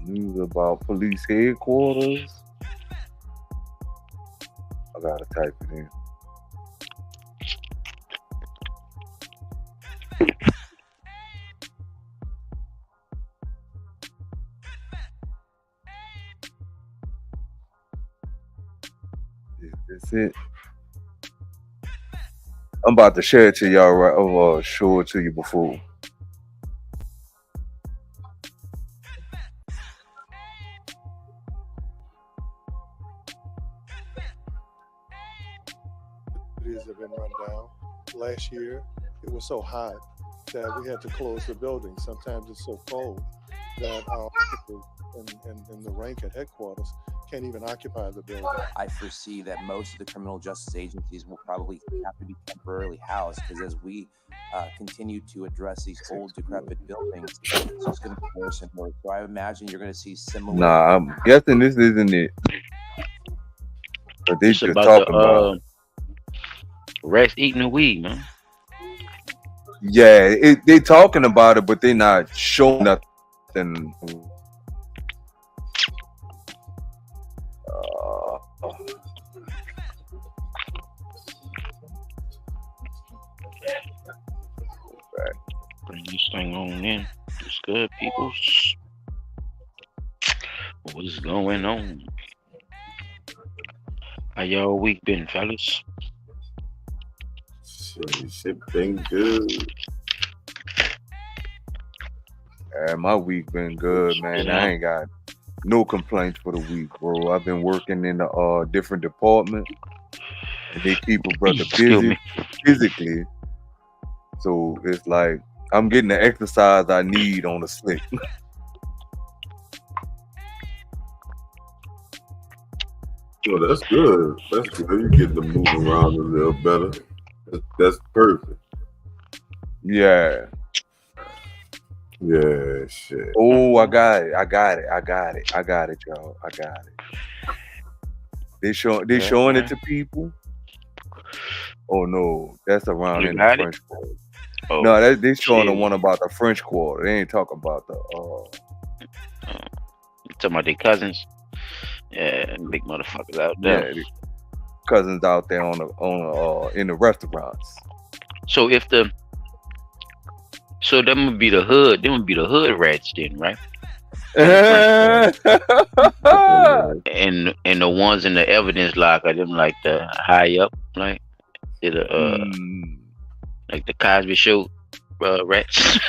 News about police headquarters. I gotta type it in. Is this it? I'm about to share it to y'all right. Show it to you before. Cities have been run down. Last year, it was so hot that we had to close the building. Sometimes it's so cold that our officers in the rank at headquarters can't even occupy the building. I foresee that most of the criminal justice agencies will probably have to be temporarily housed because as we continue to address these old, decrepit buildings, it's just going to be worse and worse. So I imagine you're going to see similar. Nah, I'm guessing this isn't it. But they It's just about talking the about it. rats eating the weed, man. Yeah, they talking about it, but they not showing nothing. Bring this thing on in. It's good, peoples. What is going on? How y'all week been, fellas? Shit been good. My week been good, man. I ain't got no complaints for the week, bro. I've been working in the different department, and they keep a brother busy physically. So it's like I'm getting the exercise I need on the slick. Well, that's good. That's good. You get to move around a little better. That's perfect. Yeah. Yeah, shit. Oh, I got it, y'all. I got it. They showing it to people. Oh no, that's around in the French Quarter. Oh, no, they showing the one about the French Quarter. They ain't talking about the talking about their cousins. Yeah, big motherfuckers out there. Yeah, cousins out there on in the restaurants. So if them would be the hood. Them would be the hood rats then, right? and the ones in the evidence locker, them like the high up, like like the Cosby Show rats.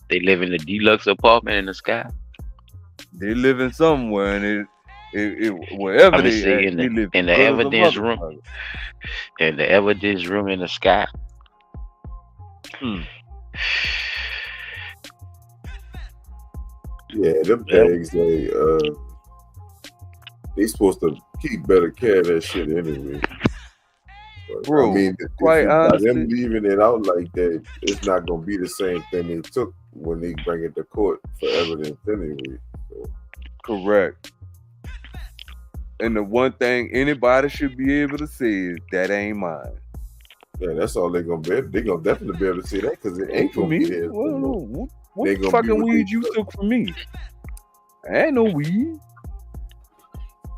They live in the deluxe apartment in the sky. They live in somewhere, and wherever they live in the evidence room. In the evidence room in the sky. Yeah, them bags they supposed to keep better care of that shit anyway. But, bro, I mean, quite honestly, them leaving it out like that, it's not gonna be the same thing they took when they bring it to court for evidence anyway. So. Correct. And the one thing anybody should be able to say is that ain't mine. Yeah, that's all they're gonna be. They're gonna definitely be able to say that because it ain't for gonna me. be there. Well, what fucking weed you took from me? I ain't no weed.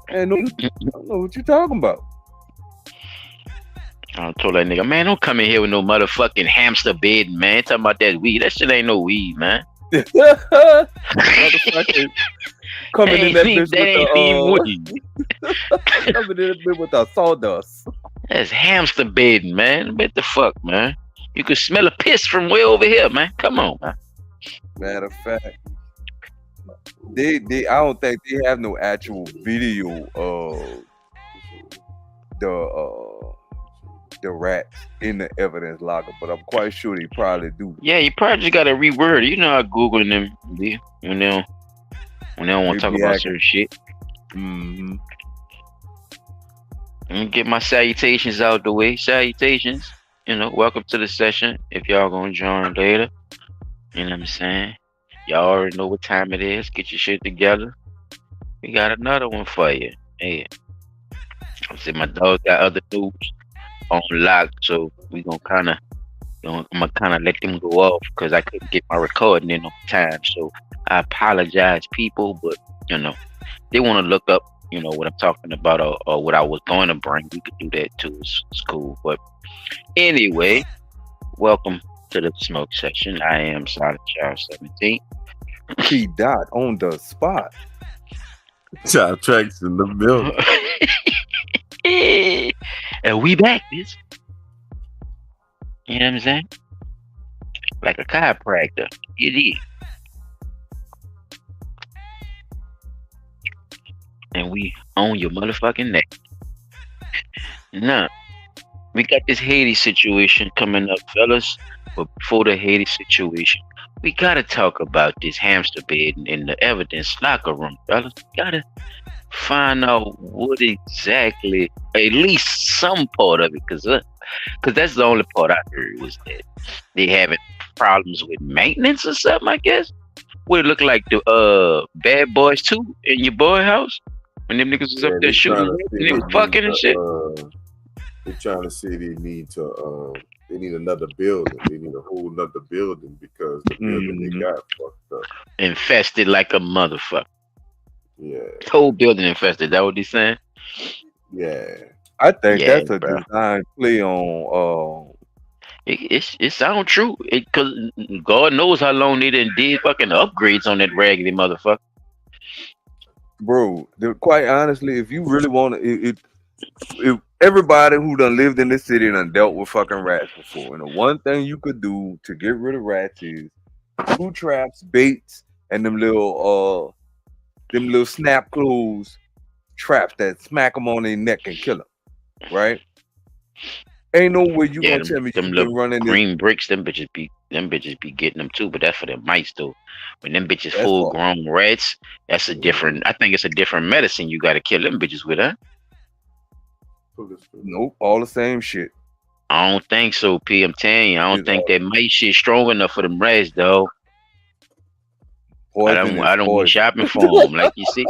I don't know what you talking about. I told that nigga, man, don't come in here with no motherfucking hamster bed, man. Talking about that weed. That shit ain't no weed, man. Motherfucker coming in that bitch with the sawdust. That's hamster bedding, man. What the fuck, man? You could smell a piss from way over here, man. Come on, man. Matter of fact, they I don't think they have no actual video of the rats in the evidence locker, but I'm quite sure they probably do. Yeah, you probably just gotta reword it. You know how Googling them be when they don't want to talk about certain shit. Mm-hmm. Let me get my salutations out the way. Salutations. Welcome to the session. If y'all gonna join later, you know what I'm saying? Y'all already know what time it is. Get your shit together. We got another one for you. Hey, I'm saying my dog got other news on lock, so we gonna kind of I'm gonna kind of let them go off because I couldn't get my recording in on time. So I apologize, people, but you know they want to look up, what I'm talking about or what I was going to bring. We could do that too. It's cool. But anyway, welcome to the smoke session. I am Solid Child 17. P dot on the spot. Child tracks in the building. And we back, bitch. You know what I'm saying? Like a chiropractor. You did. And we own your motherfucking neck. Now, we got this Haiti situation coming up, fellas. But before the Haiti situation, we gotta talk about this hamster bed in the evidence locker room, fellas. We gotta find out what exactly, at least some part of it, because that's the only part I heard was that they having problems with maintenance or something. I guess what it look like the Bad Boys 2 in your boy house when them niggas was up there shooting and they was fucking and shit. They're trying to say they need another building. They need a whole nother building because the building they got fucked up. Infested like a motherfucker. Yeah. Whole building infested. That what he's saying? Yeah. I think that's a design play on. It sound true. Because God knows how long they did fucking upgrades on that raggedy motherfucker. Bro, quite honestly, if you really want to, if everybody who done lived in this city done dealt with fucking rats before, and the one thing you could do to get rid of rats is screw traps, baits, and them little snap close traps that smack them on their neck and kill them. Right? Ain't no way you gonna tell me you been running green bricks. Them bitches be getting them too, but that's for them mice though. When them bitches full grown rats, that's a different. I think it's a different medicine you got to kill them bitches with, huh? Nope, all the same shit. I don't think so, P. I'm telling you, I don't think that mice shit strong enough for them rats, though. I don't be shopping for them, like you see.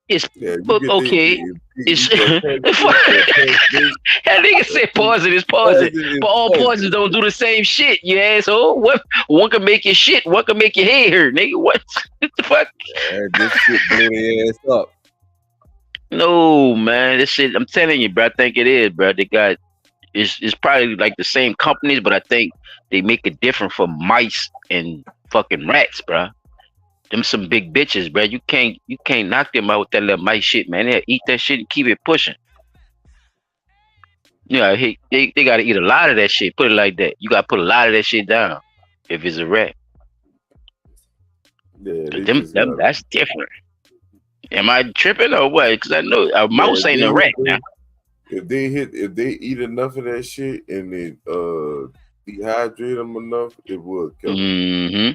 It's okay. It's that nigga said poison is poison, but all poisons don't do the same shit. You asshole. What one can make your shit, one can make your head hurt, nigga. What the fuck? This shit blew their ass up. No, man, this shit. I'm telling you, bro. I think it is, bro. They got it's probably like the same companies, but I think they make it different for mice and fucking rats, bro. Them some big bitches, bro. You can't knock them out with that little mice shit, man. They eat that shit and keep it pushing. Yeah, they gotta eat a lot of that shit. Put it like that. You gotta put a lot of that shit down if it's a rat. Yeah, that's different. Am I tripping or what? Because I know a mouse ain't a rat now. If they eat enough of that shit and they dehydrate them enough, it would kill them. Mm-hmm.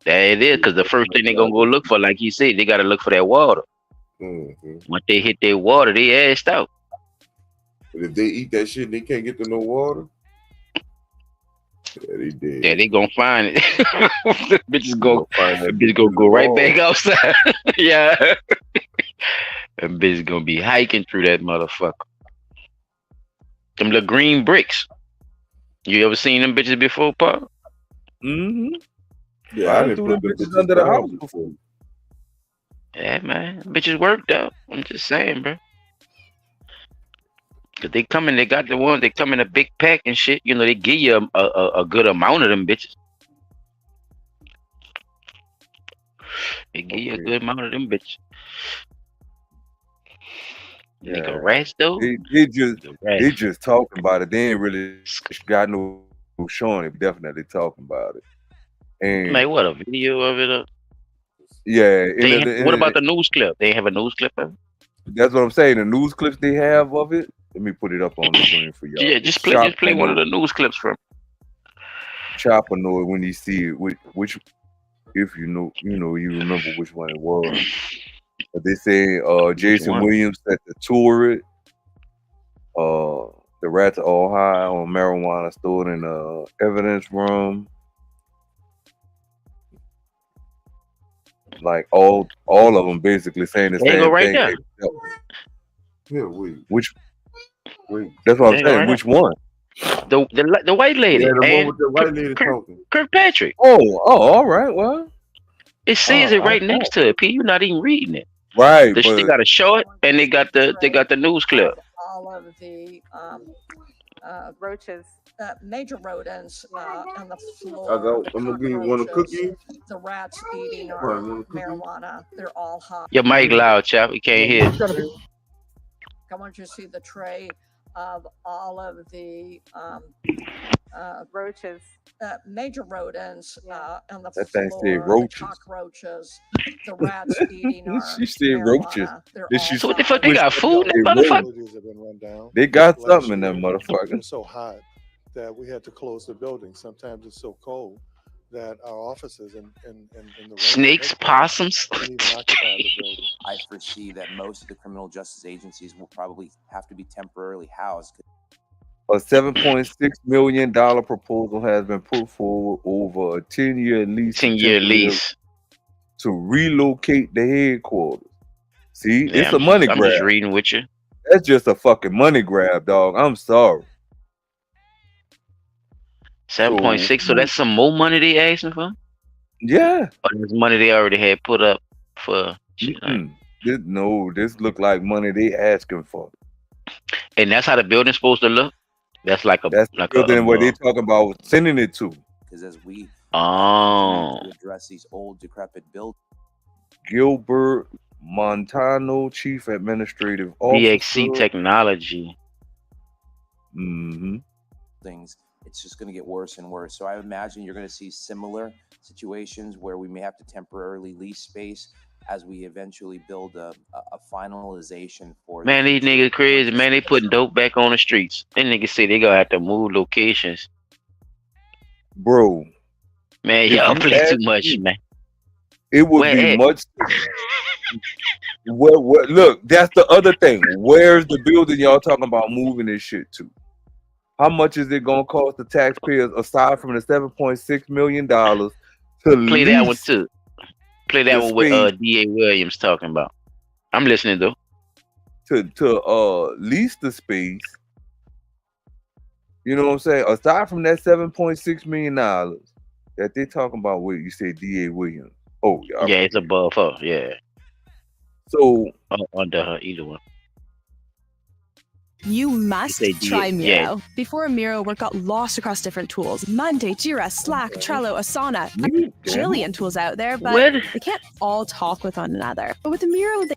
That it is, because the first thing they gonna go look for, like you said, they gotta look for that water. Mm-hmm. Once they hit their water, they assed out. But if they eat that shit and they can't get to no water, yeah, they did. Yeah, they gonna find it. The bitches go right back outside. Yeah. That bitch gonna be hiking through that motherfucker. Them little green bricks. You ever seen them bitches before, Paul? Mm-hmm. Yeah, I didn't put them bitches under the house before. Yeah, man. Bitches worked out. I'm just saying, bro. Cause they come in, they got the ones, they come in a big pack and shit. You know, they give you a good amount of them bitches. They give you a good amount of them bitches. Yeah. Nigga, rats though. They just talking about it. They ain't really got no showing it. Definitely talking about it. And like what, a video of it? Yeah. What about the news clip? They have a news clip of it? That's what I'm saying. The news clips they have of it. Let me put it up on the screen for y'all. Yeah, just play one of the news clips from. Chopper know it when he see it. Which, if you remember which one it was. But they say Jason Williams set to tour it. The rats are all high on marijuana stored in the evidence room. Like all of them basically saying the same thing. Yeah, wait. That's what I'm saying. Which one? The white Yeah, lady the one and with the white lady talking. Kirkpatrick. Oh, all right. Well, It says it I right next to it. P, you're not even reading it. right, They but got a short and they got the news clip. All of the roaches, major rodents on the floor, the I'm gonna give you one cockroaches, cookie. the rats eating Come our on, you want a cookie? marijuana. They're all hot. Your mic loud, chap. We can't hear. I want you to see the tray of all of the roaches, major rodents on the that thing floor, said the roaches. cockroaches, the rats eating our She said roaches. marijuana. They're Did all she So what the hot. fuck? They Which got food in that they motherfucker? Facilities have been run down. They got Last something in that year, It motherfucker. was so hot that we had to close the building. Sometimes it's so cold that our offices and the range of Snakes, headquarters possums. couldn't even occupy the building. I foresee that most of the criminal justice agencies will probably have to be temporarily housed. A $7.6 million proposal has been put forward over a 10-year lease 10-year lease. to relocate the headquarters. See, Yeah, it's a money I'm just grab. reading with you. That's just a fucking money grab, dog. I'm sorry. 7.6. So that's some more money they asking for? Yeah. Or that's money they already had put up for shit like. This look like money they asking for. And that's how the building's supposed to look? That's like a That's the building where they talking about sending it to. Because as we Oh, continue to address these old decrepit buildings, Gilbert Montano, Chief Administrative Officer. DXC Technology. Mm-hmm. it's just going to get worse and worse. So I imagine you're going to see similar situations where we may have to temporarily lease space as we eventually build a finalization for. Man, these niggas crazy. Man, they putting dope back on the streets. Them niggas say they gonna have to move locations. Bro. Man, if y'all you play too ask much, me, man. It would Where be at? much. What? Look, that's the other thing. Where's the building y'all talking about moving this shit to? How much is it gonna cost the taxpayers aside from the $7.6 million to Play that one lease too. Play that the one with space D.A. Williams talking about. I'm listening though. to lease the space? You know what I'm saying? Aside from that $7.6 million that they talking about, what you said, D.A. Williams. Oh, yeah. Yeah, it's above her. Yeah. So Under her, either one. You must Say try Miro. yeah. Before Miro, work got lost across different tools. Monday, Jira, Slack, Trello, Asana. you- A jillion tools out there, but Where they can't all talk with one another. But with the Miro, they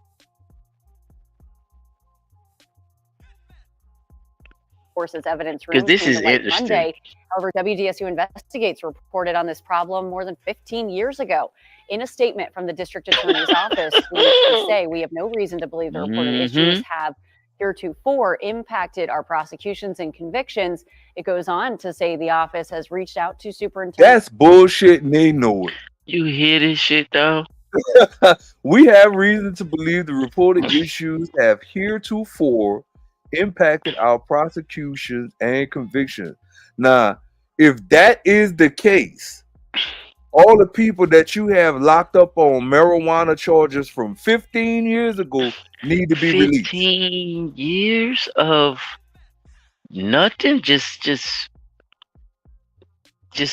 Forces evidence Because room this came is to light interesting. Monday. However, WDSU Investigates reported on this problem more than 15 years ago. In a statement from the district attorney's office, they say we have no reason to believe the reported issues have heretofore impacted our prosecutions and convictions. It goes on to say the office has reached out to Superintendent. That's bullshit, and they know You hear this shit though? it. We have reason to believe the reported issues have heretofore impacted our prosecutions and convictions. Now, if that is the case, all the people that you have locked up on marijuana charges from 15 years ago need to be released. 15 years of nothing? Just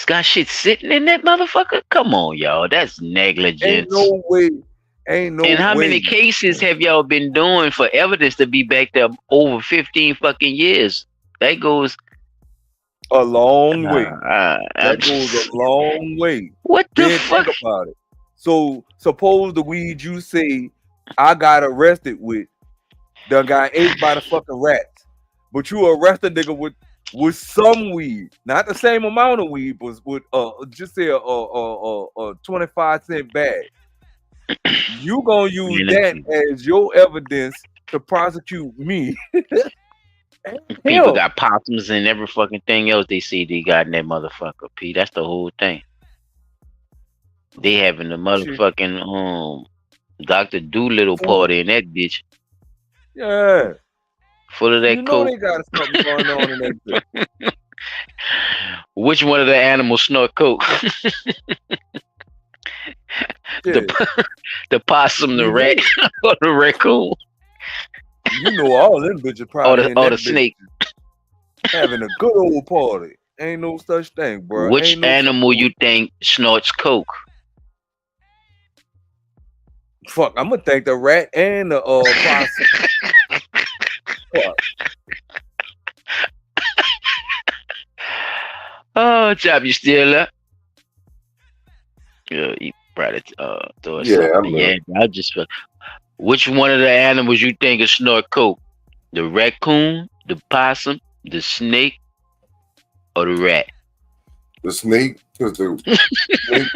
got shit sitting in that motherfucker? Come on, y'all. That's negligence. Ain't no way. Ain't no way. And how many cases have y'all been doing for evidence to be backed up over 15 fucking years? That goes A long way. I'm That goes just- a long way. What the Then fuck? think about it. So suppose the weed you say I got arrested with done got ate by the fucking rats, but you arrested nigga with some weed, not the same amount of weed, but with just say a 25-cent bag. You gonna use Man, that as your evidence to prosecute me? People Hell, got possums and every fucking thing else they see they got in that motherfucker, P. That's the whole thing. They having the motherfucking Dr. Doolittle party in that bitch. yeah. Full of that You know coke. they got something going on in that bitch. Which one of the animals snort coke? the possum, the rat, or the raccoon? You know all them bitches probably in or that the bitch. snake. Having a good old party. Ain't no such thing, bro. Which Ain't no animal you think snorts coke? fuck. I'm gonna thank the rat and the possum. Fuck. Oh, Chop, you still up? Yeah, he probably throw us Yeah, up. I'm Yeah, I just. Which one of the animals you think is snort coke? The raccoon, the possum, the snake, or the rat? the snake, because the snake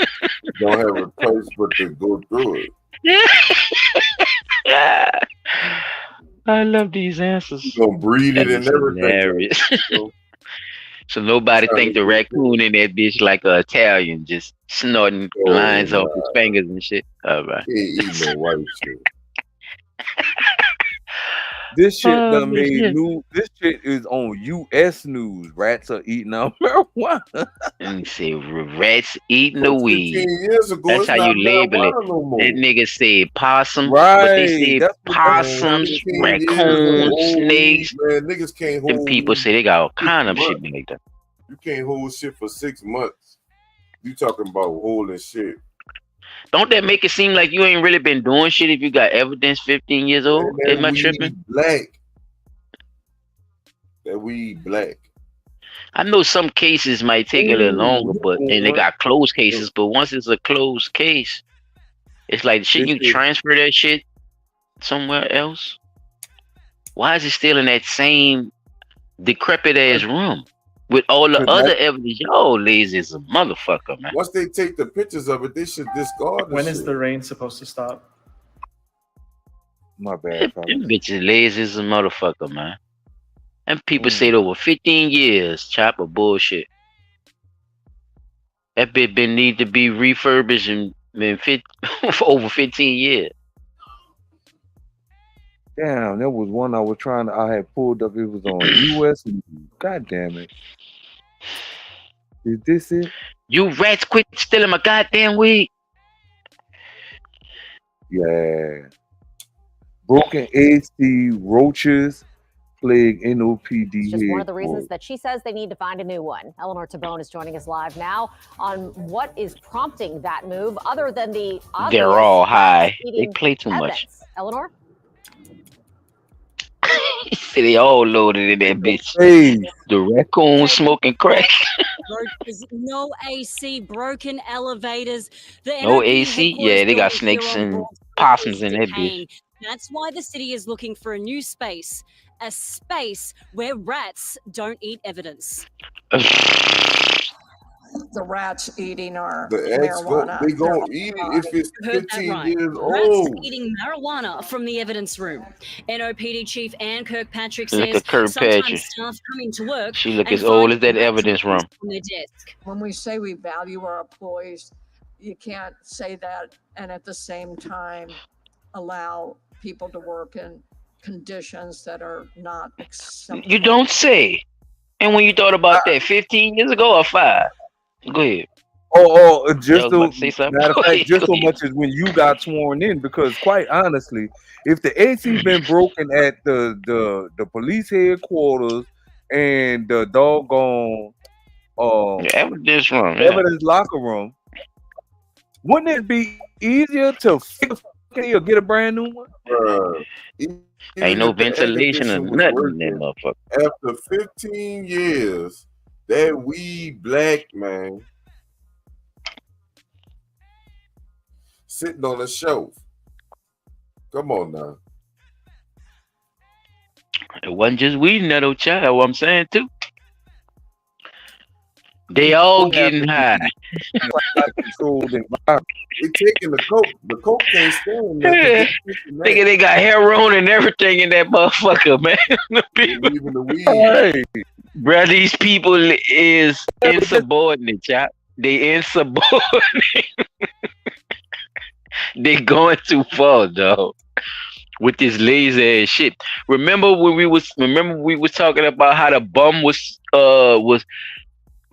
don't have a place but to go through it. I love these answers. You gonna breed That it and is everything. hilarious. So, So nobody think the raccoon in that bitch like a Italian, just snorting lines off his fingers and shit. All right. he ain't eating no white shit. This shit Oh, done made shit. news. This shit is on U.S. news. Rats are eating out marijuana. Let me see. Rats eating the 15 weed. years ago, That's it's how not you label it. marijuana no more. That nigga said possum, but they Right. said That's what possums, 15 years of raccoons, old snakes, weed, man. Niggas can't hold. and people say they got all kind of 6 shit months. like that. You can't hold shit for 6 months. You talking about holding shit. Don't that make it seem like you ain't really been doing shit if you got evidence 15 years old? Man, Am I weed tripping? black. That weed black. I know some cases might take a little longer, but and they got closed cases, but once it's a closed case, it's like shouldn't you transfer that shit somewhere else? Why is it still in that same decrepit ass room with all the other evidence? Y'all lazy as a motherfucker, man. Once they take the pictures of it, they should discard. When is the rain supposed to stop? My bad, fellas. Them bitches lazy as a motherfucker, man. And people say it over 15 years, chop of bullshit. That bit been need to be refurbished in for over 15 years. Damn, there was one I had pulled up. It was on U.S. God damn it. Is this it? You rats quit stealing my goddamn weed. Yeah. Broken AC, roaches, plague NOPD. It's just one of the reasons that she says they need to find a new one. Eleanor Tabone is joining us live now on what is prompting that move, other than the obvious. They're all high. They play too much. Eleanor? He said they all loaded in that bitch. Hey. The raccoon smoking crack. There's no AC, broken elevators. No AC? Yeah, they got snakes and possums in that bitch. That's why the city is looking for a new space. A space where rats don't eat evidence. The rats eating our The marijuana. They gonna eat it if it's You heard that 15 right. years Rats old. eating marijuana from the evidence room. NOPD Chief Ann Kirkpatrick Look says at Kirkpatrick. sometimes staff come into work. She look and as old find as that rats evidence room. on their desk. When we say we value our employees, you can't say that and at the same time allow people to work in conditions that are not acceptable. You don't say. And when you thought about that 15 years ago or 5? Go ahead. Just so matter of fact, just so much as when you got sworn in, because quite honestly, if the AC been broken at the police headquarters and the doggone evidence room, evidence locker room, wouldn't it be easier to fix or get a brand new one? Ain't no ventilation or nothing in that motherfucker. After 15 years, that weed black, man, sitting on a shelf. Come on now. It wasn't just weed in that old child. What I'm saying too. They all getting high. Controlled environment. They taking the coke. The coke can't stand that. Nigga, they got heroin and everything in that motherfucker, man. Even the weed. Bro, these people is insubordinate, chop. They insubordinate. They going too far, dog. With this lazy ass shit. Remember we was talking about how the bum was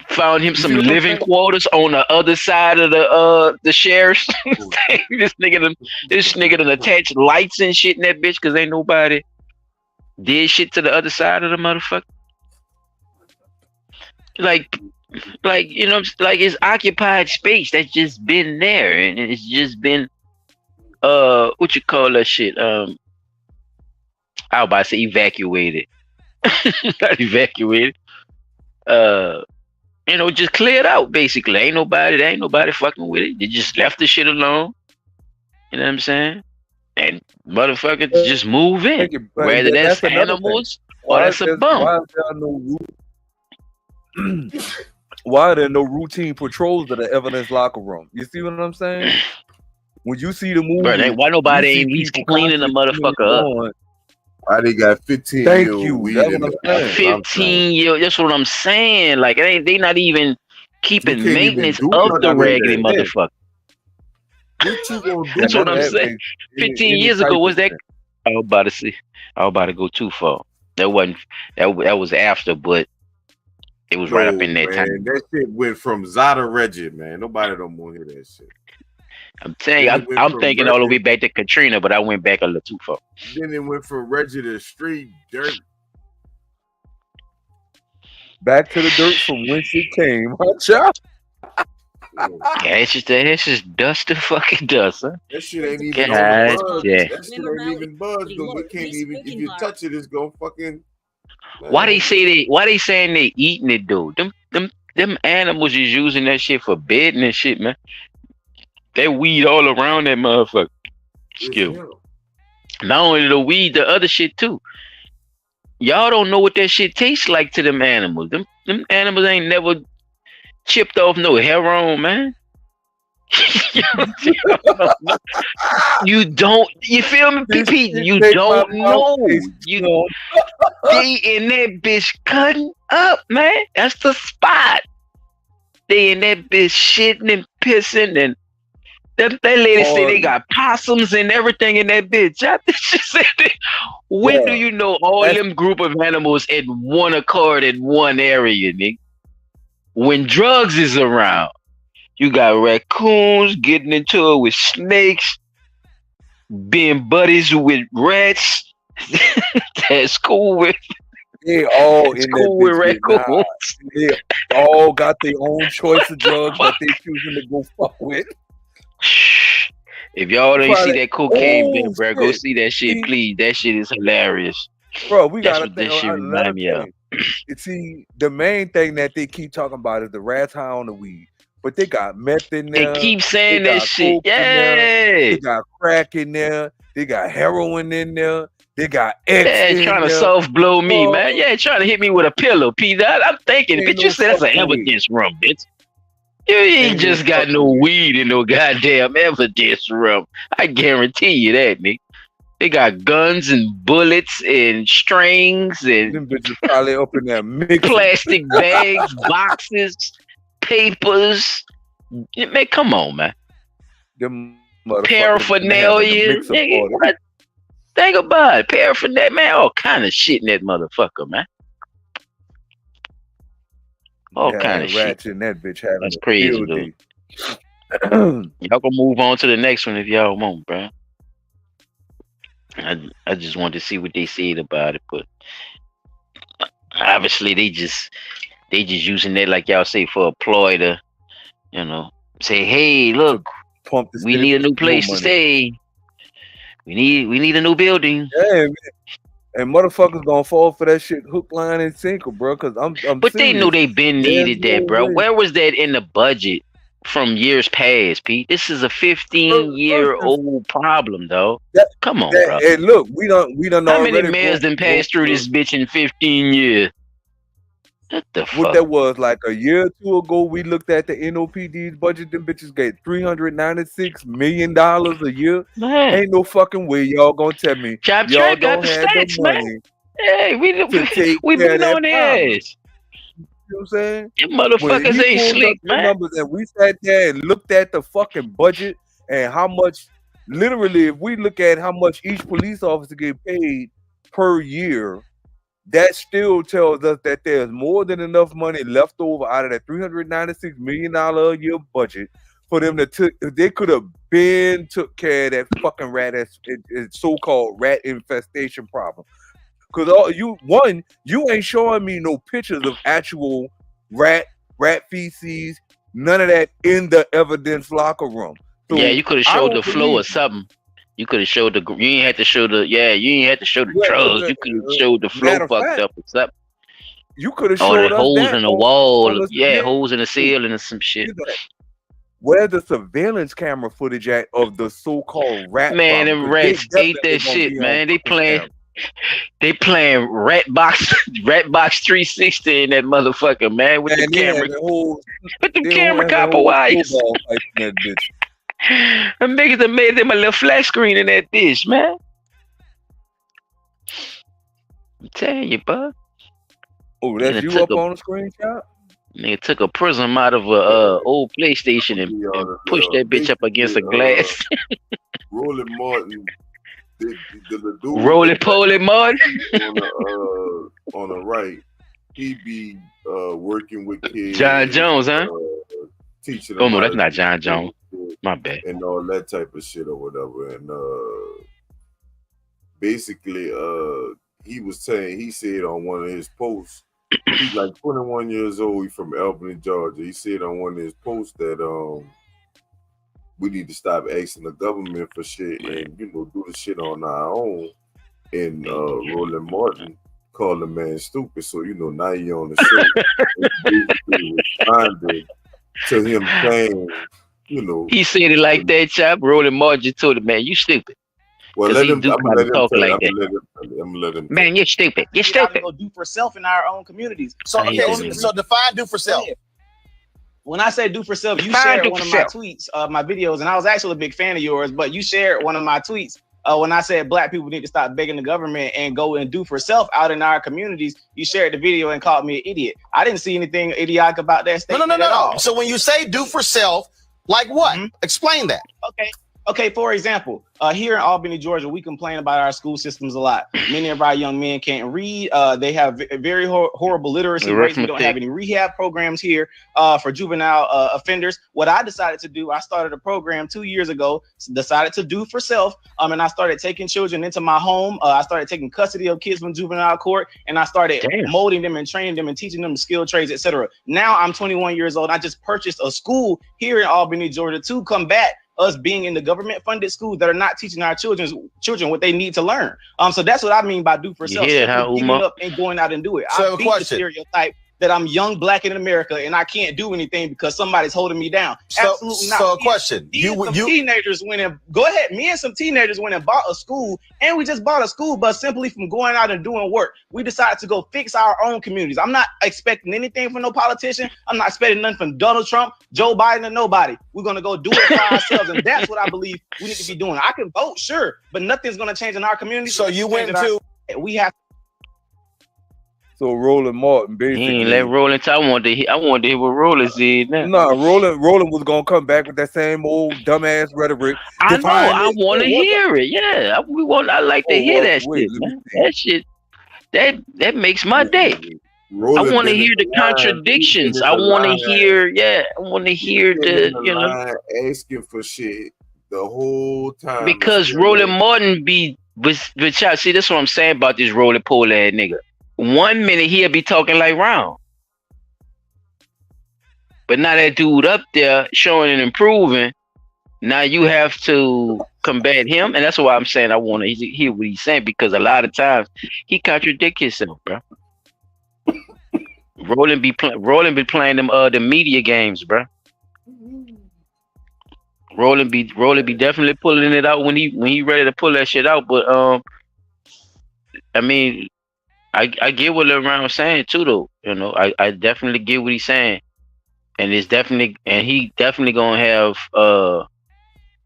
found him some living quarters on the other side of the sheriff's. This nigga done attached lights and shit in that bitch because ain't nobody did shit to the other side of the motherfucker. like you know, like it's occupied space that's just been there, and it's just been what you call that shit? I was about to say evacuated, not evacuated. You know, just cleared out basically. Ain't nobody fucking with it. They just left the shit alone. You know what I'm saying? And motherfuckers just move in, whether that's animals or that's a bum. Why is there no why are there no routine patrols of the evidence locker room? You see what I'm saying? When you see the movie, bro, why nobody ain't at least cleaning the motherfucker up? Why they got 15 Thank year you. weed That's in what the I'm saying. 15 years. That's what I'm saying. Like they not even keeping You can't even maintenance do of the nothing with raggedy that. motherfucker. What you gonna do? That's what None I'm of that saying. makes 15 any years type ago of was that? sense. I was about to go too far. That wasn't. That was after, but it was right up in that man, time. that shit went from Zada Reggie, man. Nobody don't want to hear that shit. I'm saying I'm thinking all the way back to Katrina, but I went back a little too far. Then it went from Reggie to straight dirt. Back to the dirt from whence it came, huh, child? Yeah, it's just dust to fucking dust, huh? That shit ain't even God, on buzz. yeah. That shit ain't even buzz. It can't even. If you touch it, it's gonna fucking. Man. Why they saying they eating it though? Them animals is using that shit for bedding and shit, man. That weed all around that motherfucker. Skill. Not only the weed, the other shit too. Y'all don't know what that shit tastes like to them animals. Them animals ain't never chipped off no heroin, man. You feel me, Pete? You don't know. They in that bitch cutting up, man. That's the spot. They in that bitch shitting and pissing, and that lady say they got possums and everything in that bitch. She said, when do you know all them group of animals in one accord in one area, nigga? When drugs is around. You got raccoons getting into it with snakes, being buddies with rats. That's cool with. They all in cool that with bitch. raccoons. They all got their own choice of drugs that they choosing to go fuck with. If y'all don't see that cocaine bill, bro, go see that shit, please. That shit is hilarious. Bro, we That's gotta what think. this shit remind me of. See, the main thing that they keep talking about is the rats high on the weed. But they got meth in there. They keep saying that shit. Yeah. They got crack in there. They got heroin in there. They got X in trying to there. soft blow me, man. Yeah, trying to hit me with a pillow, P. I'm thinking, bitch, you said that's an evidence room, bitch. You ain't just got no weed in no goddamn evidence room. I guarantee you that, nigga. They got guns and bullets and strings and them bitches probably up in there mixing. Plastic bags, boxes, papers. Man, come on, man. Them paraphernalia, nigga. What? Think about it. Paraphernalia, man. All kind of shit in that motherfucker, man. All kind of shit. In that bitch having that's crazy, dude. Y'all can move on to the next one if y'all want, bro. I just wanted to see what they said about it, but obviously they just using that, like y'all say, for a ploy to, you know, say, hey, look, we need a new place to stay. We need a new building. Yeah, man. And motherfuckers gonna fall for that shit hook, line, and sinker, bro. Cause I'm but serious. They knew they been needed that, bro. Where was that in the budget from years past, Pete? This is a 15-year-old problem, though. Come on, bro. And look, we done. How many mayors done passed through this bitch in 15 years? What the fuck? What that was like a year or two ago? We looked at the NOPD's budget. Them bitches get $396 million a year. Man. Ain't no fucking way y'all gonna tell me Job y'all Track don't got the have stats, the money. Man. Hey, we been on their ass. You know what I'm saying? You motherfuckers ain't sleep, man. Numbers and we sat there and looked at the fucking budget and how much. Literally, if we look at how much each police officer get paid per year, that still tells us that there's more than enough money left over out of that $396 million a year budget for them to they could have been took care of that fucking so-called rat infestation problem. Because you ain't showing me no pictures of actual rat feces, none of that in the evidence locker room. So yeah, you could have I showed don't the flow or believe something. You could have showed the. You ain't had to show the. Yeah, you ain't had to show the drugs. You could have showed the flow matter of fucked fact, up or something. you could have Or showed the us holes that in the on wall. the Yeah, surveillance. holes in the ceiling and some shit. Where's the surveillance camera footage at of the so-called rat Man, bomb? them 'Cause they rats ate definitely that gonna shit, be on man. They fucking playing. camera. They playing Rat Box 360 in that motherfucker, man, with Man, the camera. With them camera copper wires. Snowball fight in that bitch. Them niggas that made them a little flat screen in that dish, man. I'm telling you, bud. Oh, that's you up on the screenshot? Nigga took a prism out of a old PlayStation and pushed that bitch up against a glass. Roland Martin, the dude Roly Poly Martin on the right, he be working with kids. John Jones, huh? Teaching Oh them no, how that's to not do John things Jones. My bad. and all that type of shit or whatever. And basically, he was saying, he said on one of his posts, he's like 21 years old. He's from Albany, Georgia. He said on one of his posts that we need to stop asking the government for shit and do the shit on our own. And Roland Martin called the man stupid. So now you're on the show. Basically responded to him saying, he said it like that, chap. Roland Martin just told him, man, you stupid. Well, let him. I'm gonna let him. Man, you're stupid. You're We gotta stupid. go do for self in our own communities. So define do for self. When I say do for self, you Define shared do one for of my self. tweets, my videos, and I was actually a big fan of yours. But you shared one of my tweets when I said Black people need to stop begging the government and go and do for self out in our communities. You shared the video and called me an idiot. I didn't see anything idiotic about that statement. No. So when you say do for self, like what? Explain that. Okay, for example, here in Albany, Georgia, we complain about our school systems a lot. Many of our young men can't read. They have very horrible literacy rates. We don't have any rehab programs here for juvenile offenders. What I decided to do, I started a program 2 years ago, decided to do for self, and I started taking children into my home. I started taking custody of kids from juvenile court, and I started molding them and training them and teaching them skill trades, etc. Now I'm 21 years old. I just purchased a school here in Albany, Georgia to combat us being in the government-funded schools that are not teaching our children what they need to learn. So that's what I mean by do for self. Giving up and going out and do it. So I beat the stereotype that I'm young, Black in America, and I can't do anything because somebody's holding me down. Absolutely not. So a question. Teenagers went and go ahead. Me and some teenagers went and bought a school, and we just bought a school bus simply from going out and doing work. We decided to go fix our own communities. I'm not expecting anything from no politician. I'm not expecting nothing from Donald Trump, Joe Biden, or nobody. We're gonna go do it for ourselves, and that's what I believe we need to be doing. I can vote, sure, but nothing's gonna change in our community. So you went to. We have. So Roland Martin basically. He ain't let Roland talk. I wanted to hear what Roland said now. No, Roland was gonna come back with that same old dumbass rhetoric. I know. I want to hear it. Yeah, I like to hear that shit, man. That shit. That makes my day. I want to hear the contradictions. I want to hear. Yeah, I want to hear the asking for shit the whole time because Roland Martin but y'all see, that's what I'm saying about this Roly Poly ass nigga. 1 minute he'll be talking like Round, but now that dude up there showing and improving, now you have to combat him, and that's why I'm saying I want to hear what he's saying, because a lot of times he contradicts himself, bro. Roland be playing them the media games, bro. Roland be definitely pulling it out when he ready to pull that shit out, but I mean, I get what Lil Ron was saying too, though. I definitely get what he's saying, and he definitely gonna have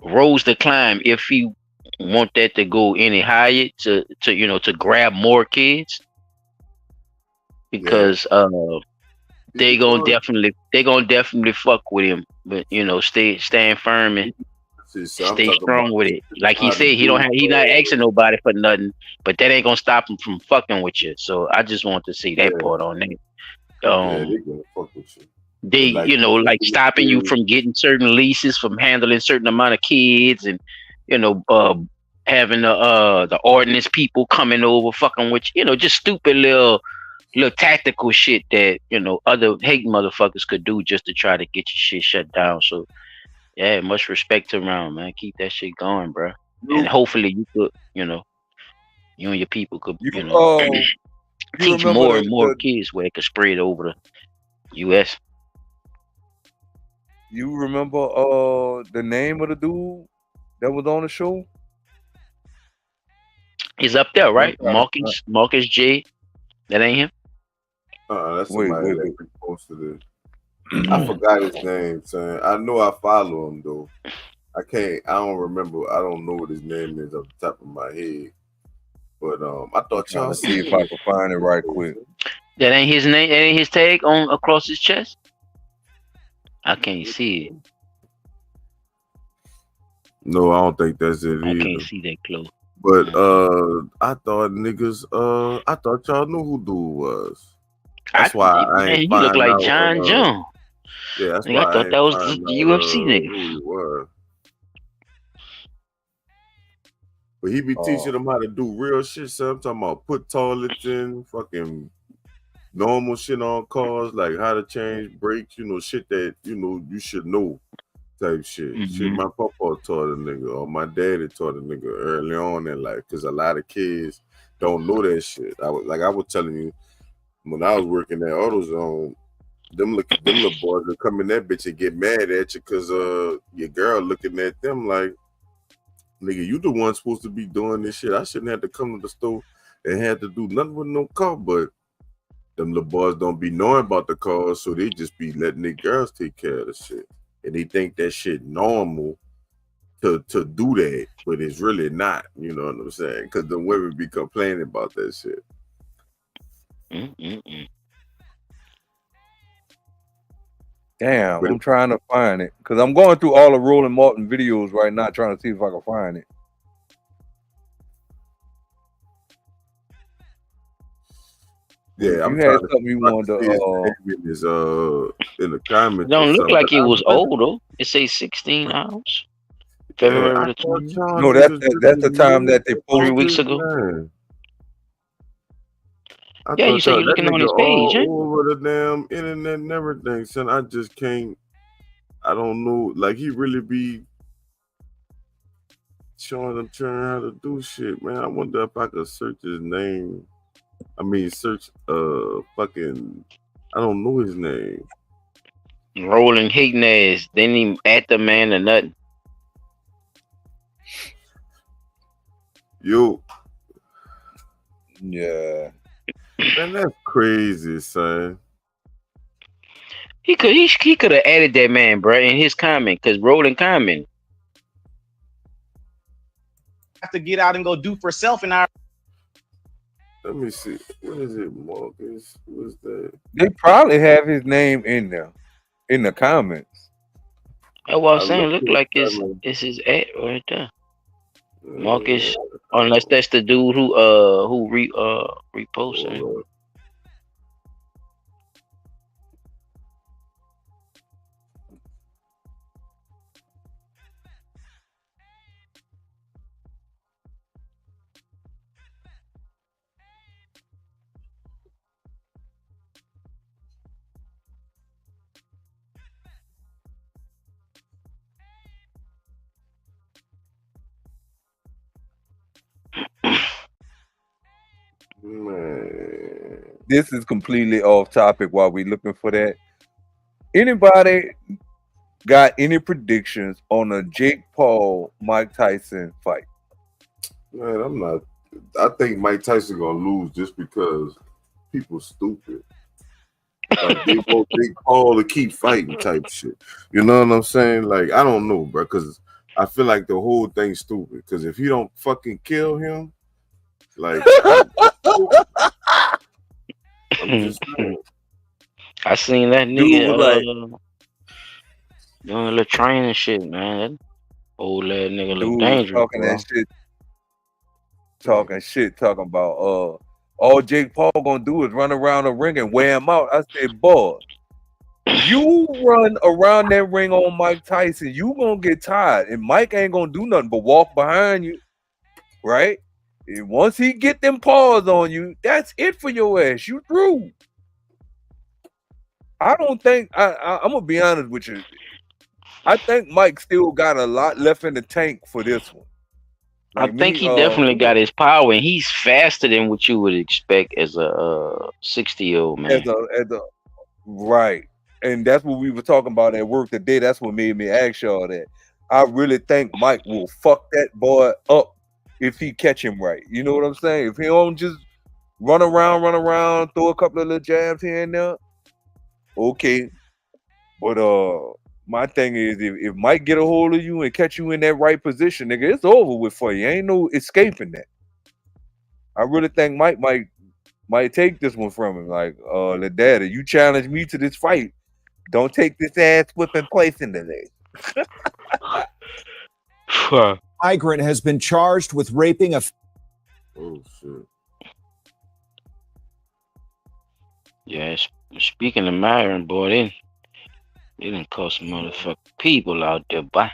roads to climb if he want that to go any higher to grab more kids, because they gonna definitely fuck with him, but stand firm and stay strong with it. Like he said, he not asking nobody for nothing, but that ain't gonna stop him from fucking with you. So I just want to see that part on that. they gonna fuck with you. They like stopping you from getting certain leases, from handling certain amount of kids, and having the ordinance people coming over fucking with you, just stupid little little tactical shit that other hate motherfuckers could do just to try to get your shit shut down. So yeah, much respect to Round, man. Keep that shit going, bro. And hopefully you could, you and your people could, You teach remember more and more kids where it could spread over the U.S. You remember the name of the dude that was on the show? He's up there, right? Marcus J. That ain't him. That's somebody that reposted it. I forgot his name, son. I know I follow him though. I don't remember. I don't know what his name is off the top of my head. But I thought y'all see if I can find it right quick. That ain't his name. That ain't his tag on across his chest. I can't see it. No, I don't think that's it either. I can't see that close. But I thought I thought y'all knew who dude was. That's why I ain't. You look like John Jones. Yeah, that's why I thought that was the UFC nigga. Who he was. But he be teaching them how to do real shit. So I'm talking about put toilets in, fucking normal shit on cars, like how to change brakes, shit that you should know, type shit. Shit my papa taught a nigga, or my daddy taught a nigga early on in life, because a lot of kids don't know that shit. I was telling you when I was working at AutoZone, them little boys would come in that bitch and get mad at you because your girl looking at them like, nigga, you the one supposed to be doing this shit. I shouldn't have to come to the store and have to do nothing with no car, but them little boys don't be knowing about the cars, so they just be letting their girls take care of the shit. And they think that shit normal to do that, but it's really not, you know what I'm saying? Because the women be complaining about that shit. Damn, I'm trying to find it because I'm going through all the Roland Martin videos right now, trying to see if I can find it. Yeah, I'm had something you wanted to in the comments. It don't look like it was old though. It says 16 hours. February the 20th. No, that's the time that they posted 3 weeks ago. Man. Yeah, you say you're looking on his page, all over the damn internet and everything, son. I just can't. I don't know. Like he really be showing them trying how to do shit, man. I wonder if I could search his name. I mean, search fucking. I don't know his name. Rolling hating ass. Didn't even at the man or nothing. Yo. Yeah. Man, that's crazy, son. He could have added that man, bro, in his comment, because Roland comment. Have to get out and go do for self in our. Let me see. What is it, Marcus? What's that? They probably have his name in there, in the comments. That's what I'm saying. Look like it's his ad right there. Marcus, unless that's the dude who reposted. Man. This is completely off topic while we're looking for that. Anybody got any predictions on a Jake Paul Mike Tyson fight? Man, I'm not. I think Mike Tyson gonna lose just because people stupid. Like they want Jake Paul to keep fighting type shit. You know what I'm saying? Like I don't know, bro, because I feel like the whole thing's stupid. Because if you don't fucking kill him, like I'm just saying. I seen that nigga doing a little training shit, man. That old ass nigga look dangerous. Talking shit, talking about all Jake Paul gonna do is run around the ring and wear him out. I said, boy, you run around that ring on Mike Tyson, you gonna get tired, and Mike ain't gonna do nothing but walk behind you, right? once he get them paws on you, that's it for your ass. You through. I don't think I'm gonna be honest with you. I think Mike still got a lot left in the tank for this one. Like I think he definitely got his power, and he's faster than what you would expect as a 60-year-old man. Right, and that's what we were talking about at work today. That's what made me ask y'all that. I really think Mike will fuck that boy up if he catch him right. You know what I'm saying? If he don't just run around, throw a couple of little jabs here and there, okay. But my thing is, if Mike get a hold of you and catch you in that right position, nigga, it's over with for you. Ain't no escaping that. I really think Mike might take this one from him. Like, the daddy, you challenge me to this fight. Don't take this ass whipping place into this. Migrant has been charged with raping a. Oh shit. Yeah, speaking of Myron, boy, they didn't cost motherfucking people out there, boy.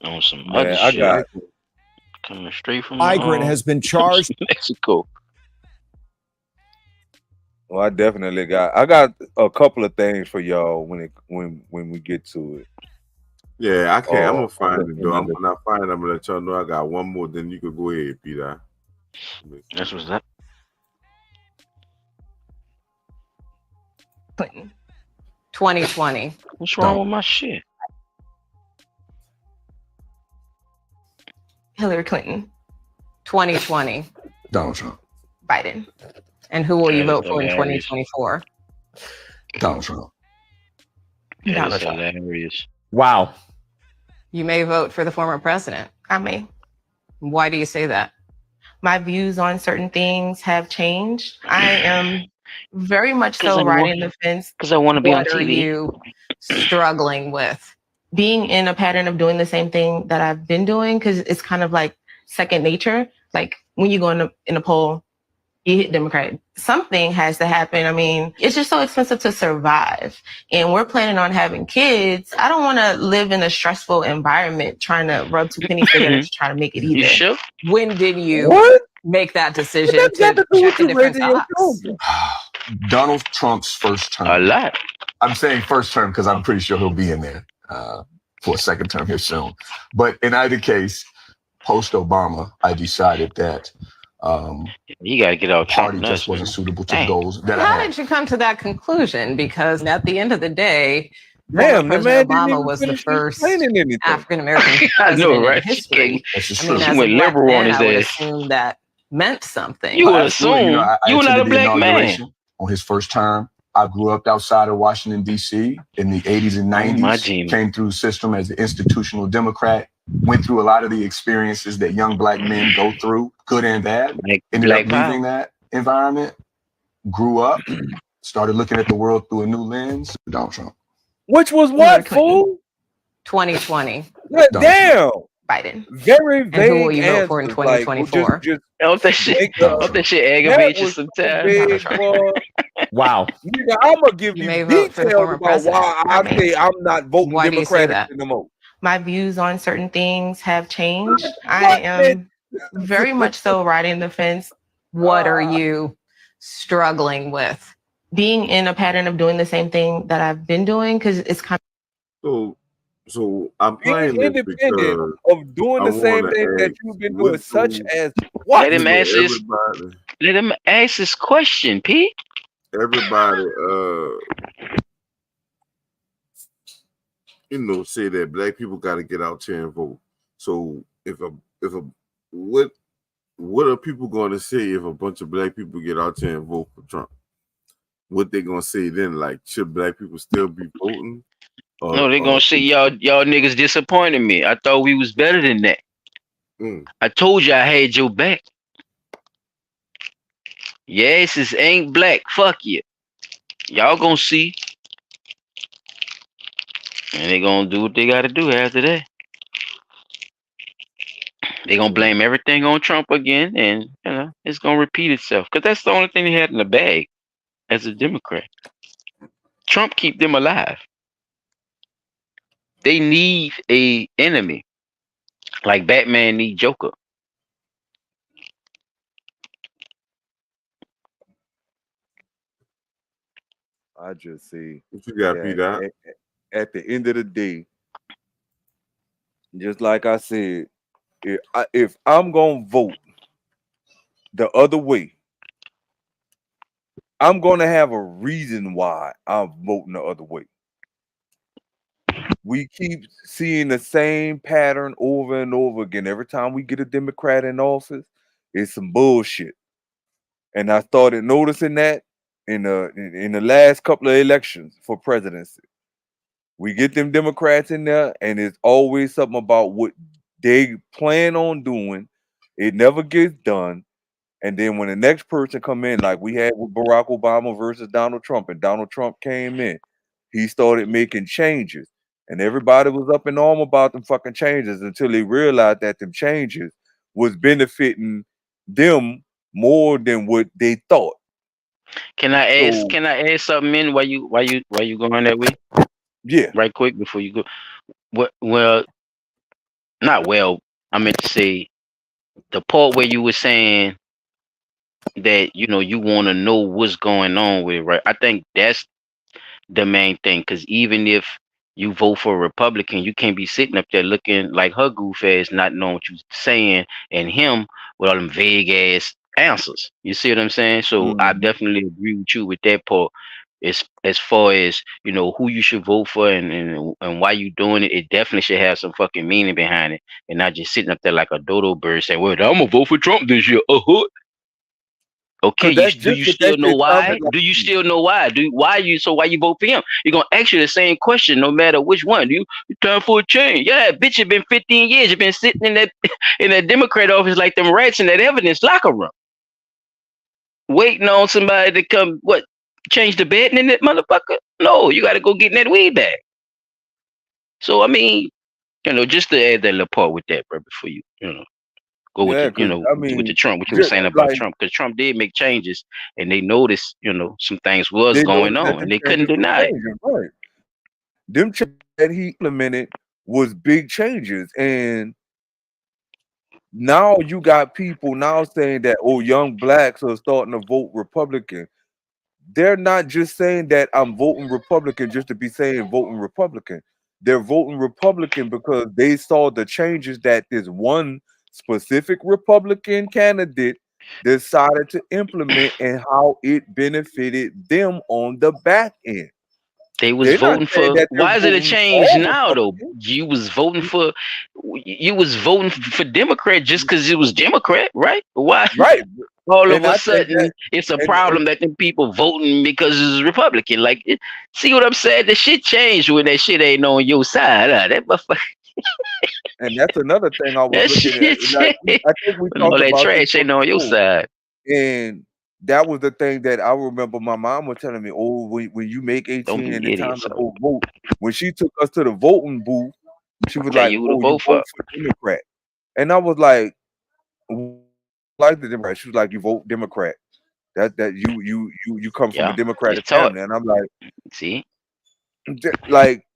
On some other shit. Coming straight from Migrant has been charged. Mexico. Well, I got a couple of things for y'all when we get to it. Yeah, I can't. I'm gonna find it though. When I find it, I'm gonna let y'all know I got one more. Then you could go ahead, Peter. That's what's up. Clinton, 2020. What's wrong with my shit? Hillary Clinton, 2020. Donald Trump. Biden. And who will you vote for in 2024? Donald Trump. That's hilarious. Wow. You may vote for the former president. I may. Why do you say that? My views on certain things have changed. I am very much so riding the fence. Because I want to be on What are TV. you struggling with? Being in a pattern of doing the same thing that I've been doing, because it's kind of like second nature. Like when you go in a poll, you hit Democrat. Something has to happen. I mean, it's just so expensive to survive. And we're planning on having kids. I don't want to live in a stressful environment trying to rub two pennies together to try to make it either. You sure? When did you make that decision to check the different dots? Donald Trump's first term. A lot. I'm saying first term because I'm pretty sure he'll be in there for a second term here soon. But in either case, post Obama, I decided that you gotta get out. Party just wasn't suitable to the goals that I How had. did you come to that conclusion? Because at the end of the day, Damn, the man President didn't Obama even was the finish first explaining anything. African American I president know, right? in history. That's just I mean, true. as He went a black liberal on man, his I would ass. assume that meant something. You would Absolutely. assume I you were not a attended the black man. inauguration on his first term. I grew up outside of Washington, D.C. in the 80s and 90s. Came through the system as an institutional Democrat. Went through a lot of the experiences that young black men go through, good and bad. Ended up leaving that environment. Grew up. Started looking at the world through a new lens. Donald Trump. Which was what, fool? 2020. What? Damn. Biden. Very vague. And who will you vote for in 2024? Don't that shit aggravate you sometimes? Wow. Nigga, I'm gonna give you may vote for the details former about president. why I say I'm not voting Why do you say Democratic that? anymore. My views on certain things have changed. I am very much so riding the fence. What are you struggling with? Being in a pattern of doing the same thing that I've been doing, because it's kind So I'm playing Being this independent because of doing the I same wanna thing that ask you've been what doing, such do- as what? Let him ask his. Everybody, Let him ask his question, Pete. everybody, say that black people got to get out there and vote. So what are people going to say if a bunch of black people get out there and vote for Trump? What they gonna say then? Like, should black people still be voting? No, they're gonna say y'all niggas disappointed me. I thought we was better than that. I told you I had your back. Yes, this ain't black. Fuck you. Y'all gonna see. And they gonna do what they gotta do after that. They gonna blame everything on Trump again, and it's gonna repeat itself. Cause that's the only thing they had in the bag as a Democrat. Trump keep them alive. They need a enemy. Like Batman need Joker. I just see What you got, that Peter? at the end of the day, just like I said, if I'm gonna vote the other way, I'm gonna have a reason why I'm voting the other way. We keep seeing the same pattern over and over again. Every time we get a Democrat in office, it's some bullshit. And I started noticing that in the last couple of elections for presidency. We get them Democrats in there, and it's always something about what they plan on doing. It never gets done. And then when the next person come in, like we had with Barack Obama versus Donald Trump, and Donald Trump came in, he started making changes. And everybody was up in arm about them fucking changes until they realized that them changes was benefiting them more than what they thought. Can I ask? So Can I ask something in why you going that way? yeah, Right quick before you go. Well, not well. I meant to say the part where you were saying that you want to know what's going on with it, right? I think that's the main thing, because even if you vote for a Republican, you can't be sitting up there looking like her goof ass, not knowing what you're saying, and him with all them vague ass answers. You see what I'm saying? So I definitely agree with you with that part. As far as who you should vote for and why you doing it, it definitely should have some fucking meaning behind it, and not just sitting up there like a dodo bird saying, "Well, I'm gonna vote for Trump this year." Okay, because that's do just you what that still know shit sounded why? like. Do you still know why? Why you vote for him? You're gonna ask you the same question no matter which one. You time for a change. Yeah, bitch, it's been 15 years. You've been sitting in that in that Democrat office like them rats in that evidence locker room. Waiting on somebody to come change the bed in that motherfucker? No, you gotta go get in that weed bag. So I mean, just to add that little part with that, bro, before you go with Yeah, the because I with the mean, Trump, what you were just saying about like Trump, because Trump did make changes, and they noticed some things was they going noticed that on, the and they couldn't changes were deny it. changing, right? Them changes that he implemented was big changes, and now you got people now saying that young blacks are starting to vote Republican. They're not just saying that I'm voting Republican just to be saying voting Republican. They're voting Republican because they saw the changes that this one specific Republican candidate decided to implement and how it benefited them on the back end. They was They're not voting saying for. that they're Why is it a voting change all now though? Republicans. You was voting for Democrat just because it was Democrat, right? Why Right. all of And a I think that sudden it's a and problem that the people voting because it's Republican? Like, see what I'm saying? The shit changed when that shit ain't on your side. That motherfucker, and that's another thing I was that looking at. shit Like changed I think we when all talked that about this trash one ain't on your before. side. And that was the thing that I remember my mom was telling me, when you make Don't 18 be and it's time idiots. to go vote. When she took us to the voting booth, she was Tell like, you who to "Oh, you vote for. vote for Democrat." And I was like the Democrat. She was like, "You vote Democrat. That you come from a Yeah, Democratic it's taught. family." And I'm like, See, like,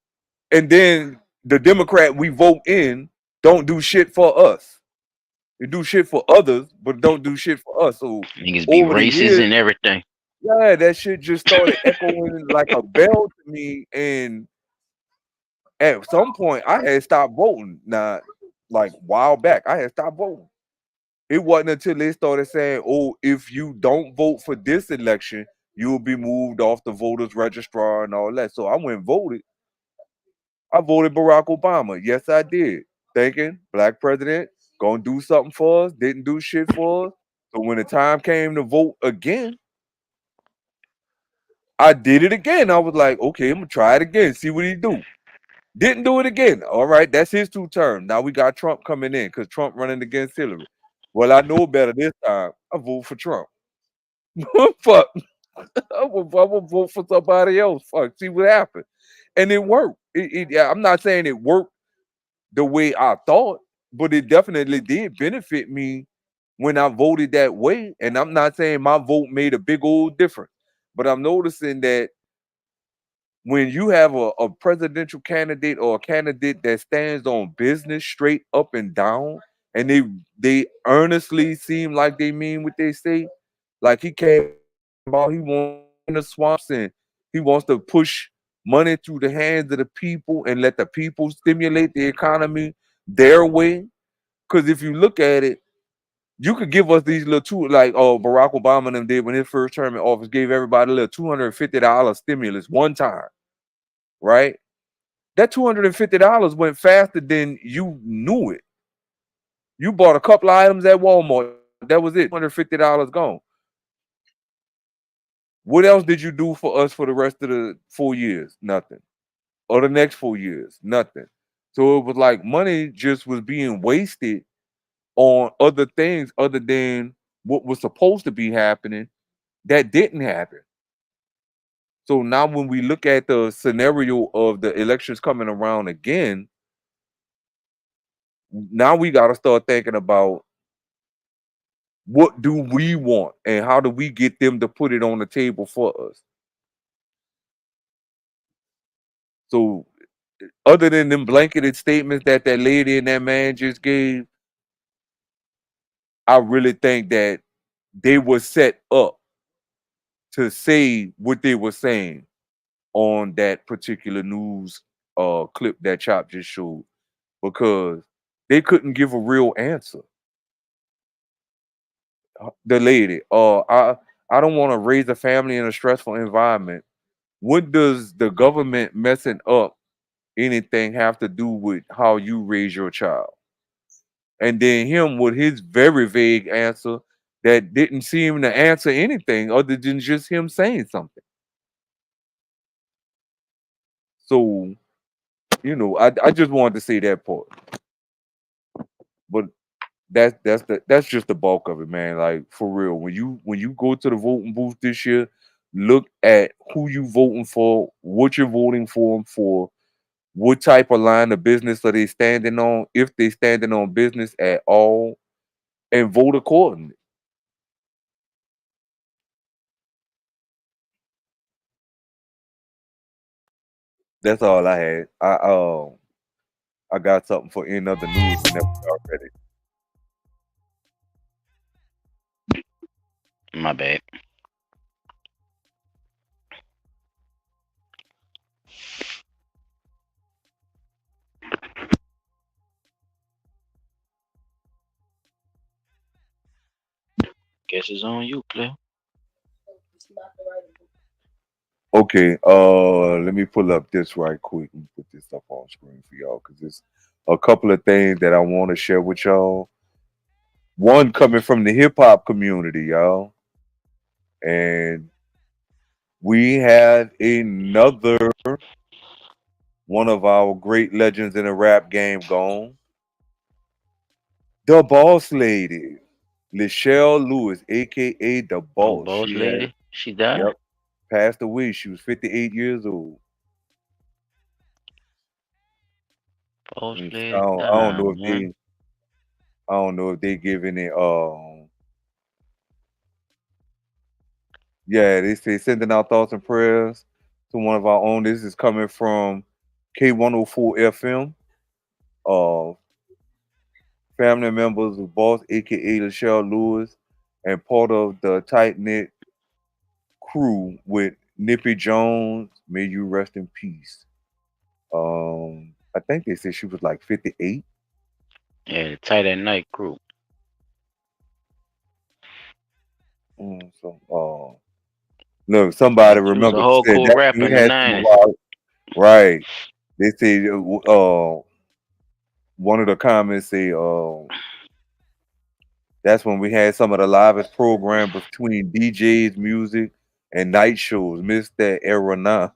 and then the Democrat we vote in don't do shit for us. They do shit for others, but don't do shit for us. So niggas be over the racist years, and everything. yeah, that shit just started echoing like a bell to me. And at some point, I had stopped voting. Now, like a while back, I had stopped voting. It wasn't until they started saying, "Oh, if you don't vote for this election, you'll be moved off the voters registrar and all that." So I went and voted. I voted Barack Obama. Yes, I did. Thinking black president gonna do something for us. Didn't do shit for us. So when the time came to vote again, I did it again. I was like, okay, I'm gonna try it again, see what he do. Didn't do it again. All right, that's his 2 terms. Now we got Trump coming in because Trump running against Hillary. Well, I know better this time. I vote for Trump. Fuck. I will vote for somebody else. Fuck. See what happened. And it worked. Yeah, I'm not saying it worked the way I thought, but it definitely did benefit me when I voted that way. And I'm not saying my vote made a big old difference, but I'm noticing that when you have a presidential candidate or a candidate that stands on business straight up and down, and they earnestly seem like they mean what they say, like he came about, he wants in the swamps and he wants to push money through the hands of the people and let the people stimulate the economy their way. Because if you look at it, you could give us these little two, like Barack Obama and them did when his first term in office, gave everybody a little $250 stimulus one time, right? That $250 went faster than you knew it. You bought a couple of items at Walmart. That was it. $250 gone. What else did you do for us for the rest of the 4 years? Nothing. Or the next 4 years? Nothing. So it was like money just was being wasted on other things other than what was supposed to be happening that didn't happen. So now when we look at the scenario of the elections coming around again, now we got to start thinking about what do we want and how do we get them to put it on the table for us. So other than them blanketed statements that that lady and that man just gave, I really think that they were set up to say what they were saying on that particular news clip that Chop just showed, because they couldn't give a real answer. The lady, I don't want to raise a family in a stressful environment. What does the government messing up anything have to do with how you raise your child? And then him with his very vague answer that didn't seem to answer anything other than just him saying something. So, I just wanted to say that part. But that's just the bulk of it, man. Like for real. When you go to the voting booth this year, look at who you voting for, what you're voting for them for, what type of line of business are they standing on, if they standing on business at all, and vote accordingly. That's all I had. I got something for any other news whenever y'all ready. My bad. Guess it's on you, Cliff. Okay, let me pull up this right quick and put this up on screen for y'all because it's a couple of things that I want to share with y'all. One coming from the hip hop community, y'all, and we had another one of our great legends in the rap game gone. The Boss Lady, Lachelle Lewis, aka the Oh, Boss. boss lady, she died. Yep, passed away. She was 58 years old. Boss And lady I don't died, know if man. they giving it. Yeah, they say sending out thoughts and prayers to one of our own. This is coming from K104 FM. Uh, family members of Boss, aka Lachelle Lewis, and part of the tight knit crew with Nippy Jones. May you rest in peace. I think they said she was like 58. Yeah, the tight at night crew. Look, somebody She was a remember said hardcore that rapper we in the had some of 90s. our right. They say one of the comments say that's when we had some of the livest program between DJs, music, and night shows. Miss that era now.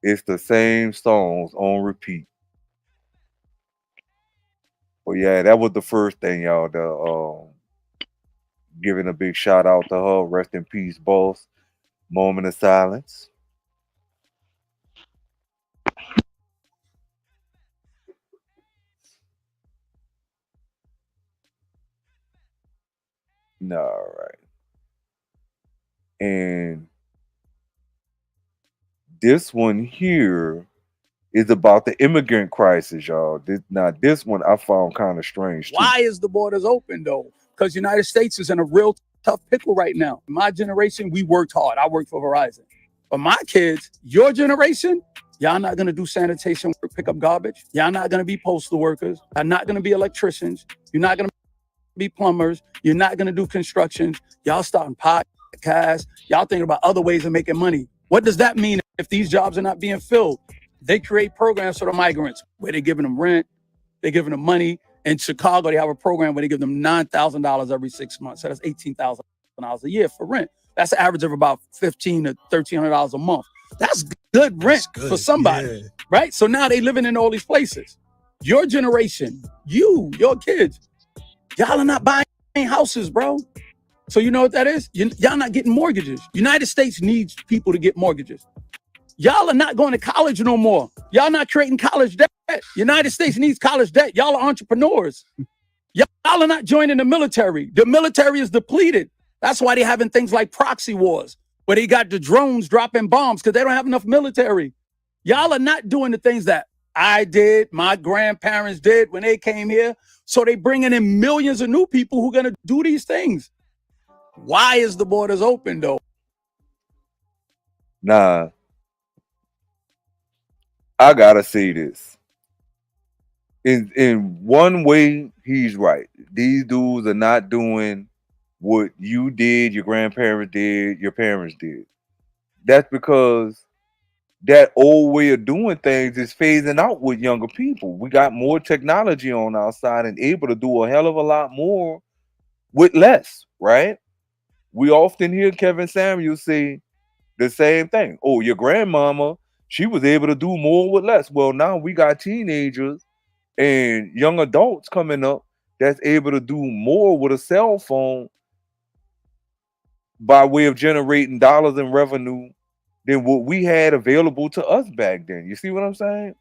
It's the same songs on repeat. But yeah, that was the first thing, y'all. The giving a big shout out to her. Rest in peace, boss. Moment of silence. No, all right. And This one here is about the immigrant crisis, y'all. This one I found kind of strange too. Why is the borders open though? Because United States is in a real tough pickle right now. My generation, we worked hard. I worked for Verizon. But my kids, your generation, y'all not gonna do sanitation work, pick up garbage. Y'all not gonna be postal workers. Y'all not gonna be electricians. You're not gonna be plumbers. You're not gonna do construction. Y'all starting podcasts. Y'all thinking about other ways of making money. What does that mean if these jobs are not being filled? They create programs for the migrants where they're giving them rent, they're giving them money. In Chicago, they have a program where they give them $9,000 every 6 months. So that's $18,000 a year for rent. That's an average of about $1,500 to $1,300 a month. That's good rent for somebody, right? So now they living in all these places. Your generation, your kids, y'all are not buying houses, bro. So you know what that is? Y'all not getting mortgages. United States needs people to get mortgages. Y'all are not going to college no more. Y'all not creating college debt. United States needs college debt. Y'all are entrepreneurs. Y'all are not joining the military. The military is depleted. That's why they're having things like proxy wars, where they got the drones dropping bombs because they don't have enough military. Y'all are not doing the things that I did, my grandparents did when they came here. So they bringing in millions of new people who are going to do these things. Why is the borders open, though? Nah, I gotta say this. In one way, he's right. These dudes are not doing what you did, your grandparents did, your parents did. That's because that old way of doing things is phasing out with younger people. We got more technology on our side and able to do a hell of a lot more with less, right? We often hear Kevin Samuels say the same thing. Oh, your grandmama, she was able to do more with less. Well, now we got teenagers and young adults coming up that's able to do more with a cell phone by way of generating dollars in revenue than what we had available to us back then. You see what I'm saying?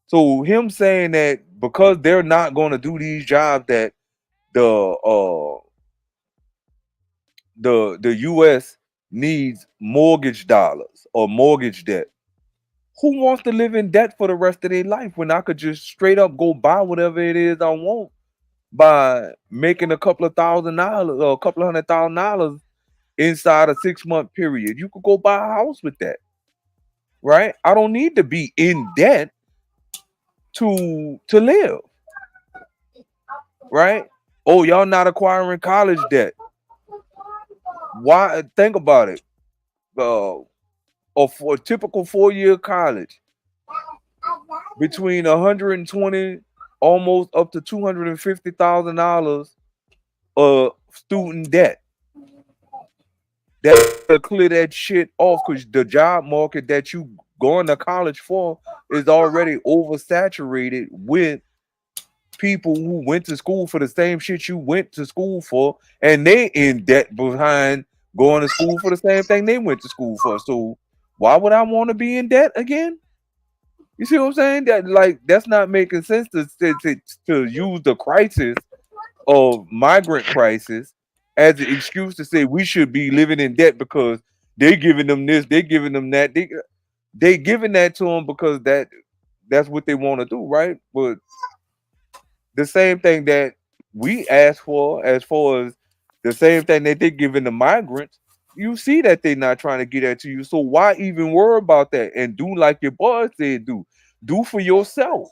So him saying that because they're not going to do these jobs that the US needs mortgage dollars or mortgage debt. Who wants to live in debt for the rest of their life when I could just straight up go buy whatever it is I want by making a couple of $1,000 or a couple of $100,000 inside a 6-month period? You could go buy a house with that, right? I don't need to be in debt to live, right? Oh, y'all not acquiring college debt. Why? Think about it. Or for a typical 4-year college, between 120 almost up to $250,000 student debt. That clear that shit off because the job market that you going to college for is already oversaturated with people who went to school for the same shit you went to school for, and they in debt behind going to school for the same thing they went to school for. So why would I want to be in debt again? You see what I'm saying? That's not making sense to use the crisis of migrant crisis as an excuse to say we should be living in debt because they're giving them this, they're giving them that. They giving that to them because that's what they want to do, right? But the same thing that we ask for, as far as the same thing that they're giving the migrants, you see that they're not trying to get that to you. So why even worry about that and do like your boss said do? Do for yourself,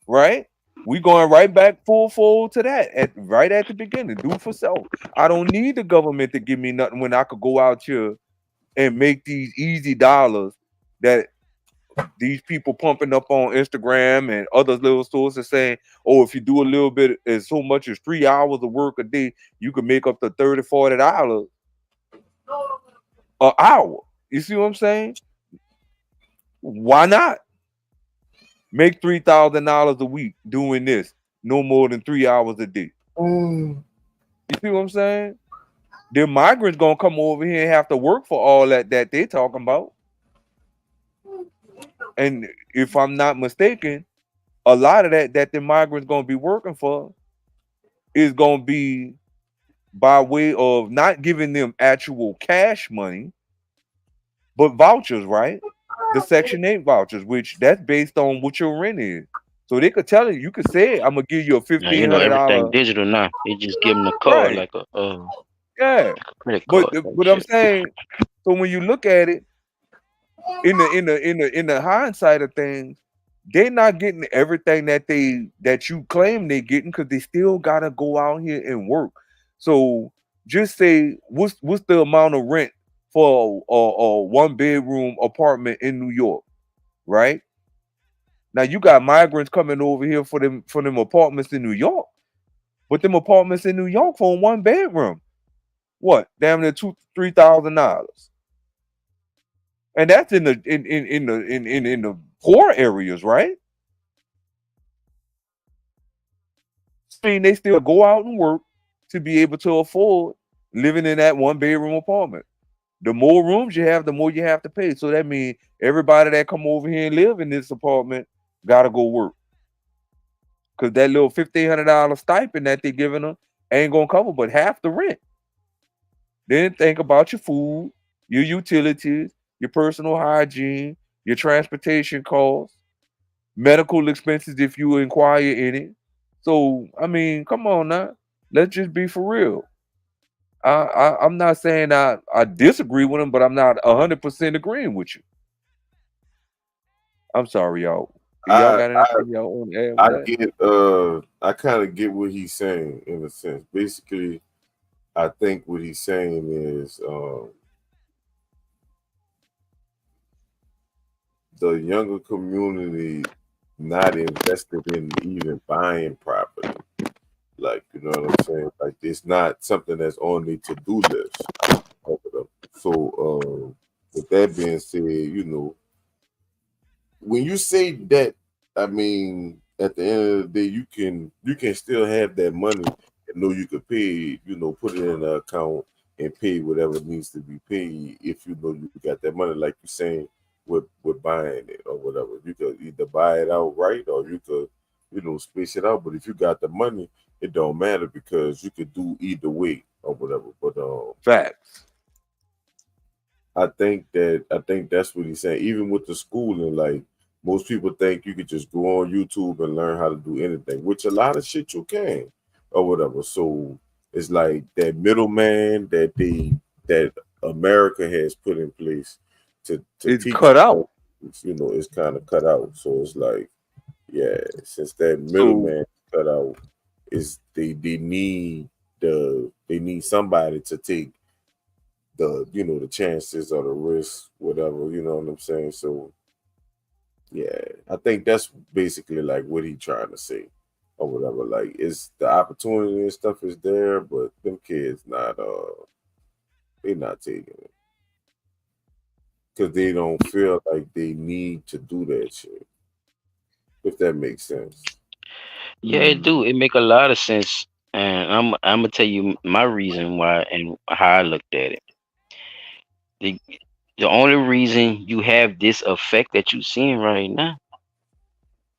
right? We going right back full fold to that right at the beginning. Do for self. I don't need the government to give me nothing when I could go out here and make these easy dollars that these people pumping up on Instagram and other little sources saying, oh, if you do a little bit as so much as 3 hours of work a day, you can make up to $30, $40 an hour. You see what I'm saying? Why not? Make $3,000 a week doing this, no more than 3 hours a day. You see what I'm saying? The migrants gonna come over here and have to work for all that they're talking about. And if I'm not mistaken, a lot of that the migrants gonna be working for is gonna be by way of not giving them actual cash money, but vouchers, right? The Section 8 vouchers, which that's based on what your rent is. So they could tell you could say, I'm gonna give you a Now you know everything $1,500. digital now. They just give them a card Right. like a Yeah. credit But card type but I'm shit. saying, so when you look at it in the hindsight of things, they're not getting everything that you claim they're getting because they still gotta go out here and work. So just say what's the amount of rent for a 1 bedroom apartment in New York, right? Now you got migrants coming over here for them apartments in New York, but them apartments in New York for a 1 bedroom, what damn near $2,000-3,000, and that's in the poor areas, right? I mean, they still go out and work to be able to afford living in that 1 bedroom apartment. The more rooms you have, the more you have to pay. So that means everybody that come over here and live in this apartment gotta go work. Cause that little $1,500 stipend that they're giving them ain't gonna cover but half the rent. Then think about your food, your utilities, your personal hygiene, your transportation costs, medical expenses if you inquire in it. So I mean, come on now. Let's just be for real. I'm not saying I disagree with him, but I'm not 100% agreeing with you. I'm sorry, y'all. Y'all I got I anything y'all want to add with I that? get I kind of get what he's saying in a sense. Basically, I think what he's saying is the younger community not invested in even buying property. Like, you know what I'm saying? Like, it's not something that's on the to-do list. So, with that being said, when you say that, I mean, at the end of the day, you can still have that money and know you could pay, put it in an account and pay whatever needs to be paid if you know you got that money, like you're saying with buying it or whatever. You could either buy it outright or you could, space it out. But if you got the money, it don't matter because you could do either way or whatever. But Facts. I think that's what he's saying. Even with the schooling, like most people think you could just go on YouTube and learn how to do anything, which a lot of shit you can or whatever. So it's like that middleman that America has put in place to It's teach cut out. it's kind of cut out. So it's like, yeah, since that So middleman cut out, is they need somebody to take the chances or the risk, whatever, you know what I'm saying? So yeah, I think that's basically like what he trying to say or whatever. Like it's the opportunity and stuff is there, but them kids they not taking it. Because they don't feel like they need to do that shit. If that makes sense. Yeah, it do. It make a lot of sense, and I'm gonna tell you my reason why and how I looked at it. The the only reason you have this effect that you seeing right now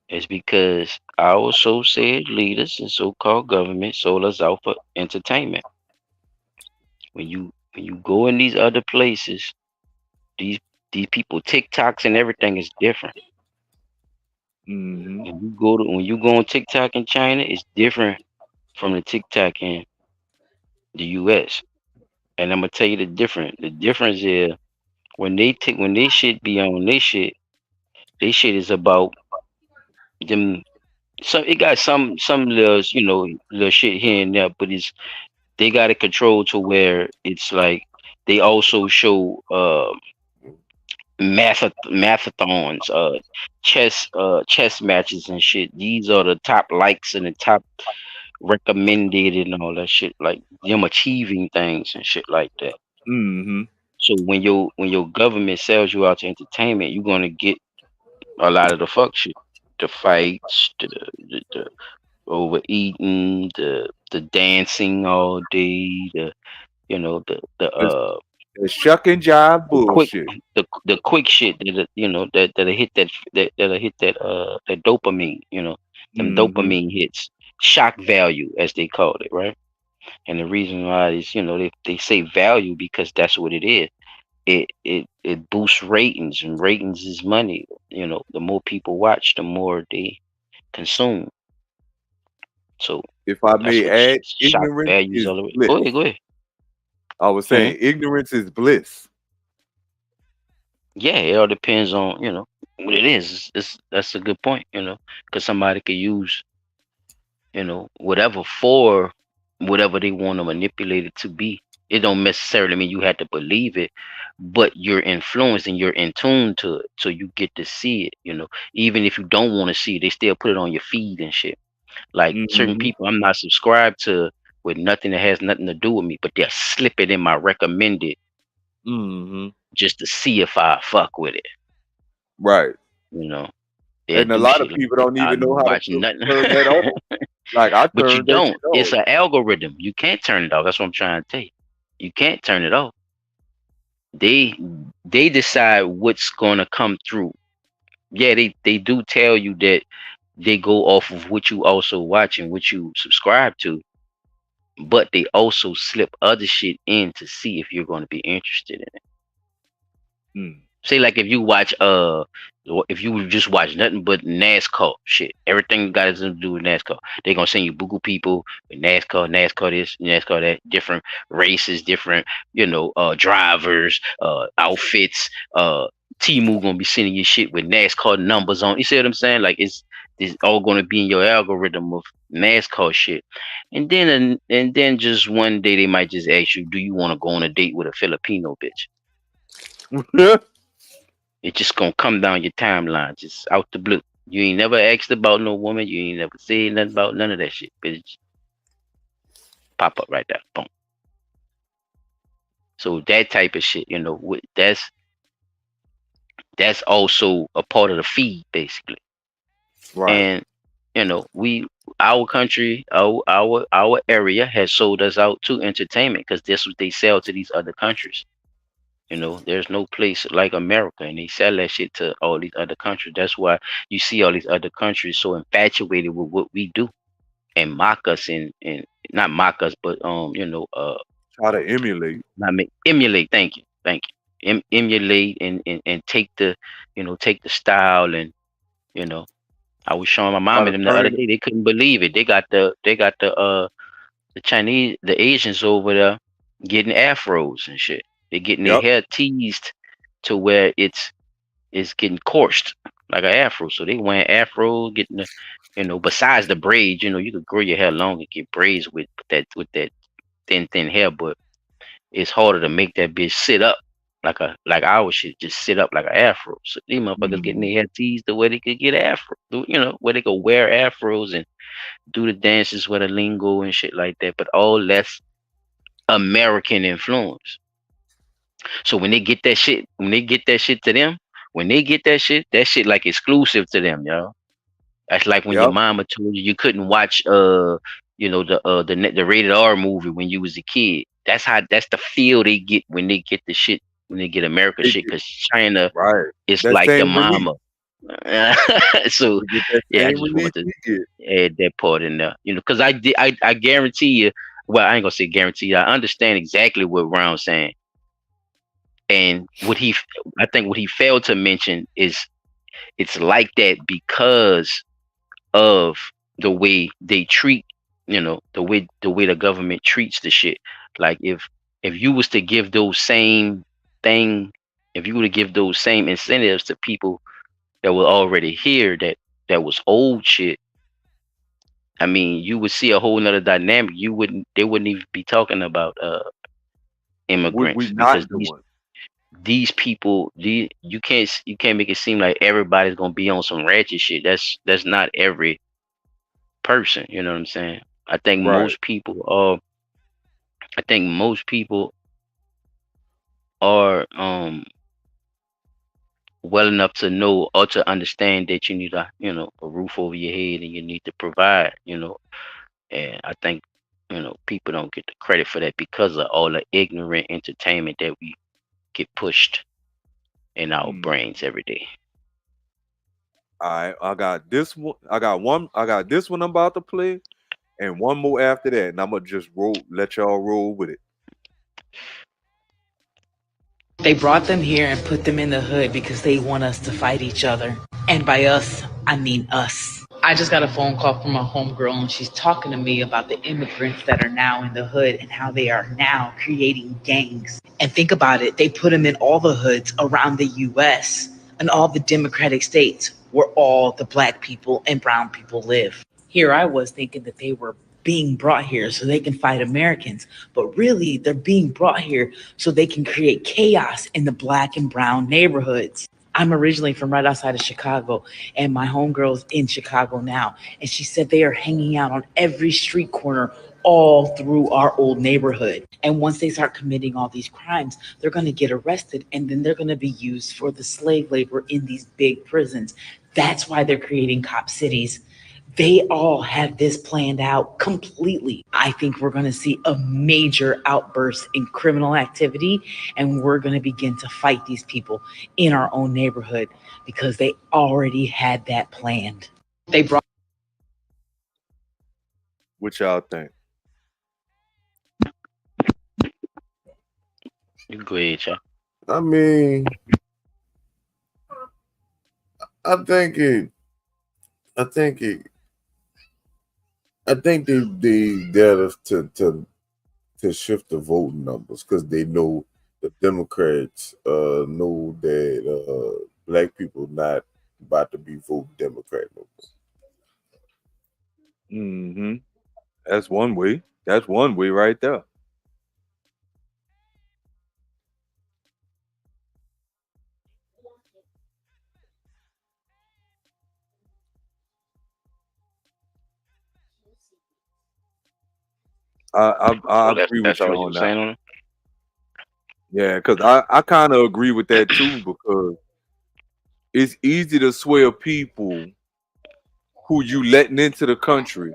is because our so-said leaders and so-called government sold us out for entertainment. When you go in these other places, these these people TikToks and everything is different. Mm-hmm. When you go on TikTok in China, it's different from the TikTok in the US. And I'm gonna tell you the difference. The difference is when they shit be on they shit is about them. Some it got some little little shit here and there, but they got it controlled to where it's like they also show mathathons, chess matches and shit. These are the top likes and the top recommended and all that shit, like them achieving things and shit like that. Mm-hmm. So when your government sells you out to entertainment, you're gonna get a lot of the fuck shit, the fights, the overeating, the dancing all day, It's, it's shuck and jive the quick bullshit. the quick shit that'll hit that'll hit that dopamine, them Mm-hmm. dopamine hits, shock value as they call it, right? And the reason why is they say value because that's what it is. it boosts ratings, and ratings is money. You know, the more people watch, the more they consume. So If I that's may what add, shock ignorance values is all the way. bliss. Go ahead. I was saying ignorance is bliss. Yeah, it all depends on, you know, what it is. That's a good point, you know, because somebody could use, you know, whatever for whatever they want to manipulate it to be. It don't necessarily mean you have to believe it, but you're influenced and you're in tune to it, so you get to see it. You know, even if you don't want to see it, they still put it on your feed and shit. Like certain Mm-hmm. people, I'm not subscribed to with nothing that has nothing to do with me, but they'll slip it in my recommended Mm-hmm. just to see if I fuck with it. Right. You know, they'll And a do lot of shit like people that. don't I even know how to watch nothing. turn that off. Like I But you turned that don't. shit It's off. an algorithm. You can't turn it off. That's what I'm trying to tell you. You can't turn it off. They they decide what's gonna come through. Yeah, they do tell you that they go off of what you also watch and what you subscribe to, but they also slip other shit in to see if you're going to be interested in it. Say like if you watch if you just watch nothing but NASCAR shit, everything got to do with NASCAR. They're gonna send you buku people with NASCAR this, NASCAR that, different races, different, you know, drivers, outfits. Timu gonna be sending you shit with NASCAR numbers on. You see what I'm saying? Like it's all gonna be in your algorithm of NASCAR shit. And then just one day they might just ask you, do you want to go on a date with a Filipino bitch? It's just gonna come down your timeline, just out the blue. You ain't never asked about no woman. You ain't never said nothing about none of that shit. Bitch, pop up right there, boom. So that type of shit, you know, that's also a part of the feed, basically. Right. And you know, our country, our area has sold us out to entertainment because that's what they sell to these other countries. You know, there's no place like America, and they sell that shit to all these other countries. That's why you see all these other countries so infatuated with what we do and mock us and not mock us, but you know, try to emulate. Emulate. Thank you, emulate and take the, you know, take the style and, you know, I was showing my Try mom to and them the turn other it. day. They couldn't believe it. They got the Chinese, the Asians over there getting afros and shit. They're getting their Yep. hair teased to where it's getting coursed like an afro. So they wearing afro, getting the, you know, besides the braids, you know, you could grow your hair long and get braids with that thin hair, but it's harder to make that bitch sit up like our shit just sit up like an afro. So these motherfuckers getting their hair teased the way they could get afro, you know, where they could wear afros and do the dances with a lingo and shit like that, but all that's American influence. So when they get that shit, to them, when they get that shit like exclusive to them, y'all. That's like when your Yep. mama told you couldn't watch you know, the rated R movie when you was a kid. That's the feel they get when they get the shit, when they get America shit, because China Right. is That like the same release. mama. So We get that yeah, I same just release want to we get. add that part in there, you know, because I guarantee you. Well, I ain't gonna say guarantee you. I understand exactly what Brown's saying, and I think what he failed to mention is it's like that because of the way they treat, you know, the way the government treats the shit. Like if you was to give those same thing, if you were to give those same incentives to people that were already here, that was old shit, I mean, you would see a whole nother dynamic. They wouldn't even be talking about What we immigrants, because not doing. these people, you can't make it seem like everybody's gonna be on some ratchet shit. That's not every person. You know what I'm saying? I think Right. most people are. I think most people are well enough to know or to understand that you need a roof over your head and you need to provide. You know, and I think, you know, people don't get the credit for that because of all the ignorant entertainment that we get pushed in our brains every day. All right, I got this one. I got this one I'm about to play, and one more after that, and I'm gonna just let y'all roll with it. They brought them here and put them in the hood because they want us to fight each other. And by us, I mean us. I just got a phone call from a homegirl and she's talking to me about the immigrants that are now in the hood and how they are now creating gangs. And think about it, they put them in all the hoods around the US and all the democratic states where all the black people and brown people live. Here I was thinking that they were being brought here so they can fight Americans, but really they're being brought here so they can create chaos in the black and brown neighborhoods. I'm originally from right outside of Chicago, and my homegirl's in Chicago now, and she said they are hanging out on every street corner all through our old neighborhood. And once they start committing all these crimes, they're going to get arrested, and then they're going to be used for the slave labor in these big prisons. That's why they're creating cop cities. They all have this planned out completely. I think we're going to see a major outburst in criminal activity, and we're going to begin to fight these people in our own neighborhood because they already had that planned. They brought. What y'all think? You go ahead, y'all. I mean, I think they dare us to shift the voting numbers because they know the Democrats know that black people not about to be voting Democrat no more. Mm-hmm. That's one way. That's one way right there. I agree with you on that. Yeah, because I kind of agree with that too, because it's easy to swear people who you letting into the country,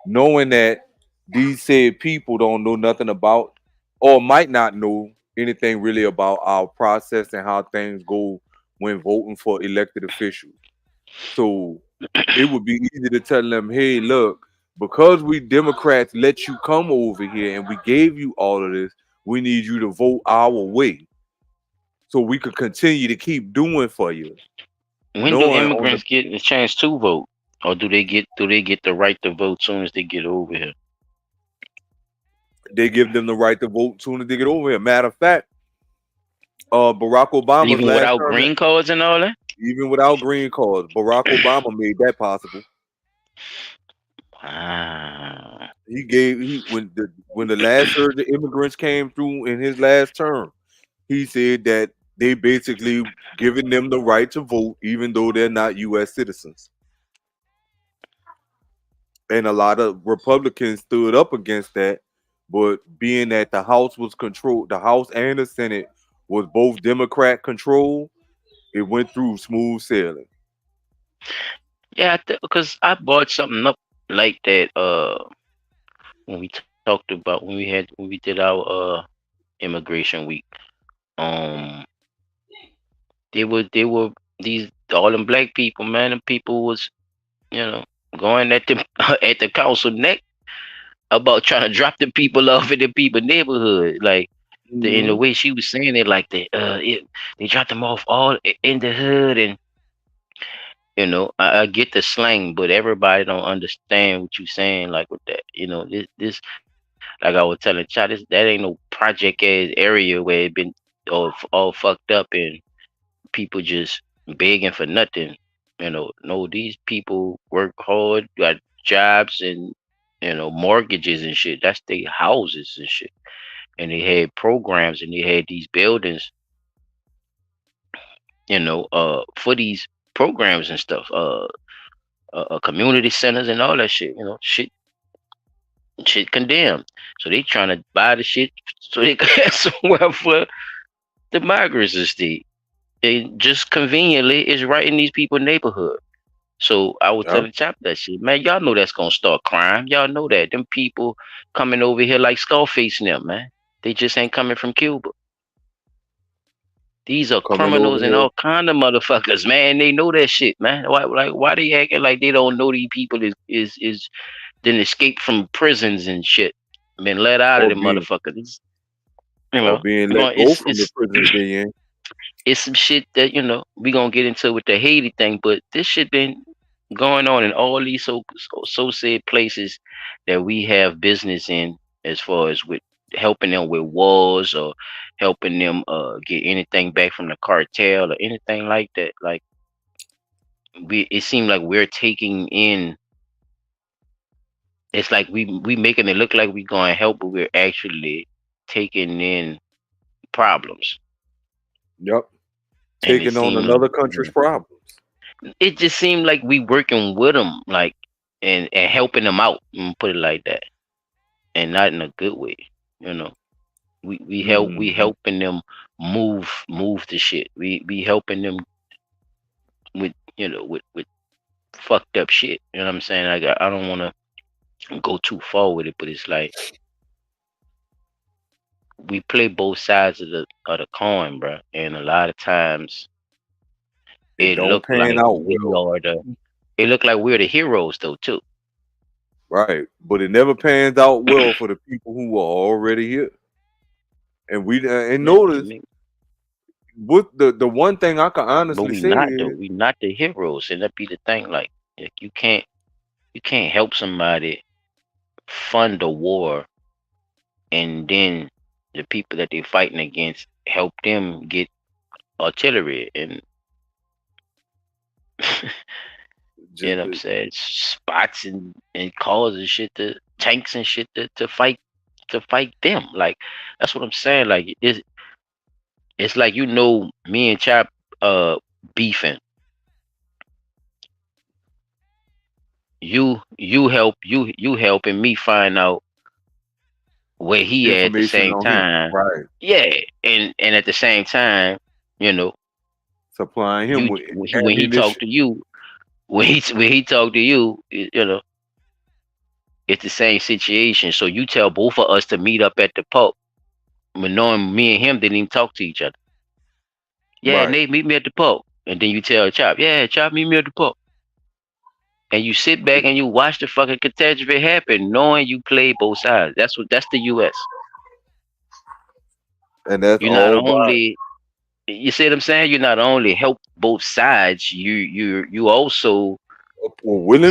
knowing that these said people don't know nothing about or might not know anything really about our process and how things go when voting for elected officials. So it would be easy to tell them, hey, look, because we Democrats let you come over here and we gave you all of this, we need you to vote our way so we could continue to keep doing for you. When do immigrants get the chance to vote, or do they get the right to vote soon as they get over here? They give them the right to vote soon as they get over here. Matter of fact, Barack Obama, even without green cards and all that. Even without green cards, Barack Obama made that possible. Wow. When the last surge of immigrants came through in his last term, he said that they basically giving them the right to vote, even though they're not U.S. citizens. And a lot of Republicans stood up against that, but being that the House was controlled, the House and the Senate was both Democrat controlled, it went through smooth sailing. Yeah, because I bought something up like that when we talked about when we did our immigration week. They were these all them black people, man. And people was, going at them at the council neck about trying to drop the people off in the people neighborhood. Like in the way she was saying it, like they dropped them off all in the hood, and I get the slang, but everybody don't understand what you're saying. Like with that, this like I was telling Chad, that ain't no project ass area where it been all fucked up and people just begging for nothing. No, these people work hard, got jobs and mortgages and shit. That's their houses and shit. And they had programs and they had these buildings, for these programs and stuff. Community centers and all that shit. Shit condemned. So they trying to buy the shit so they can have somewhere for the migrants to stay. It just conveniently is right in these people's neighborhood. So I was telling Chap that shit, man. Y'all know that's gonna start crime. Y'all know that them people coming over here like Scarface and them, man. They just ain't coming from Cuba. These are criminals and all kind of motherfuckers, man. They know that shit, man. Why they acting like they don't know these people is then escaped from prisons and shit. Been let out of them motherfuckers. You know, being let go from the prison they in. It's some shit that we gonna get into with the Haiti thing, but this shit been going on in all these so said places that we have business in, as far as with helping them with wars or helping them get anything back from the cartel or anything like that. Like it seems like we're taking in. It's like we making it look like we're going to help, but we're actually taking in problems. Yep. Taking on another country's problems. It just seemed like we working with them, like, and helping them out, and put it like that, and not in a good way. We helping them move the shit. We helping them with with fucked up shit. You know what I'm saying? Like, I don't want to go too far with it, but it's like we play both sides of the coin, bro. And a lot of times it look like it look like we're the heroes though too. Right, but it never pans out well for the people who are already here. And we notice what the one thing I can honestly say is we not the heroes, and that be the thing. Like you can't help somebody fund a war, and then the people that they're fighting against help them get artillery and you know what I'm saying, spots and cars and shit, to tanks and shit to fight them. Like, that's what I'm saying. Like it's like, me and Chop beefing. You helping me find out where he at the same time. Right. Yeah. And at the same time, supplying him when he talk to you, when he talk to you, it's the same situation. So you tell both of us to meet up at the pub, but knowing me and him didn't even talk to each other. Yeah, right. Nate, meet me at the pub. And then you tell Chop, yeah, Chop, meet me at the pub. And you sit back and you watch the fucking catastrophe happen, knowing you play both sides. That's the US. And that's you not only, you see what I'm saying? You not only help both sides, you also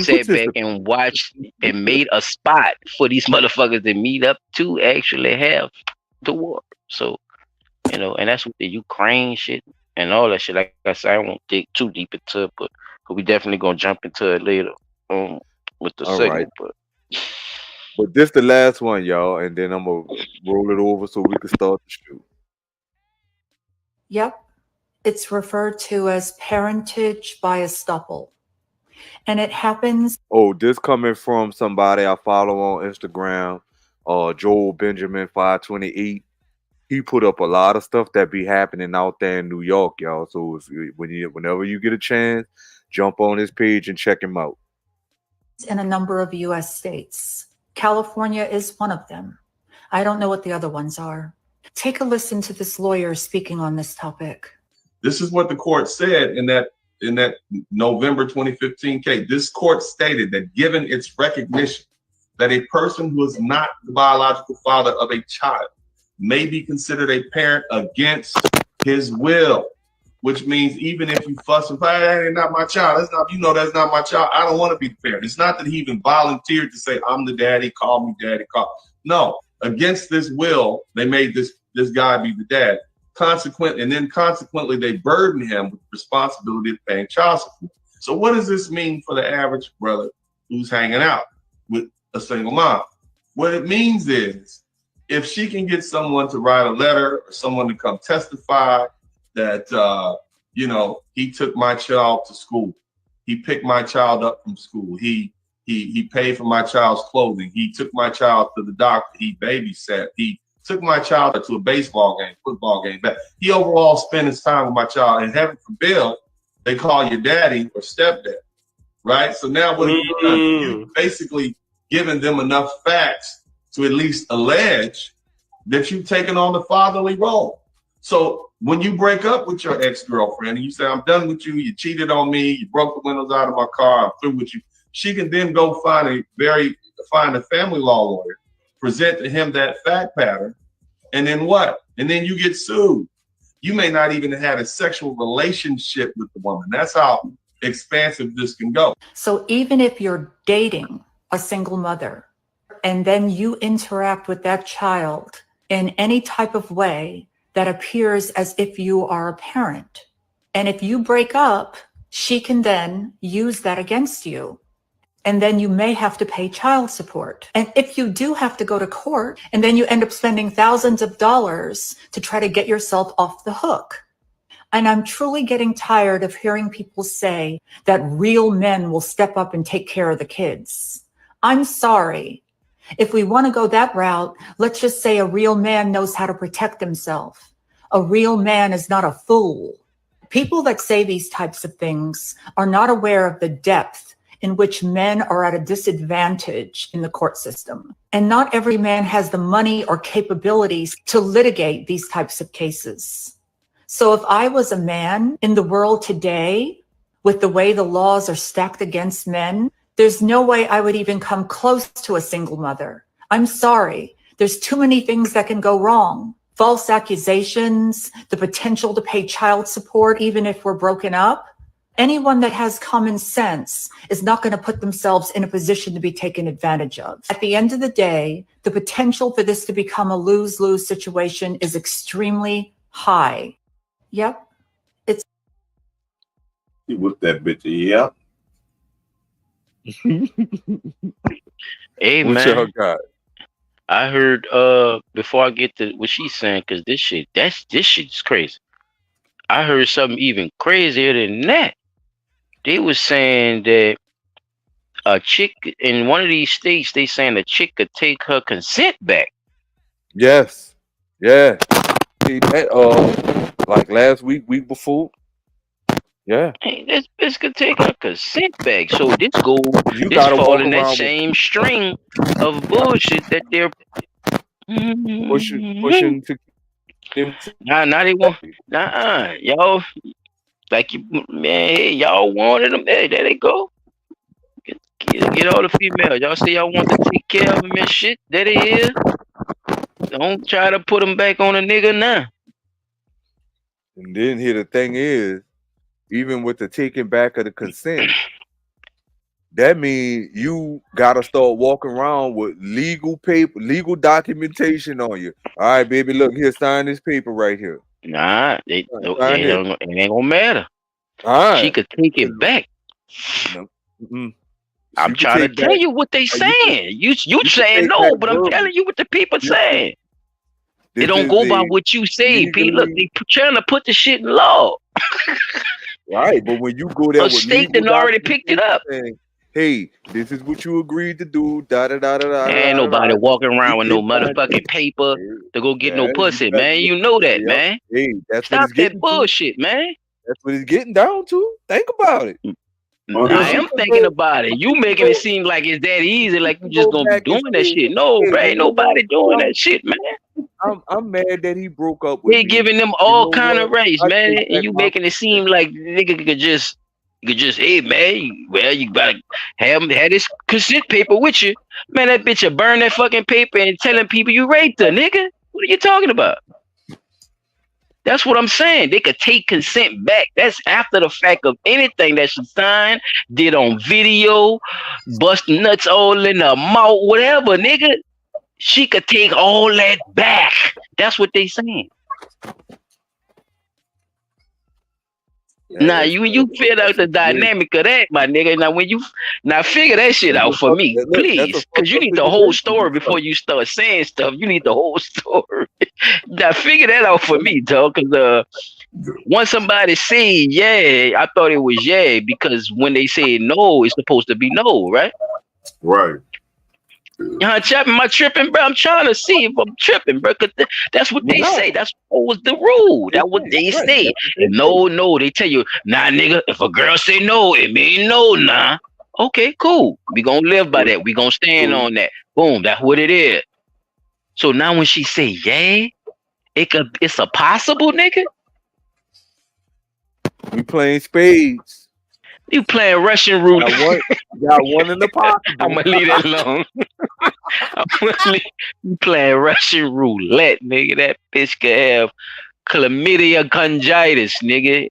sat back and watched and made a spot for these motherfuckers to meet up to actually have the war. So, and that's what the Ukraine shit and all that shit. Like I said, I won't dig too deep into it, but we definitely gonna jump into it later with the segment. Right. But this the last one, y'all, and then I'm gonna roll it over so we can start the shoot. Yep. It's referred to as parentage by estoppel. And it happens. Oh, this coming from somebody I follow on Instagram, Joel Benjamin 528. He put up a lot of stuff that be happening out there in New York, y'all. So whenever you get a chance, jump on his page and check him out. In a number of U.S. states. California is one of them. I don't know what the other ones are. Take a listen to this lawyer speaking on this topic. This is what the court said in that November 2015 case. This court stated that given its recognition that a person who is not the biological father of a child may be considered a parent against his will, which means even if you fuss and fight, that ain't not my child. That's not, that's not my child. I don't want to be the parent. It's not that he even volunteered to say, I'm the daddy, call me daddy, No, against this will, they made this guy be the dad. Consequently, they burden him with the responsibility of paying child support. So what does this mean for the average brother who's hanging out with a single mom? What it means is, if she can get someone to write a letter or someone to come testify that, he took my child to school. He picked my child up from school. He paid for my child's clothing. He took my child to the doctor. He babysat. He took my child to a baseball game, football game. But he overall spent his time with my child. And heaven forbid, they call you daddy or stepdad, right? So now what have you done? You've basically given them enough facts to at least allege that you've taken on the fatherly role. So when you break up with your ex-girlfriend and you say, I'm done with you, you cheated on me, you broke the windows out of my car, I'm through with you, she can then go find a family law lawyer, present to him that fact pattern, And then what? And then you get sued. You may not even have had a sexual relationship with the woman. That's how expansive this can go. So even if you're dating a single mother and then you interact with that child in any type of way that appears as if you are a parent, and if you break up, she can then use that against you. And then you may have to pay child support. And if you do have to go to court, and then you end up spending thousands of dollars to try to get yourself off the hook. And I'm truly getting tired of hearing people say that real men will step up and take care of the kids. I'm sorry. If we want to go that route, let's just say a real man knows how to protect himself. A real man is not a fool. People that say these types of things are not aware of the depth in which men are at a disadvantage in the court system. And not every man has the money or capabilities to litigate these types of cases. So if I was a man in the world today, with the way the laws are stacked against men, there's no way I would even come close to a single mother. I'm sorry. There's too many things that can go wrong. False accusations, the potential to pay child support even if we're broken up. Anyone that has common sense is not going to put themselves in a position to be taken advantage of. At the end of the day, the potential for this to become a lose-lose situation is extremely high. Yep. It's with that bitch. Yep. Hey, What y'all man. got? I heard before I get to what she's saying, because this shit's crazy. I heard something even crazier than that. They was saying that a chick in one of these states, they saying a chick could take her consent back. Yes. Yeah. See that like last week before. Yeah. Hey, this bitch could take her consent back. So this You this gotta fall walk in that around with same string of bullshit that they're pushing to them. Nah, they want y'all like you man, hey, y'all wanted them. Hey, there they go. Get all the females. Y'all say y'all want to take care of them and shit. There they is. Don't try to put them back on a nigga now. And then here the thing is, even with the taking back of the consent, that means you gotta start walking around with legal paper, legal documentation on you. All right, baby, look here, sign this paper right here. Nah, it ain't gonna matter. All right. She could take it back. No. Mm-mm. I'm trying to tell you what they saying. You saying no, but I'm telling you what the people saying. They don't go by what you say, Pete. Look, they trying to put the shit in law. Right, but when you go there A with state legal that already picked it up. saying, hey, this is what you agreed to do. Da da da da da. Ain't nobody walking around with no motherfucking paper to go get no pussy, man. You know that, man. Hey, that's Stop what it's getting that bullshit, man. That's what it's getting down to. Think about it. I am thinking about it. You making it seem like it's that easy, like you just gonna be doing that shit. No, bro, ain't nobody doing that shit, man. I'm mad that he broke up with They me. giving them all You know kind what? of rights, I man, take and back you my- making it seem like nigga could just, hey man, well you gotta have this consent paper with you, man. That bitch will burn that fucking paper and telling people you raped her, nigga. What are you talking about? That's what I'm saying. They could take consent back. That's after the fact of anything that she signed, did on video, bust nuts all in her mouth, whatever, nigga. She could take all that back. That's what they saying. Now you figured out the dynamic of that, my nigga. Now when you figure that shit out for me, please, because you need the whole story before you start saying stuff. You need the whole story. Now figure that out for me, dog. Because once somebody say yeah, I thought it was yeah, because when they say no, it's supposed to be no, right? Right. Am I tripping, bro? I'm trying to see if I'm tripping, bro. Cause that's what they say. That's what was the rule. That's what they say. And no, they tell you, nah, nigga. If a girl say no, it mean no, nah. Okay, cool. We gonna live by that. We gonna stand on that. Boom. That's what it is. So now when she say yeah, it's a possible, nigga. We playing spades. You playing Russian roulette. got one in the pocket. I'm gonna leave that alone. You playing Russian roulette, nigga. That bitch could have chlamydia congitis, nigga.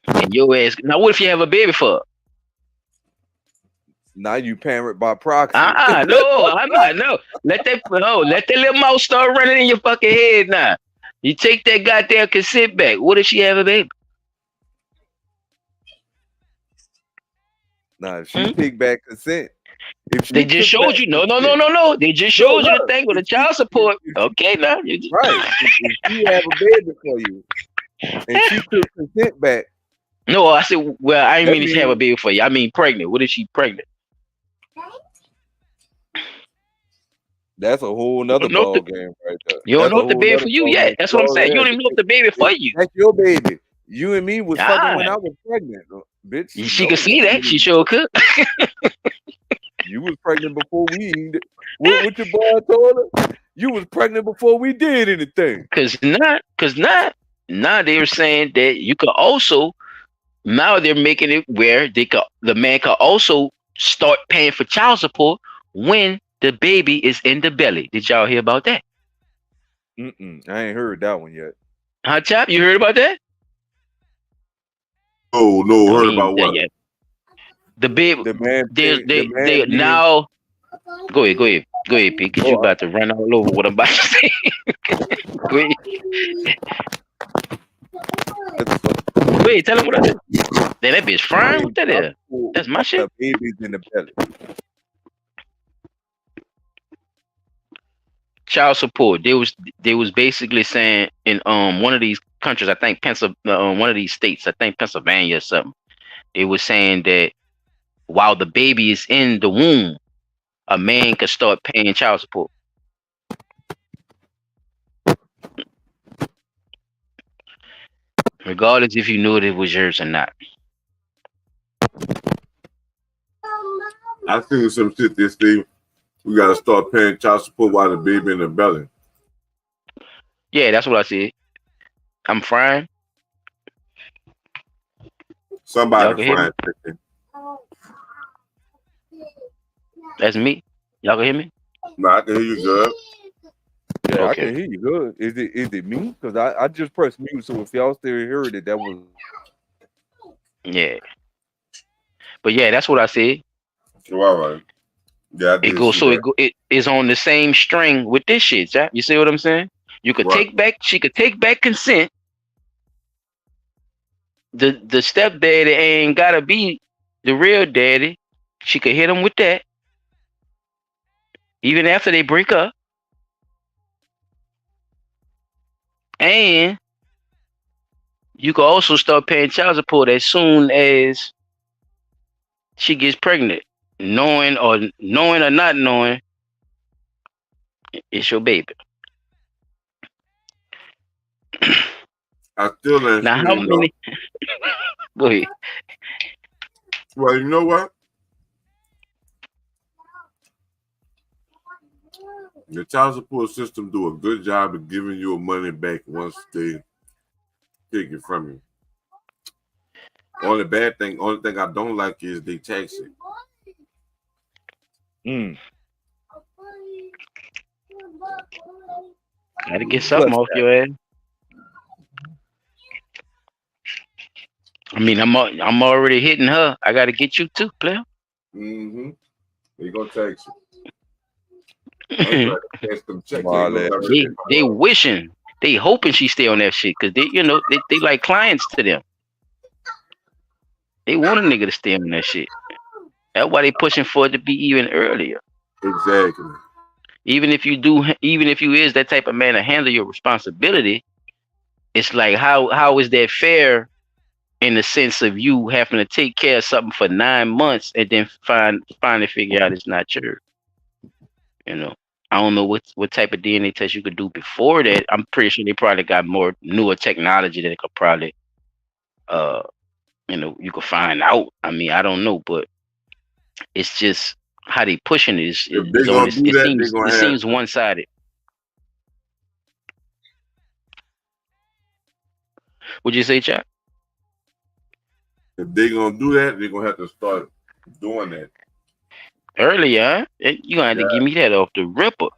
And your ass. Now, what if you have a baby for her? Now you parent by proxy. No, I'm not. No, let that little mouse start running in your fucking head now. You take that goddamn consent back. What if she have a baby? Nah, if she take back consent. If They just showed you. No. They just showed you the thing with the child support. Okay, now. Right. If she have a baby for you and she took consent back. No, I said, well, I didn't mean to have a baby for you. I mean pregnant. What if she pregnant? That's a whole nother ball game right there. You don't know if the baby for you yet. That's what I'm saying. You don't even know if the baby for you. That's your baby. You and me was fucking when I was pregnant, bitch. She could see that. She sure could. You was pregnant before we did. What your boy told her? You was pregnant before we did anything. Cause not. Now they were saying that you could also. Now they're making it where the man could also start paying for child support when the baby is in the belly. Did y'all hear about that? I ain't heard that one yet. Hot Chop, you heard about that? Oh no, heard about what? Yet. The baby. The man. They now. Go ahead, P. Cause you about to run all over what I'm about to say. Go ahead. Wait, tell him what I did. Damn, that bitch frying. What that is? That's my shit. The baby's in the belly. Child support. They was basically saying in one of these countries, I think one of these states, I think Pennsylvania or something. They was saying that while the baby is in the womb, a man could start paying child support. Regardless if you knew it was yours or not. I seen some shit this thing. We gotta start paying child support while the baby in the belly. Yeah, that's what I said. I'm frying. Somebody frying. That's me. Y'all can hear me? No, I can hear you good. Yeah, Okay. I can hear you good. Is it me? Because I just pressed mute, so if y'all still heard it, that was. Yeah. But yeah, that's what I said. So, all right. Yeah, it goes. So it is on the same string with this shit, Jack. You see what I'm saying? You could take back. She could take back consent. The stepdaddy ain't gotta be the real daddy. She could hit him with that, even after they break up. And you could also start paying child support as soon as she gets pregnant, knowing or not knowing, it's your baby. I still ain't. Now, how many? Go ahead. Well, you know what? The child support system do a good job of giving you money back once they take it from you. Only thing I don't like is they tax it. Gotta get something off your ass. I mean, I'm already hitting her. I gotta get you too, player. Mm-hmm. They gonna tax you. They wishing, they hoping she stay on that shit because they like clients to them. They want a nigga to stay on that shit. That's why they pushing for it to be even earlier. Exactly. Even if you is that type of man to handle your responsibility, it's like how is that fair in the sense of you having to take care of something for 9 months and then finally figure out it's not yours. I don't know what type of DNA test you could do before that. I'm pretty sure they probably got more newer technology that could probably you could find out. I mean, I don't know, but it's just how they pushing it. It seems one-sided. Would you say, Chap? If they're gonna do that, they're gonna have to start doing that earlier. Huh? You gonna have to give me that off the ripper.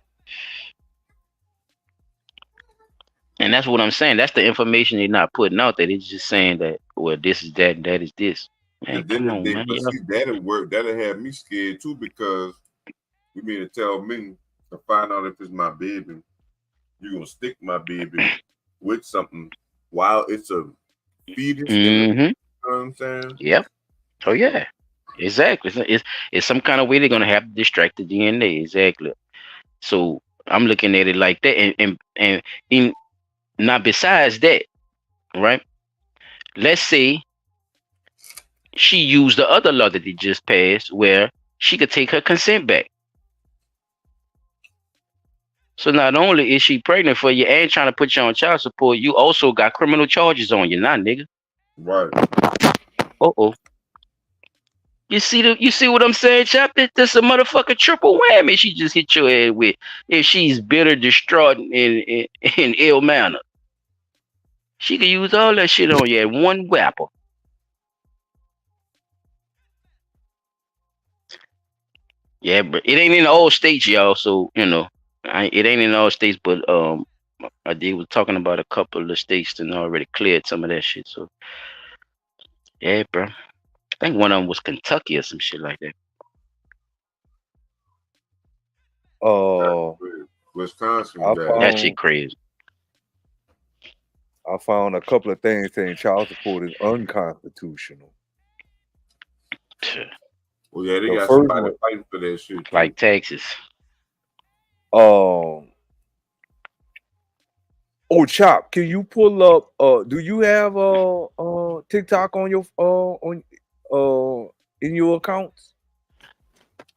And that's what I'm saying. That's the information they're not putting out there. They're just saying that, well, this is that and that is this. Man, And then come if on, they, man. but see, that'll work. That'll have me scared too, because you mean to tell me to find out if it's my baby, you're gonna stick my baby with something while it's a fetus. Mm-hmm. You know what I'm saying? Yep. Oh yeah. Exactly. It's some kind of way they're gonna have to distract the DNA. Exactly. So I'm looking at it like that, and now besides that, right? Let's say she used the other law that they just passed, where she could take her consent back. So not only is she pregnant for you and trying to put you on child support, you also got criminal charges on you, now, nigga. Right. Uh-oh. You see what I'm saying, Chap? That's a motherfucking triple whammy she just hit your head with. If she's bitter, distraught, in ill manner, she could use all that shit on you at one whapper. Yeah, but it ain't in all states, y'all. So it ain't in all states. But I did was talking about a couple of states that already cleared some of that shit. So yeah, bro. I think one of them was Kentucky or some shit like that. Wisconsin. That shit crazy. I found a couple of things saying child support is unconstitutional. Well, yeah, they got somebody fighting for that shit too. Like Texas. Oh, Chop, can you pull up? Do you have TikTok on your in your accounts?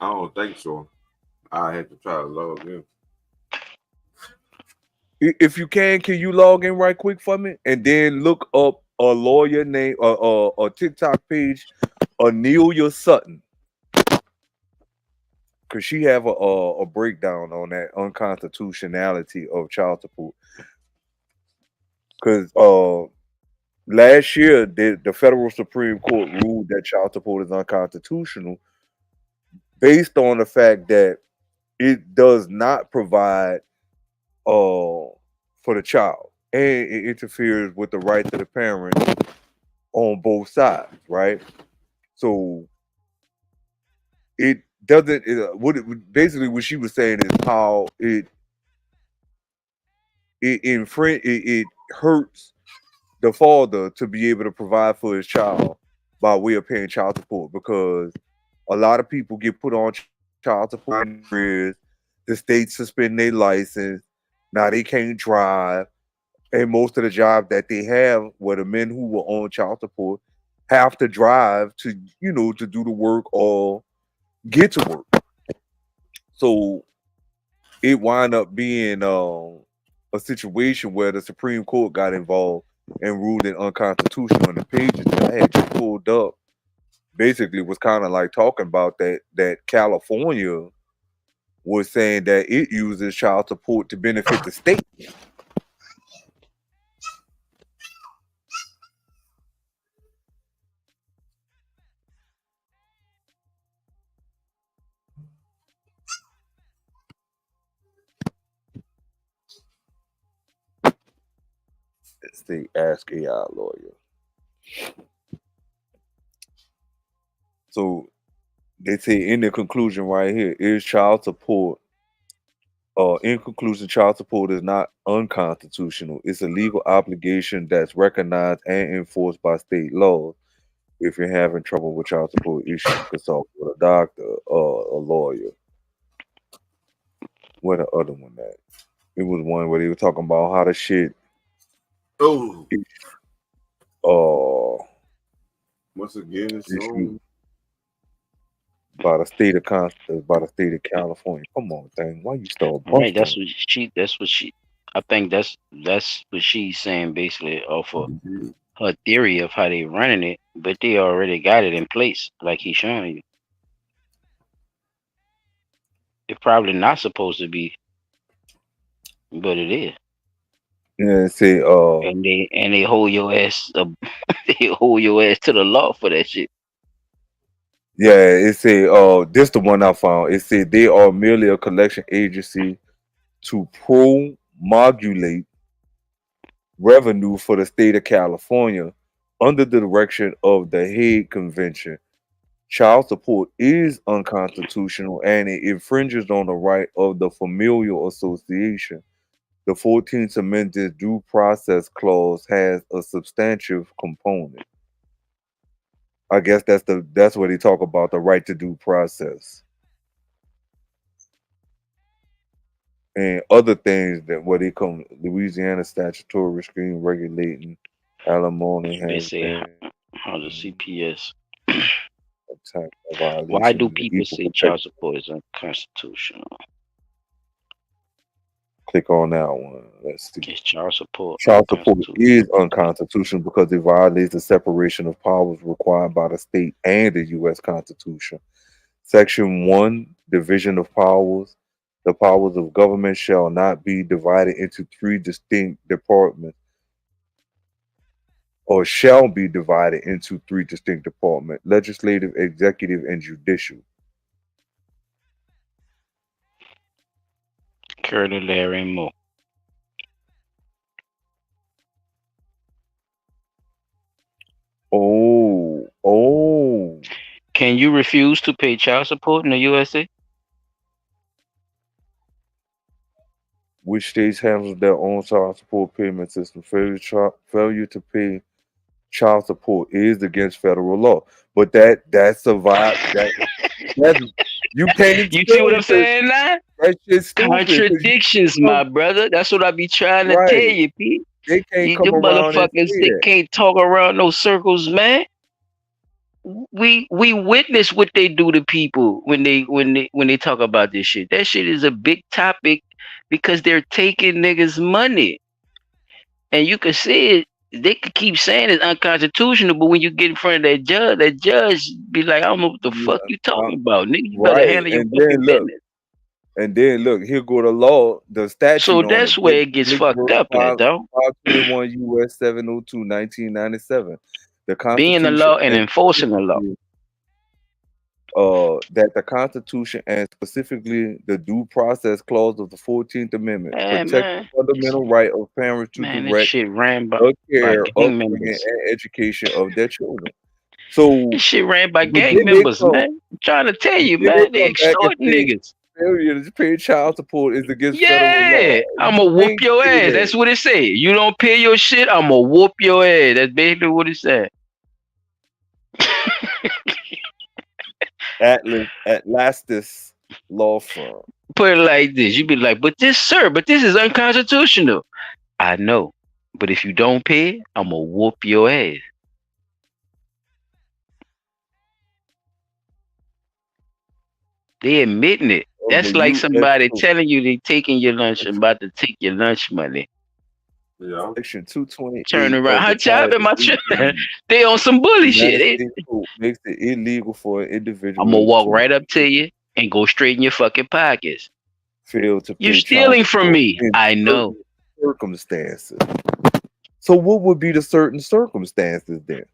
I don't think so. I had to try to log in. If you can you log in right quick for me, and then look up a lawyer name, a TikTok page, Anelia Sutton, because she have a breakdown on that unconstitutionality of child support. Because last year the federal Supreme Court ruled that child support is unconstitutional based on the fact that it does not provide for the child, and it interferes with the rights of the parents on both sides, right? So it doesn't. Basically what she was saying is how it hurts the father to be able to provide for his child by way of paying child support, because a lot of people get put on child support. The state suspend their license. Now they can't drive. And most of the jobs that they have, where the men who were on child support have to drive to do the work or get to work. So it wound up being a situation where the Supreme Court got involved and ruled it unconstitutional. And the pages that I had just pulled up basically was kind of like talking about that California was saying that it uses child support to benefit the state. Let's see, ask AI lawyer. So they say in the conclusion right here, is child support in conclusion, child support is not unconstitutional. It's a legal obligation that's recognized and enforced by state laws. If you're having trouble with child support issues, consult with a doctor or a lawyer. Where the other one at? It was one where they were talking about how the shit. Oh. Once again, it's by the state of California. Come on, thing. Why you start busting? Right, that's what she I think that's what she's saying, basically off of her theory of how they running it, but they already got it in place, like he's showing you. It's probably not supposed to be, but it is. Yeah, say and they hold your ass they hold your ass to the law for that shit. yeah, it say this the one I found. It said they are merely a collection agency to promulgate revenue for the state of California under the direction of the Hague Convention. Child support is unconstitutional and it infringes on the right of the familial association. The 14th Amendment due process clause has a substantive component. I guess that's what they talk about, the right to due process. And other things that what they come Louisiana statutory scheme regulating alimony They has say been how the CPS. attacked a Why violation do of the people equal say protection. child support is unconstitutional? Click on that one. Let's see. Is child support Child support unconstitutional? is unconstitutional because it violates the separation of powers required by the state and the U.S. Constitution. Section 1, Division of Powers. The powers of government shall not be divided into three distinct departments, or shall be divided into three distinct departments: legislative, executive, and judicial. Colonel Larry Moore. Oh. Can you refuse to pay child support in the USA? Which states handles their own child support payment system? Failure to pay child support is against federal law. But that's a vibe. That's you can't. You see what I'm saying now? That shit's stupid. Contradictions, my brother. That's what I be trying to tell you, Pete. They can't You come around and motherfuckers, say they that. can't talk around no circles, man. We witness what they do to people when they talk about this shit. That shit is a big topic because they're taking niggas' money. And you can see it. They could keep saying it's unconstitutional, but when you get in front of that judge be like, I don't know what the fuck you talking about, nigga. You better handle your fucking business. And then look, here go the law, the statute. So on that's it. where it gets fucked up at, though. 521 U.S. 702, 1997. The Constitution Being the law and enforcing the law. That the Constitution and specifically the Due Process Clause of the 14th Amendment protect the fundamental right of parents to direct the care, upbringing, and education of their children. So this shit ran by gang members, man. I'm trying to tell you, man. They extorting niggas. Failure to pay child support is against federal law. I'ma whoop your ass. That's what it said. You don't pay your shit, I'ma whoop your ass. That's basically what it said. Atlastis law firm. Put it like this. You be like, but this is unconstitutional. I know. But if you don't pay, I'ma whoop your ass. They admitting it. That's like somebody telling you they taking your lunch and about to take your lunch money. Yeah. Section 220. Turn around. How job am I trying? They on some bully shit. Makes it illegal for an individual. I'm gonna walk right up to you and go straight in your fucking pockets. You're stealing from me. I know. Circumstances. So what would be the certain circumstances then?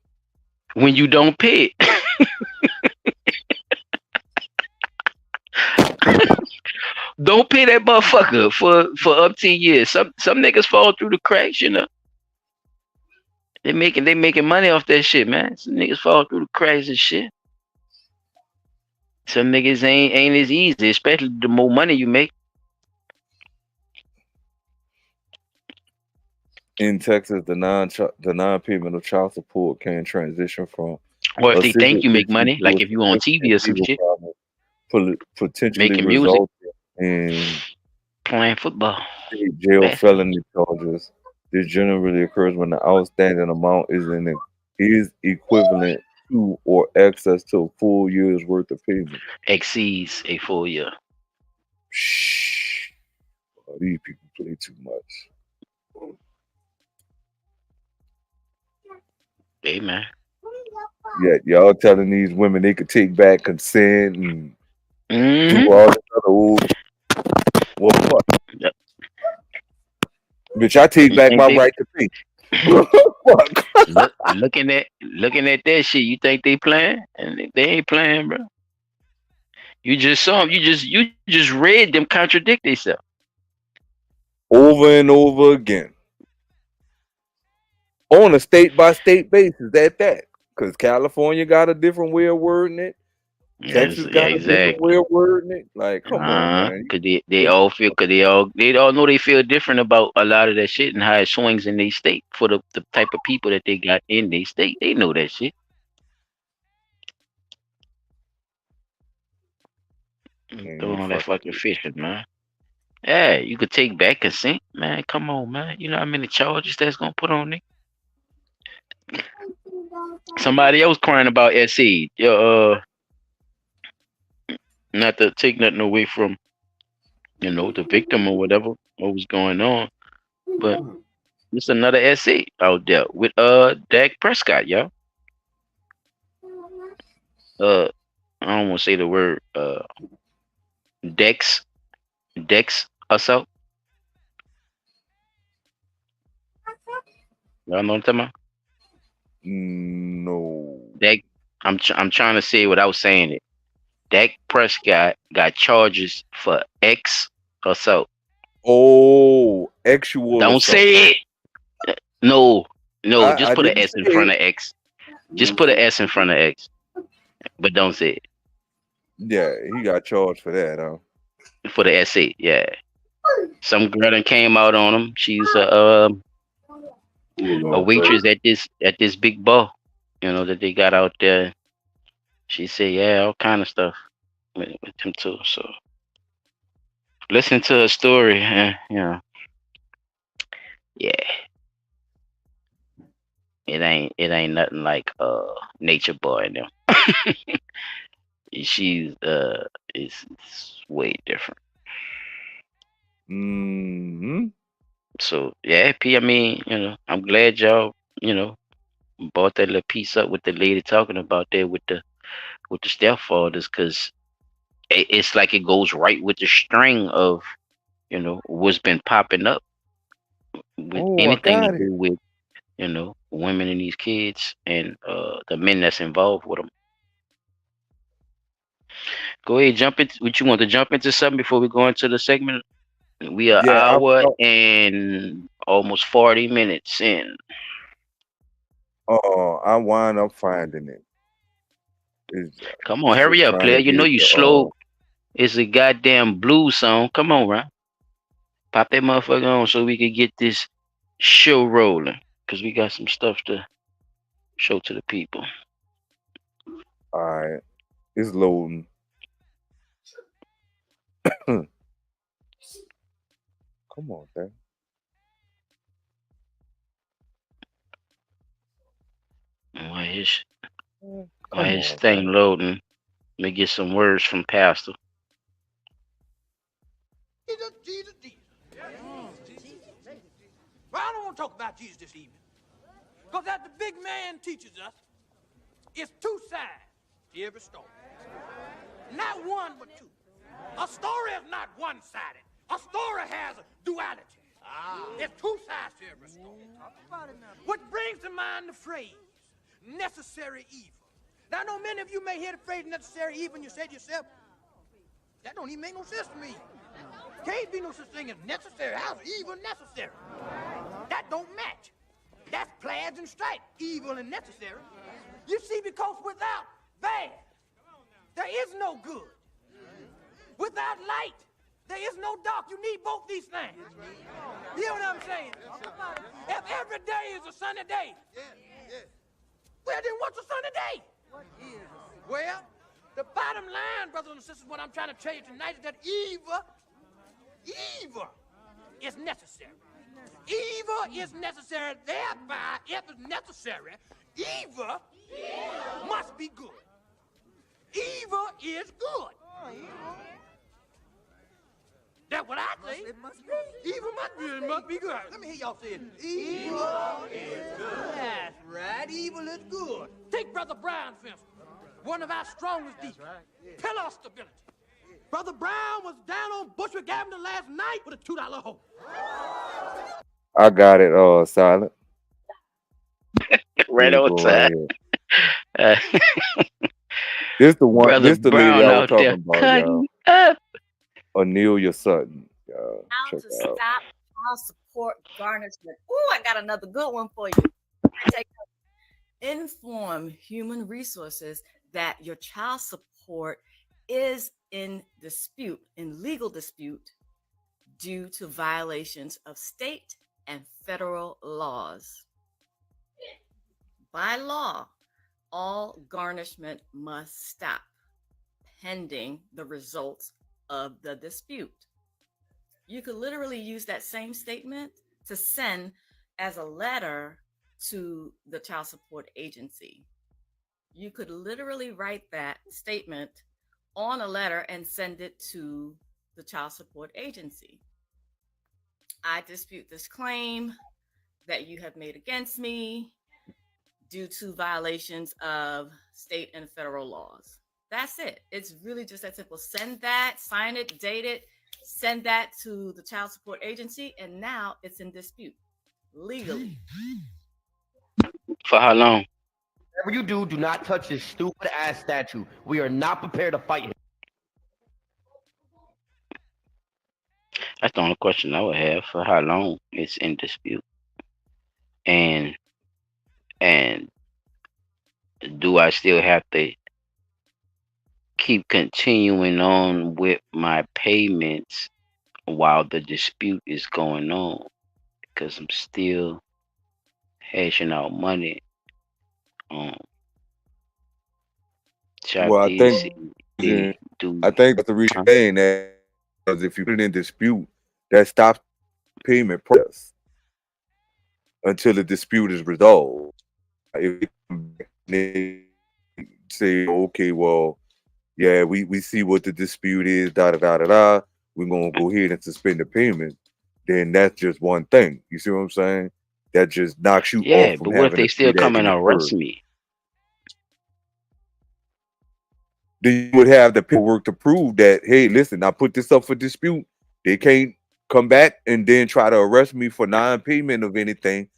When you don't pay it. Don't pay that motherfucker for up to years. Some niggas fall through the cracks, you know. They making money off that shit, man. Some niggas fall through the cracks and shit. Some niggas ain't as easy, especially the more money you make. In Texas, the non-payment of child support can transition from. Or if they think you make money, like if you on TV or some shit. Potentially making music, in playing football, jail felony charges. This generally occurs when the outstanding amount is equivalent to or excess to a full year's worth of payment. Exceeds a full year. Shh. Oh, these people play too much. Hey, man. Yeah, y'all telling these women they could take back consent and do all this other old. Well, fuck. Yep. Bitch, I take You back think my they right to pay. looking at that shit? You think they playing? And they ain't playing, bro. You just saw them. You just read them contradict themselves. Over and over again. On a state by state basis, that. Because California got a different way of wording it. Texas Yeah, got a different exactly. way of wording it. Like, come on, man. Cause they all feel, cause they all know they feel different about a lot of that shit and how it swings in their state for the type of people that they got in their state. They know that shit. Doing all that fucking fishing, man. Yeah, you could take back consent, man. Come on, man. You know how many charges that's gonna put on it? Somebody else crying about SE. Not to take nothing away from, the victim or whatever, what was going on. But it's another SE out there with Dak Prescott, y'all. I don't want to say the word Dex assault. Y'all know what I'm talking about? No. Dak, I'm trying to say it without saying it. Dak Prescott got charges for X assault. Oh, actual Don't assault. say it. No, just I put an didn't S in say front it. of X. Just put an S in front of X. But don't say it. Yeah, he got charged for that, huh? For the SC, yeah. Some girl that came out on him. She's a waitress at this big bar, that they got out there. She said, yeah, all kind of stuff with him too. So listen to her story, yeah. It ain't nothing like Nature Boy and them. She's it's way different. Mm-hmm. So yeah, P. I mean, I'm glad y'all, brought that little piece up with the lady talking about that with the stepfathers, because it's like it goes right with the string of, what's been popping up with Oh, I anything to got it. do with, women and these kids and the men that's involved with them. Go ahead, jump into what you want to jump into something before we go into the segment. We are Yeah, hour and almost 40 minutes in. I wind up finding it. Come on, hurry up, player. You know you slow. It's a goddamn blues song. Come on, Ron. Pop that motherfucker on so we can get this show rolling. Because we got some stuff to show to the people. All right. It's loading. Come on, man. Why his thing loading? Let me get some words from Pastor. Jesus. Well, I don't want to talk about Jesus this evening. Because as the big man teaches us, it's two sides to every story. Not one, but two. A story is not one-sided. A story has a duality. There's two sides to every story. What brings to mind the phrase, necessary evil. Now, I know many of you may hear the phrase necessary evil and you say to yourself, that don't even make no sense to me. Can't be no such thing as necessary. How's evil necessary? That don't match. That's plaids and stripes, evil and necessary. You see, because without bad, there is no good. Without light, there is no dark. You need both these things. You know what I'm saying? If every day is a sunny day, well, then what's a sunny day? Well, the bottom line, brothers and sisters, what I'm trying to tell you tonight is that evil is necessary. Evil is necessary. Thereby, if it's necessary, evil must be good. Evil is good. That's what I think. It must be. Evil must be good. Let me hear y'all say it. Evil is good. That's right. Evil is good. Take Brother Brown, for instance. One of our strongest deacons. Pillar of stability. Brother Brown was down on Bushwick Avenue last night with a $2 hole. I got it. Silent. Right Yeah, on go right time. here. Uh, This the one. Brother This the lady Brown I was out there talking about, y'all. cutting up. Anelia Sutton. Y'all How check to it out. stop child support garnishment. Oh, I got another good one for you. Take inform human resources that your child support is in dispute, in legal dispute, due to violations of state and federal laws. By law, all garnishment must stop pending the results of the dispute. You could literally use that same statement to send as a letter to the child support agency. You could literally write that statement on a letter and send it to the child support agency. I dispute this claim that you have made against me due to violations of state and federal laws. That's it. It's really just that simple. Send that, sign it, date it, send that to the child support agency, and now it's in dispute legally. For how long? Whatever you do, do not touch this stupid ass statue. We are not prepared to fight him. That's the only question I would have. For how long it's in dispute, and and do I still have to keep continuing on with my payments while the dispute is going on? Because I'm still hashing out money. So I Well, I did think see they do. I think that's the reason saying that, because if you put it in dispute, that stops payment process until the dispute is resolved. If they say, okay, well, yeah, we see what the dispute is, da da da da da, we're gonna go ahead and suspend the payment, then that's just one thing. You see what I'm saying? That just knocks you off Yeah, from but what if having they to still pay that come in and the arrest first. me? Then you would have the paperwork to prove that, hey, listen, I put this up for dispute. They can't come back and then try to arrest me for non-payment of anything,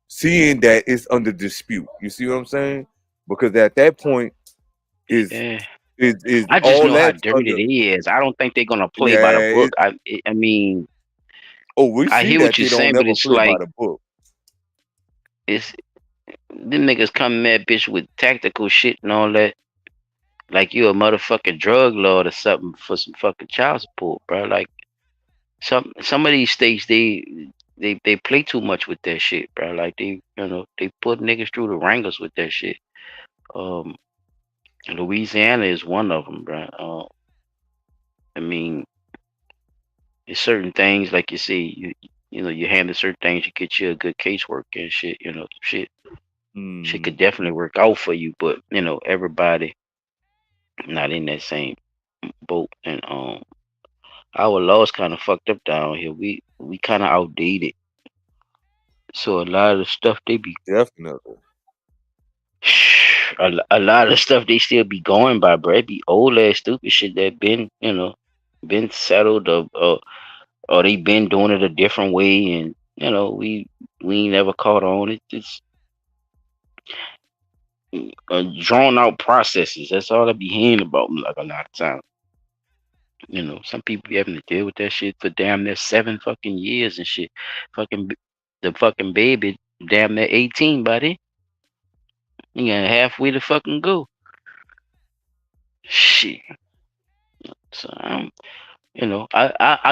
seeing that it's under dispute. You see what I'm saying? Because at that point, is Yeah. is I just all know how that's dirty under. it is. I don't think they're gonna play by the Yeah. book. I mean, Oh, we I see hear that what they you're don't saying, but never it's play by like the book. it's them niggas come mad bitch with tactical shit and all that. Like you a motherfucking drug lord or something for some fucking child support, bro. Like some of these states they play too much with that shit, bro. Like they put niggas through the wrangles with that shit. Um, Louisiana is one of them, bro. I mean, it's certain things like you see, you handle certain things, you get you a good casework and shit. Shit could definitely work out for you, but everybody not in that same boat, and our laws kind of fucked up down here. We kind of outdated, so a lot of the stuff they be Definitely. a lot of stuff they still be going by, bro. It be old ass stupid shit that been been settled, or they been doing it a different way, and we ain't never caught on it. It's drawn out processes. That's all I be hearing about, like, a lot of times. Some people be having to deal with that shit for damn near 7 fucking years and shit. The fucking baby damn near 18, buddy. You got halfway to fucking go. Shit. So I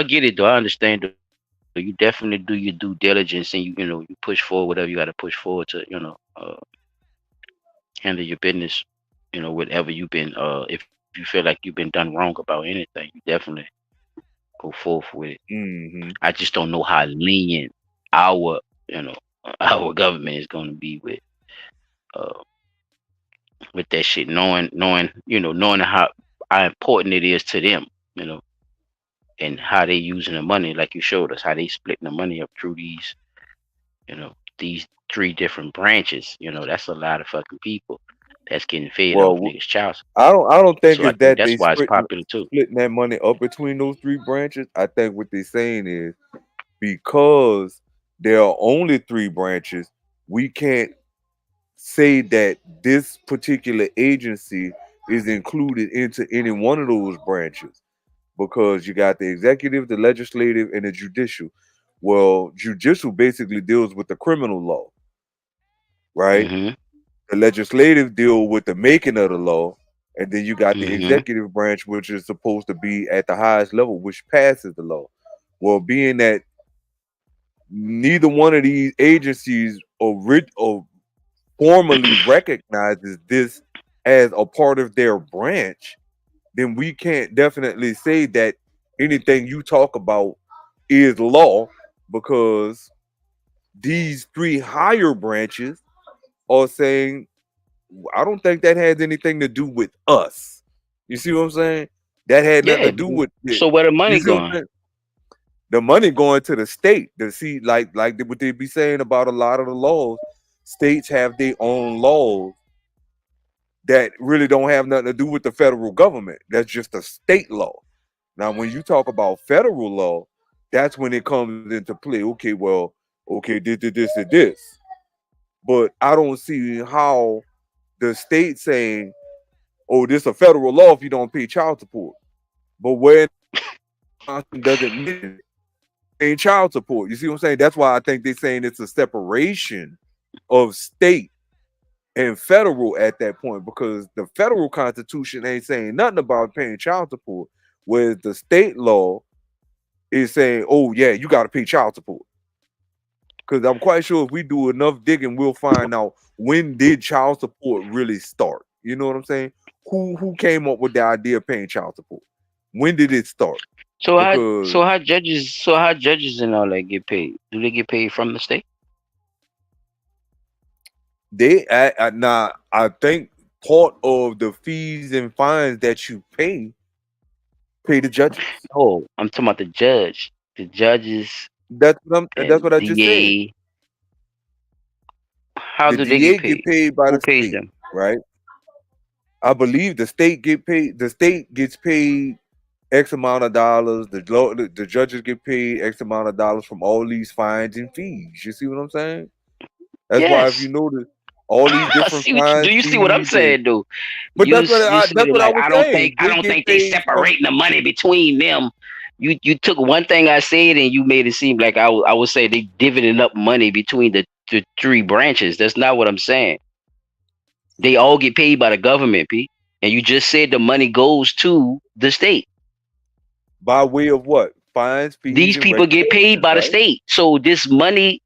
get it though. I understand though. You definitely do your due diligence, and you push forward whatever you got to push forward to handle your business. Whatever you've been if you feel like you've been done wrong about anything, you definitely go forth with it. I just don't know how lenient our you know our government is going to be uh with that shit, knowing how important it is to them, you know, and how they using the money, like you showed us, how they splitting the money up through these 3 different branches. That's a lot of fucking people that's getting fed off Well, niggas' child support. I don't think So I it's think that that's they why it's popular too. splitting that money up between those 3 branches. I think what they're saying is, because there are only 3 branches, we can't say that this particular agency is included into any one of those branches, because you got the executive, the legislative, and the judicial. Well, judicial basically deals with the criminal law, right? Mm-hmm. The legislative deal with the making of the law, and then you got the Mm-hmm. executive branch, which is supposed to be at the highest level, which passes the law. Well, being that neither one of these agencies or formally recognizes this as a part of their branch, then we can't definitely say that anything you talk about is law, because these 3 higher branches are saying, I don't think that has anything to do with us. You see what I'm saying? That had nothing Yeah. to do with it. So where the You money see what I'm going? saying? The money going to the state. To see, like what they be saying about a lot of the laws, states have their own laws that really don't have nothing to do with the federal government. That's just a state law. Now, when you talk about federal law, that's when it comes into play. Okay, well, okay, this, and this. But I don't see how the state saying, oh, this is a federal law if you don't pay child support. But where doesn't mention paying child support. You see what I'm saying? That's why I think they're saying it's a separation of state and federal at that point, because the federal constitution ain't saying nothing about paying child support, whereas the state law is saying, oh yeah, you got to pay child support. Because I'm quite sure if we do enough digging, we'll find out when did child support really start. You know what I'm saying? Who came up with the idea of paying child support? When did it start? So Because how judges and all that get paid? Do they get paid from the state? I think part of the fees and fines that you pay the judges. Oh, I'm talking about the judge. The judges That's and what I just said. DA. How The do they get DA paid? get paid by Who the pays state, them? right? I believe the state get paid. The state gets paid X amount of dollars. The judges get paid X amount of dollars from all these fines and fees. You see what I'm saying? That's why if you Yes. notice all these different Do fines, you see what I'm fees, saying, though? but You see that's what I like was I don't think saying. I They don't get think they paid from. separating the money between them. You took one thing I said and you made it seem like I would say they dividing up money between the 3 branches. That's not what I'm saying. They all get paid by the government, Pete. And you just said the money goes to the state. By way of what? Fines, fees, These and people get paid regulations, by the right? state. So this money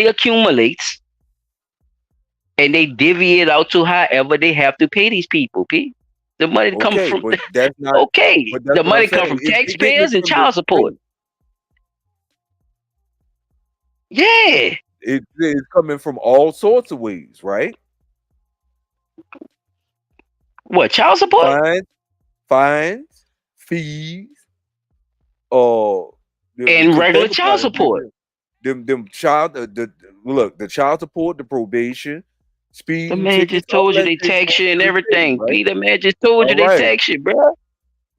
accumulates and they divvy it out to however they have to pay these people, Pete. The money come Okay, from but that's not. okay. But that's The what I'm money come saying. from If they getting taxpayers it and from the child support. state, Yeah. it's coming from all sorts of ways, right? What, child support? Fines, fees, And because regular think child about it. support. Them child, the child support, the probation, The speeding man tickets, just all told you that they shit tax going you and to the state, everything. right? Pete, the man just told you All they right, tax you, bro.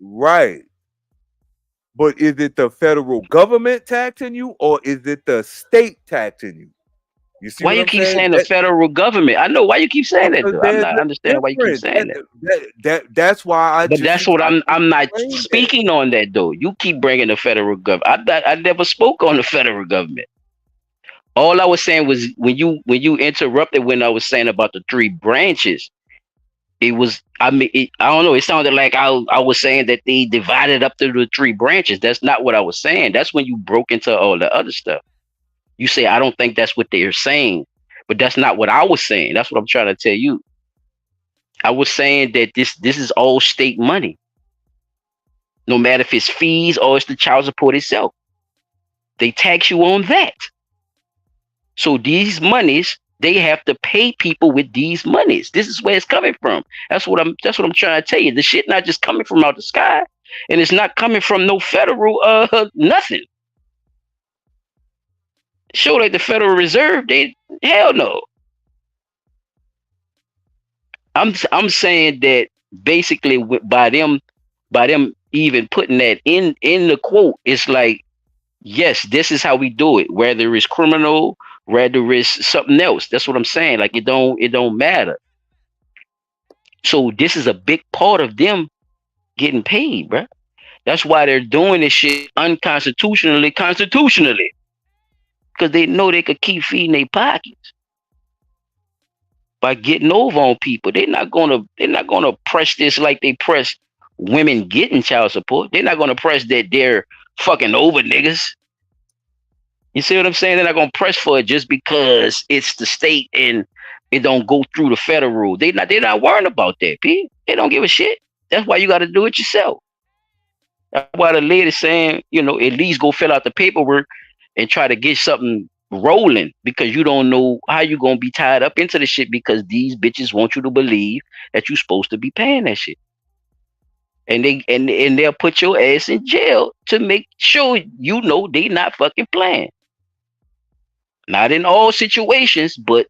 right. But is it the federal government taxing you, or is it the state taxing you? You see Why what you I'm keep saying? saying the federal government? I know why you keep saying that, Because though. I'm there's not a understanding why you keep difference. saying that. That's why I But that's what I just I'm not explained that. speaking on that, though. You keep bringing the federal government. I never spoke on the federal government. All I was saying was when you interrupted when I was saying about the 3 branches, it was I don't know. It sounded like I was saying that they divided up to the 3 branches. That's not what I was saying. That's when you broke into all the other stuff. You say I don't think that's what they're saying, but that's not what I was saying. That's what I'm trying to tell you. I was saying that this is all state money, no matter if it's fees or it's the child support itself. They tax you on that. So these monies, they have to pay people with these monies. This is where it's coming from. That's what I'm trying to tell you. The shit not just coming from out the sky, and it's not coming from no federal nothing. Show like the Federal Reserve, they hell no. I'm saying that basically by them even putting that in the quote, it's like Yes, this is how we do it. Whether it's criminal, whether it's something else. That's what I'm saying. Like it don't matter. So this is a big part of them getting paid, bruh. That's why they're doing this shit unconstitutionally, constitutionally. Because they know they could keep feeding their pockets by getting over on people. They're not gonna press this like they press women getting child support. They're not gonna press that they're fucking over niggas. You see what I'm saying? They're not gonna press for it just because it's the state and it don't go through the federal. They're not worrying about that, P. They don't give a shit. That's why you gotta do it yourself. That's why the lady's saying, at least go fill out the paperwork and try to get something rolling, because you don't know how you're gonna be tied up into the shit, because these bitches want you to believe that you're supposed to be paying that shit. And they'll put your ass in jail to make sure they not fucking playing. Not in all situations, but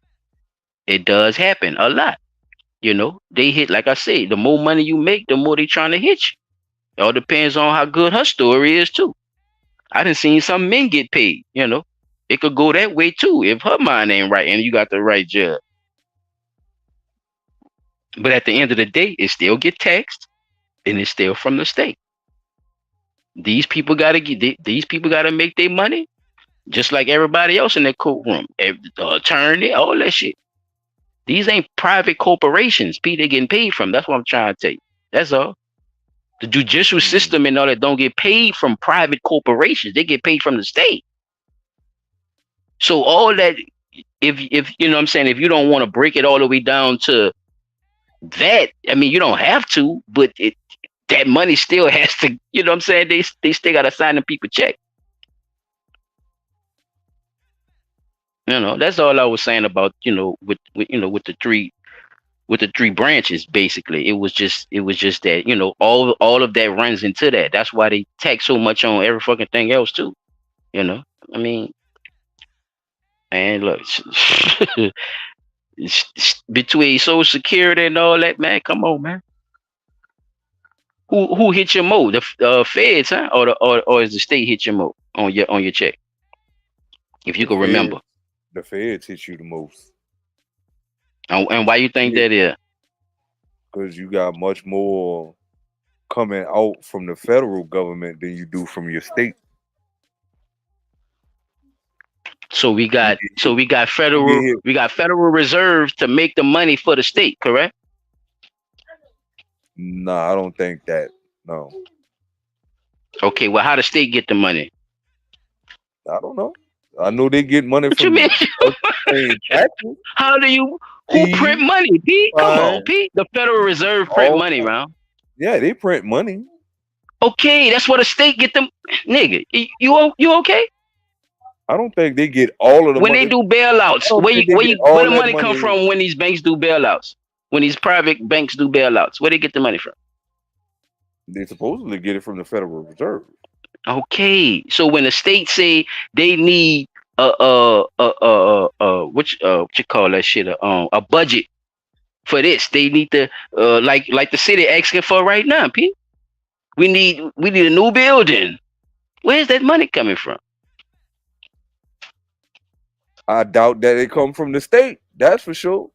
it does happen a lot. They hit, like I say, the more money you make, the more they trying to hit you. It all depends on how good her story is too. I done seen some men get paid, It could go that way too if her mind ain't right and you got the right judge. But at the end of the day, it still get taxed and it's still from the state. These people gotta make their money just like everybody else in that courtroom. The attorney, all that shit. These ain't private corporations, They getting paid from. That's what I'm trying to tell you. That's all. The judicial system and all that don't get paid from private corporations. They get paid from the state. So all that, if you know what I'm saying, if you don't want to break it all the way down to that, I mean, you don't have to, but that money still has to, you know what I'm saying? They still got to sign them people check. That's all I was saying about, with the three branches. Basically, it was just that, all of that runs into that. That's why they tax so much on every fucking thing else too. I mean, and look, between Social Security and all that, man, come on, man. Who hit you more? The feds, huh? Or is the state hit you more on your check? If you can remember. The feds hit you the most. And why you think that is? Because you got much more coming out from the federal government than you do from your state. So we got federal reserve to make the money for the state, correct? No, I don't think that. No. Okay, well, how the state get the money? I don't know. I know they get money what from. You mean? How do you? Who print money, Pete? Come on, Pete. The Federal Reserve print money, man. Yeah, they print money. Okay, that's what the state get them, nigga. You okay? I don't think they get all of the when money. They do bailouts. Where the money come from when these banks do bailouts? When these private banks do bailouts, where they get the money from? They supposedly get it from the Federal Reserve. Okay, so when the state say they need what you call that shit, a budget for this, they need to like the city asking for right now, Pete. We need a new building. Where's that money coming from? I doubt that it come from the state. That's for sure.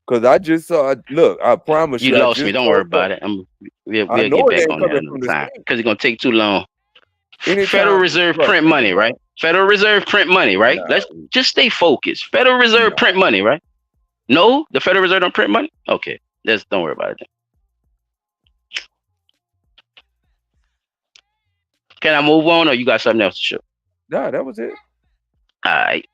Cause I just saw. Look, I promise you. You lost me. Don't worry about it. We'll get back on that another time because it's gonna take too long. Federal Reserve print money, right? Federal Reserve print money, right? Let's just stay focused. Federal Reserve print money, right? No, the Federal Reserve don't print money. Okay, don't worry about it then. Can I move on, or you got something else to show? Nah, that was it. All right.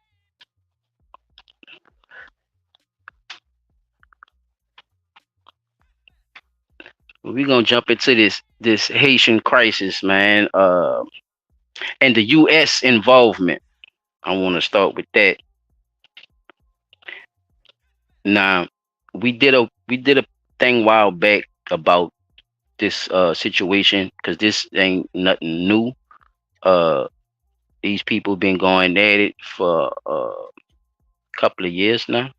We're gonna jump into this Haitian crisis, man, and the U.S. involvement. I want to start with that. Now, we did a thing a while back about this situation, because this ain't nothing new. These people been going at it for a couple of years now.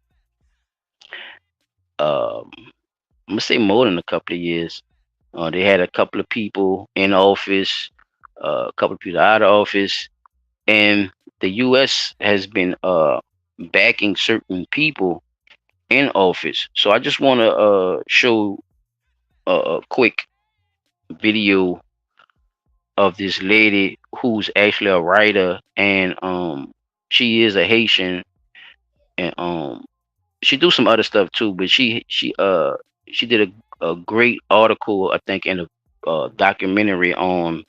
I'm gonna say more than a couple of years. They had a couple of people in office a couple of people out of office, and the U.S. has been backing certain people in office. So I just want to show a quick video of this lady who's actually a writer, and she is a Haitian, and she do some other stuff too, but she did a great article, I think, in a documentary on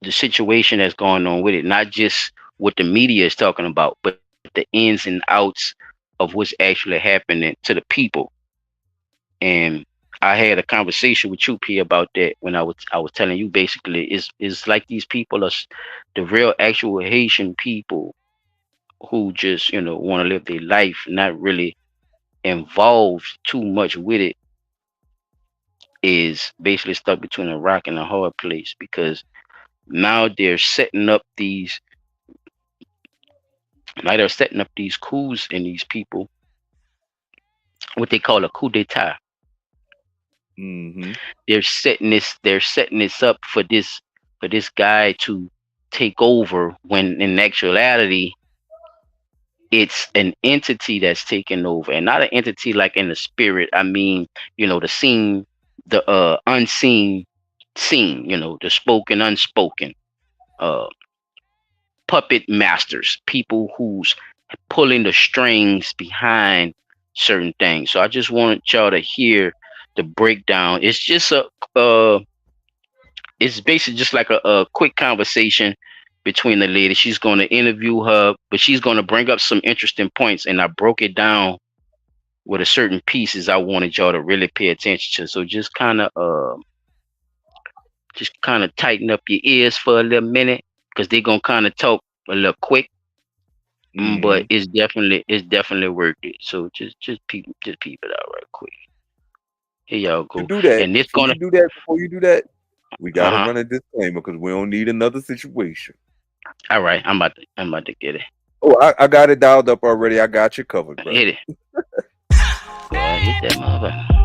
the situation that's going on with it, not just what the media is talking about, but the ins and outs of what's actually happening to the people. And I had a conversation with you, P, about that when I was telling you basically it's like these people are the real actual Haitian people who just want to live their life, not really involved too much with it, is basically stuck between a rock and a hard place, because now they're setting up these coups in these people, what they call a coup d'etat. Mm-hmm. They're setting this up for this guy to take over, when in actuality it's an entity that's taking over, and not an entity like in the spirit. I mean, the unseen scene, the spoken, unspoken, puppet masters, people who's pulling the strings behind certain things. So I just wanted y'all to hear the breakdown. It's just it's basically just like a quick conversation between the lady. She's going to interview her, but she's going to bring up some interesting points, and I broke it down with a certain pieces I wanted y'all to really pay attention to. So just kind of tighten up your ears for a little minute, because they're gonna kind of talk a little quick, but it's definitely worth it. So just peep it out right quick. Here y'all go. To do that, And it's gonna do that. Before you do that, we gotta run a disclaimer, because we don't need another situation. All right, I'm about to get it. Oh, I got it dialed up already. I got you covered, bro. Hit it. Go ahead, hit that motherfucker.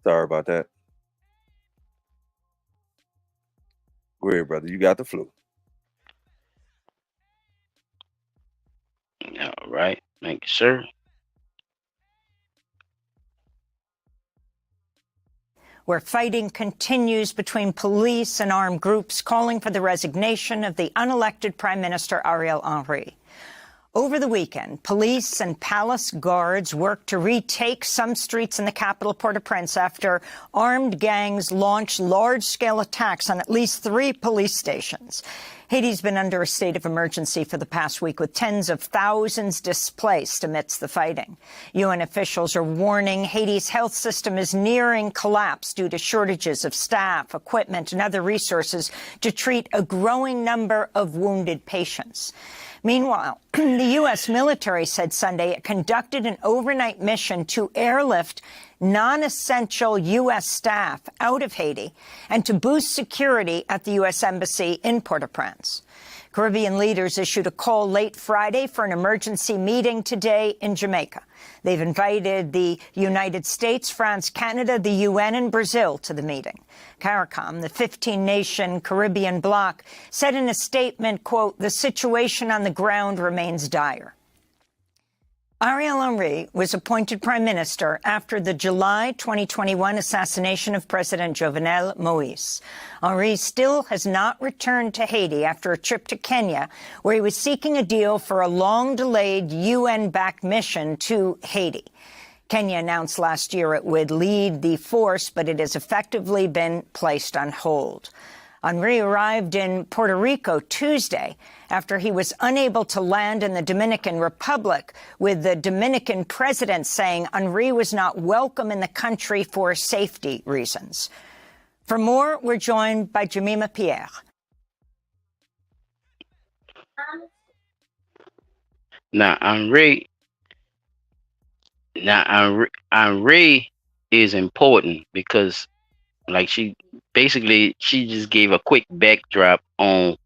Sorry about that. Go ahead, brother. You got the flu. All right. Thank you, sir. Where fighting continues between police and armed groups calling for the resignation of the unelected Prime Minister Ariel Henry. Over the weekend, police and palace guards worked to retake some streets in the capital, Port-au-Prince, after armed gangs launched large-scale attacks on at least 3 police stations. Haiti's been under a state of emergency for the past week, with tens of thousands displaced amidst the fighting. UN officials are warning Haiti's health system is nearing collapse due to shortages of staff, equipment, and other resources to treat a growing number of wounded patients. Meanwhile, the U.S. military said Sunday it conducted an overnight mission to airlift non-essential U.S. staff out of Haiti and to boost security at the U.S. Embassy in Port-au-Prince. Caribbean leaders issued a call late Friday for an emergency meeting today in Jamaica. They've invited the United States, France, Canada, the UN, and Brazil to the meeting. CARICOM, the 15-nation Caribbean bloc, said in a statement, quote, "The situation on the ground remains dire." Ariel Henry was appointed prime minister after the July 2021 assassination of President Jovenel Moïse. Henry still has not returned to Haiti after a trip to Kenya, where he was seeking a deal for a long-delayed UN-backed mission to Haiti. Kenya announced last year it would lead the force, but it has effectively been placed on hold. Henry arrived in Puerto Rico Tuesday after he was unable to land in the Dominican Republic, with the Dominican president saying Henry was not welcome in the country for safety reasons. For more, we're joined by Jemima Pierre. Now, Henri is important because, like, she just gave a quick backdrop on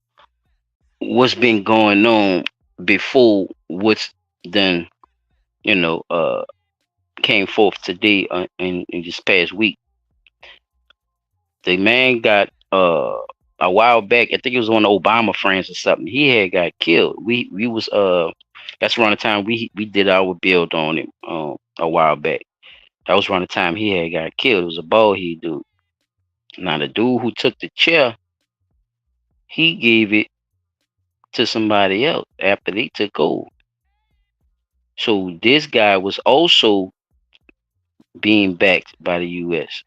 what's been going on before what's done, came forth today in this past week. The man got a while back, I think it was on Obama Friends or something. He had got killed. We was that's around the time we did our build on him a while back. That was around the time he had got killed. It was a bald-head dude. Now the dude who took the chair, he gave it to somebody else after they took over. So this guy was also being backed by the U.S.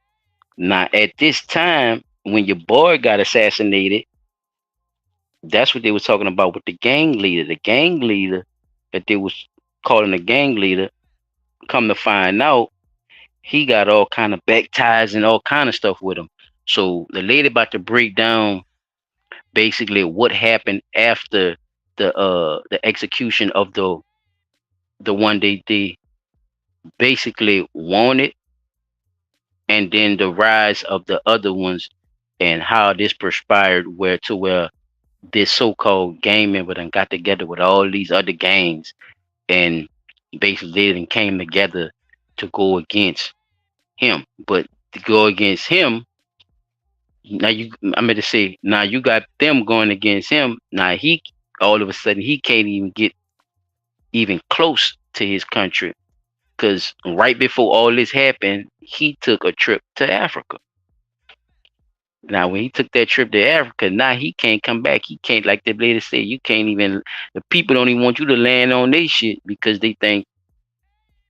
Now at this time, when your boy got assassinated, that's what they were talking about with the gang leader. The gang leader that they was calling a gang leader, come to find out, he got all kind of back ties and all kind of stuff with him. So the lady about to break down basically what happened after the execution of the one they basically wanted, and then the rise of the other ones and how this perspired where this so-called gang member then got together with all these other gangs and basically then came together to go against him. But to go against him, now you got them going against him. Now he all of a sudden he can't even get even close to his country, because right before all this happened, he took a trip to Africa. Now, when he took that trip to Africa, now he can't come back. He can't, like the lady said, the people don't even want you to land on their shit because they think,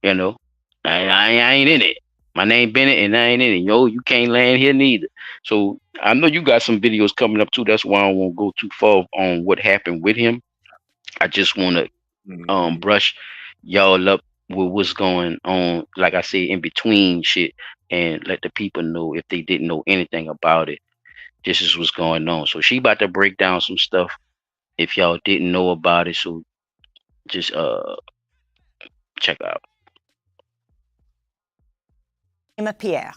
I ain't in it. My name Bennett and I ain't in it. You can't land here neither. So I know you got some videos coming up too. That's why I don't want to go too far on what happened with him. I just want to brush y'all up with what's going on, like I said, in between shit, and let the people know if they didn't know anything about it. This is what's going on. So she about to break down some stuff if y'all didn't know about it. So just check out. Pierre,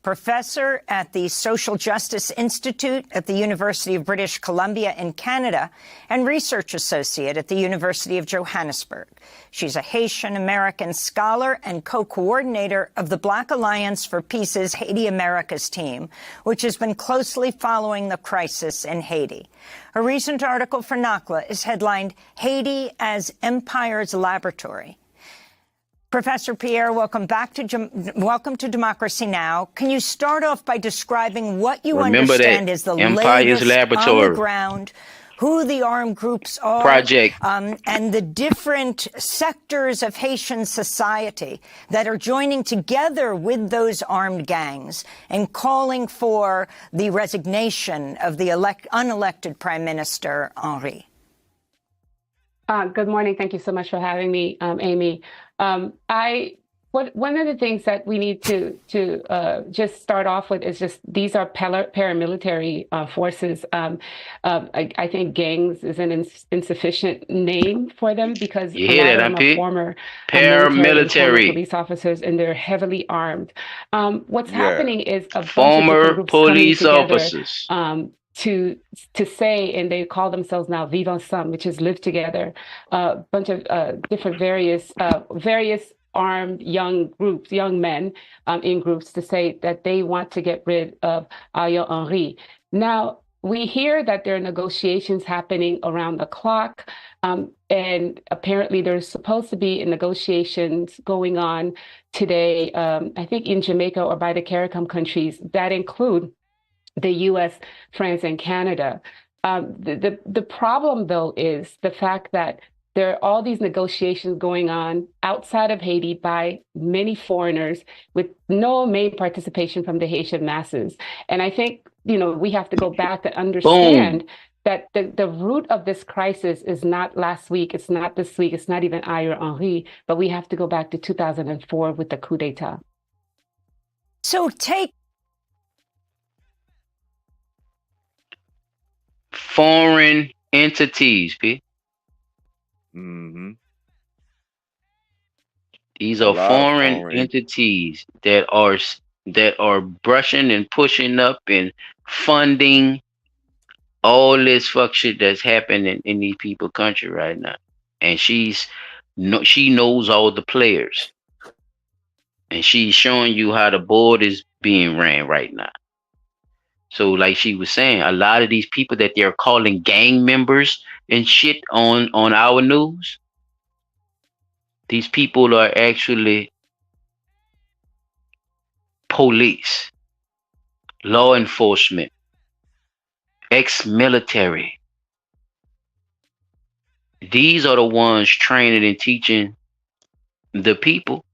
professor at the Social Justice Institute at the University of British Columbia in Canada and research associate at the University of Johannesburg. She's a Haitian-American scholar and co-coordinator of the Black Alliance for Peace's Haiti Americas team, which has been closely following the crisis in Haiti. A recent article for NACLA is headlined, "Haiti as Empire's Laboratory." Professor Pierre, welcome to Democracy Now! Can you start off by describing what you understand is the latest on the ground, who the armed groups are, and the different sectors of Haitian society that are joining together with those armed gangs and calling for the resignation of the unelected Prime Minister, Henri? Good morning. Thank you so much for having me, Amy. One of the things that we need to just start off with is just these are paramilitary forces. I think gangs is an insufficient name for them because a lot of them are former paramilitary police officers and they're heavily armed. What's happening is a former bunch of police officers officers. To say, and they call themselves now Vivre Ensemble, which is live together, a bunch of different various armed young men in groups to say that they want to get rid of Ariel Henry. Now, we hear that there are negotiations happening around the clock, and apparently there's supposed to be negotiations going on today, I think in Jamaica or by the CARICOM countries that include the U.S., France, and Canada. The problem, though, is the fact that there are all these negotiations going on outside of Haiti by many foreigners with no main participation from the Haitian masses. And I think, we have to go back to understand that the root of this crisis is not last week, it's not this week, it's not even Ariel Henry, but we have to go back to 2004 with the coup d'etat. So foreign entities, P. Mm-hmm. These A are lot of foreign foreign. entities that are brushing and pushing up and funding all this fuck shit that's happening in these people country right now. And she knows all the players. And she's showing you how the board is being ran right now. So like she was saying, a lot of these people that they're calling gang members and shit on our news, these people are actually police, law enforcement, ex-military. These are the ones training and teaching the people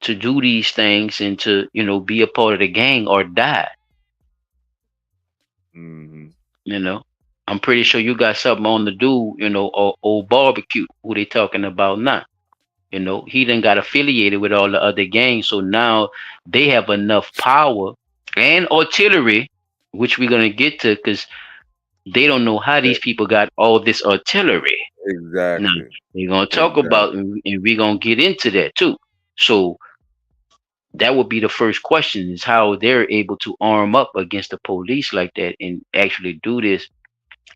to do these things and to, be a part of the gang or die. Mm-hmm. I'm pretty sure you got something on the dude, old barbecue, who they talking about now. He done got affiliated with all the other gangs. So now they have enough power and artillery, which we're going to get to, because they don't know how these people got all this artillery. Exactly. Now, we're going to talk about, and we're going to get into that too. So that would be the first question, is how they're able to arm up against the police like that and actually do this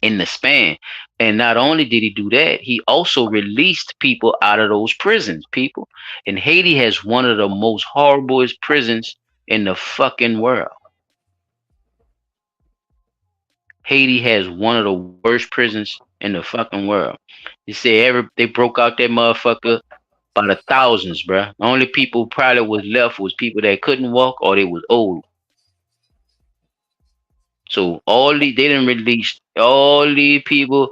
in the span. And not only did he do that, he also released people out of those prisons, people. And Haiti has one of the most horriblest prisons in the fucking world. Haiti has one of the worst prisons in the fucking world. He said they broke out that motherfucker by the thousands, bruh. The only people probably was left was people that couldn't walk or they was old. So they didn't release all these people.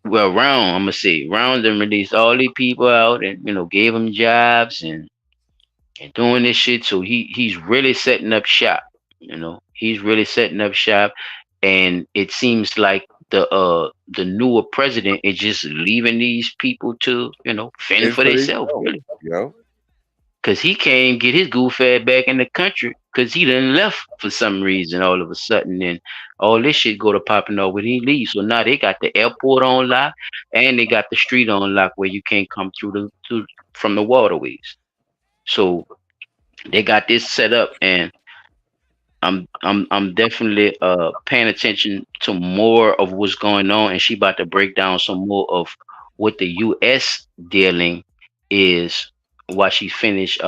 Well, I'm gonna say Round them released all these people out and gave them jobs and doing this shit. So he's really setting up shop. He's really setting up shop, and it seems like the newer president is just leaving these people to fend for themselves, really. Yo. Cause he can't get his goof ass back in the country because he done left for some reason all of a sudden, and all this shit go to popping off when he leaves. So now they got the airport on lock and they got the street on lock where you can't come through from the waterways. So they got this set up, and I'm definitely paying attention to more of what's going on, and she about to break down some more of what the U.S. dealing is while she finished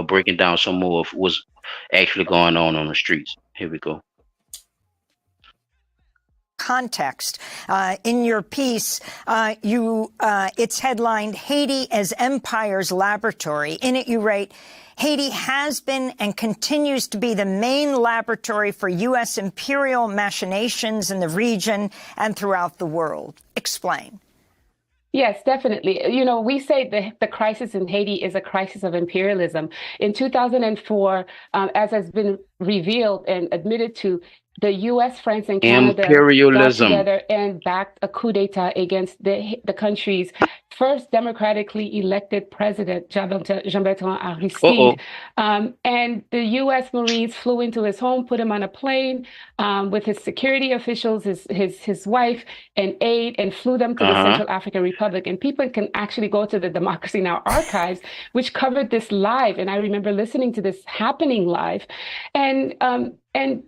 breaking down some more of what's actually going on the streets. Here we go. Context. In your piece, it's headlined Haiti as Empire's Laboratory. In it, you write, Haiti has been and continues to be the main laboratory for U.S. imperial machinations in the region and throughout the world. Explain. Yes, definitely. We say the crisis in Haiti is a crisis of imperialism. In 2004, as has been revealed and admitted to, the U.S., France, and Canada got together and backed a coup d'etat against the country's first democratically elected president, Jean-Bertrand Aristide. And the U.S. Marines flew into his home, put him on a plane with his security officials, his wife, and aide, and flew them to the Central African Republic. And people can actually go to the Democracy Now! Archives, which covered this live. And I remember listening to this happening live. And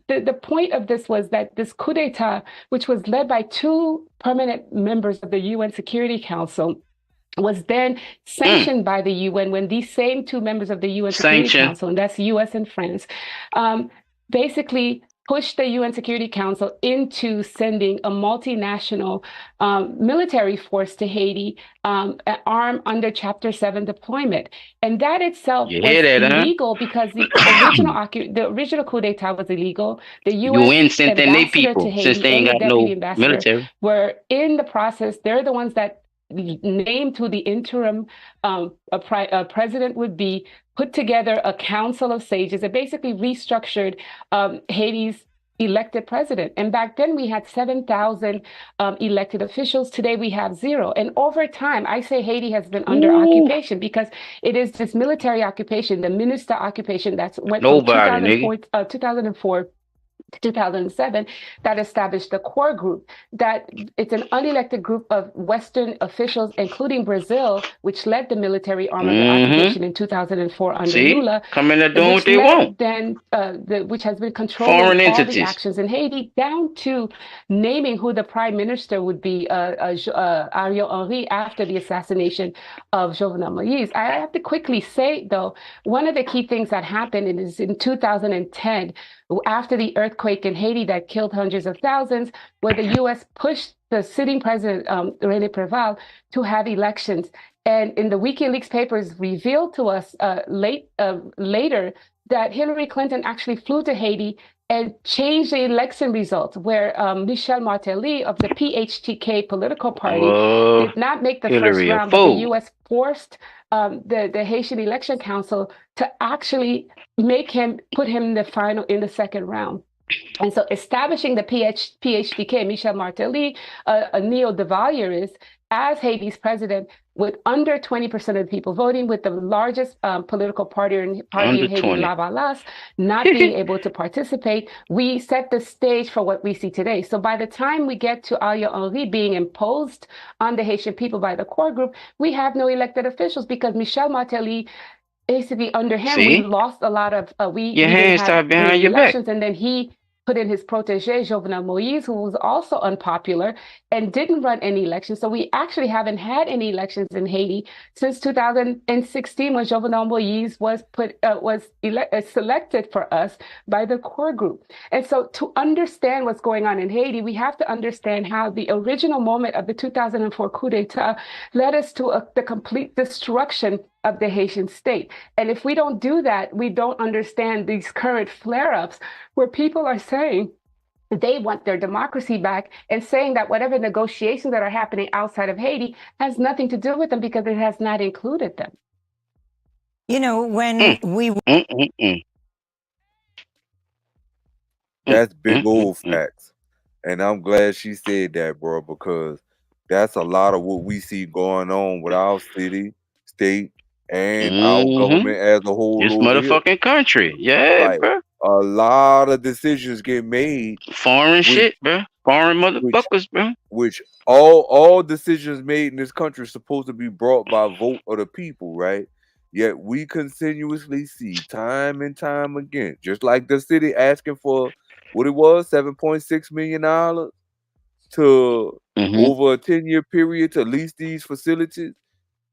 the point of this was that this coup d'etat, which was led by two permanent members of the UN Security Council, was then sanctioned by the UN when these same two members of the UN Security Council, and that's US and France, basically pushed the UN Security Council into sending a multinational military force to Haiti, armed under Chapter 7 deployment. And that itself was illegal because the original coup d'etat was illegal. The UN sent ambassador to Haiti since they ain't got no military were in the process. They're the ones that named who the interim president would be, put together a council of sages that basically restructured Haiti's elected president. And back then we had 7,000 elected officials. Today we have 0. And over time, I say Haiti has been under occupation because it is this military occupation, the minister occupation that's went from 2004 2007, that established the core group. That it's an unelected group of Western officials, including Brazil, which led the military arm of the occupation in 2004 under Lula. Coming there doing what they want. Then, which has been controlling Foreign all entities. the actions in Haiti, down to naming who the prime minister would be, Ariel Henry, after the assassination of Jovenel Moïse. I have to quickly say, though, one of the key things that happened is in 2010, after the earthquake in Haiti that killed hundreds of thousands, where the U.S. pushed the sitting president, René Préval, to have elections. And in the WikiLeaks papers revealed to us later that Hillary Clinton actually flew to Haiti and changed the election results, where Michel Martelly of the PHTK political party did not make the first round, but the U.S. forced the Haitian Election Council to actually put him in the second round. And so establishing the PHTK, Michel Martelly, a neo-Duvalier, as Haiti's president, with under 20% of the people voting, with the largest political party in Haiti, Lavalas, not being able to participate, we set the stage for what we see today. So by the time we get to Ariel Henry being imposed on the Haitian people by the core group, we have no elected officials because Michel Martelly, basically under him, we lost a lot of, we didn't have the elections, and then he put in his protege, Jovenel Moïse, who was also unpopular and didn't run any elections. So we actually haven't had any elections in Haiti since 2016, when Jovenel Moïse was selected for us by the core group. And so to understand what's going on in Haiti, we have to understand how the original moment of the 2004 coup d'etat led us to the complete destruction of the Haitian state. And if we don't do that, we don't understand these current flare-ups where people are saying they want their democracy back and saying that whatever negotiations that are happening outside of Haiti has nothing to do with them because it has not included them. You know, when That's big old facts. And I'm glad she said that, bro, because that's a lot of what we see going on with our city, state, and our government as a whole. This motherfucking country. Yeah, like, bro. A lot of decisions get made. Foreign shit, bro. Foreign motherfuckers, bro. Which all decisions made in this country are supposed to be brought by vote of the people, right? Yet we continuously see time and time again, just like the city asking for what it was, $7.6 million to over a 10-year period to lease these facilities.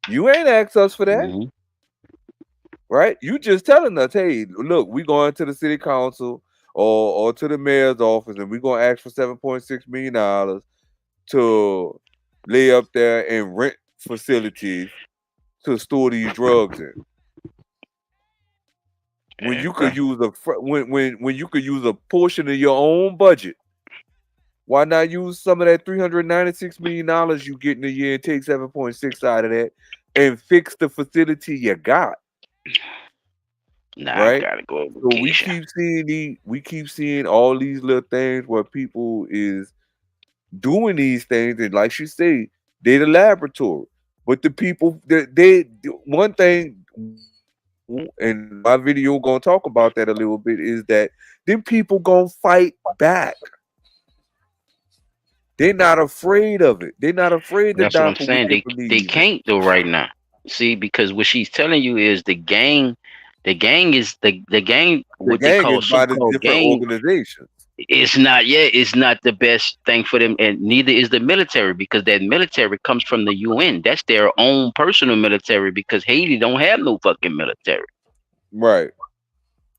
You ain't asked us for that. Right? You just telling us, hey, look, we going to the city council or to the mayor's office and we're going to ask for $7.6 million to lay up there and rent facilities to store these drugs in. When you could use when you could use a portion of your own budget, why not use some of that $396 million you get in a year and take 7.6 out of that and fix the facility you got? Nah, right? I gotta go. So we keep seeing all these little things where people is doing these things, and like she said, they the laboratory. But the people, they one thing, and my video gonna talk about that a little bit, is that them people gonna fight back. They're not afraid of it. They're not afraid to That's die what I'm for saying. what They can't though right now. See, because what she's telling you is the gang is the gang. What they call so-called gang organizations. It's not the best thing for them, and neither is the military, because that military comes from the UN. That's their own personal military, because Haiti don't have no fucking military. Right.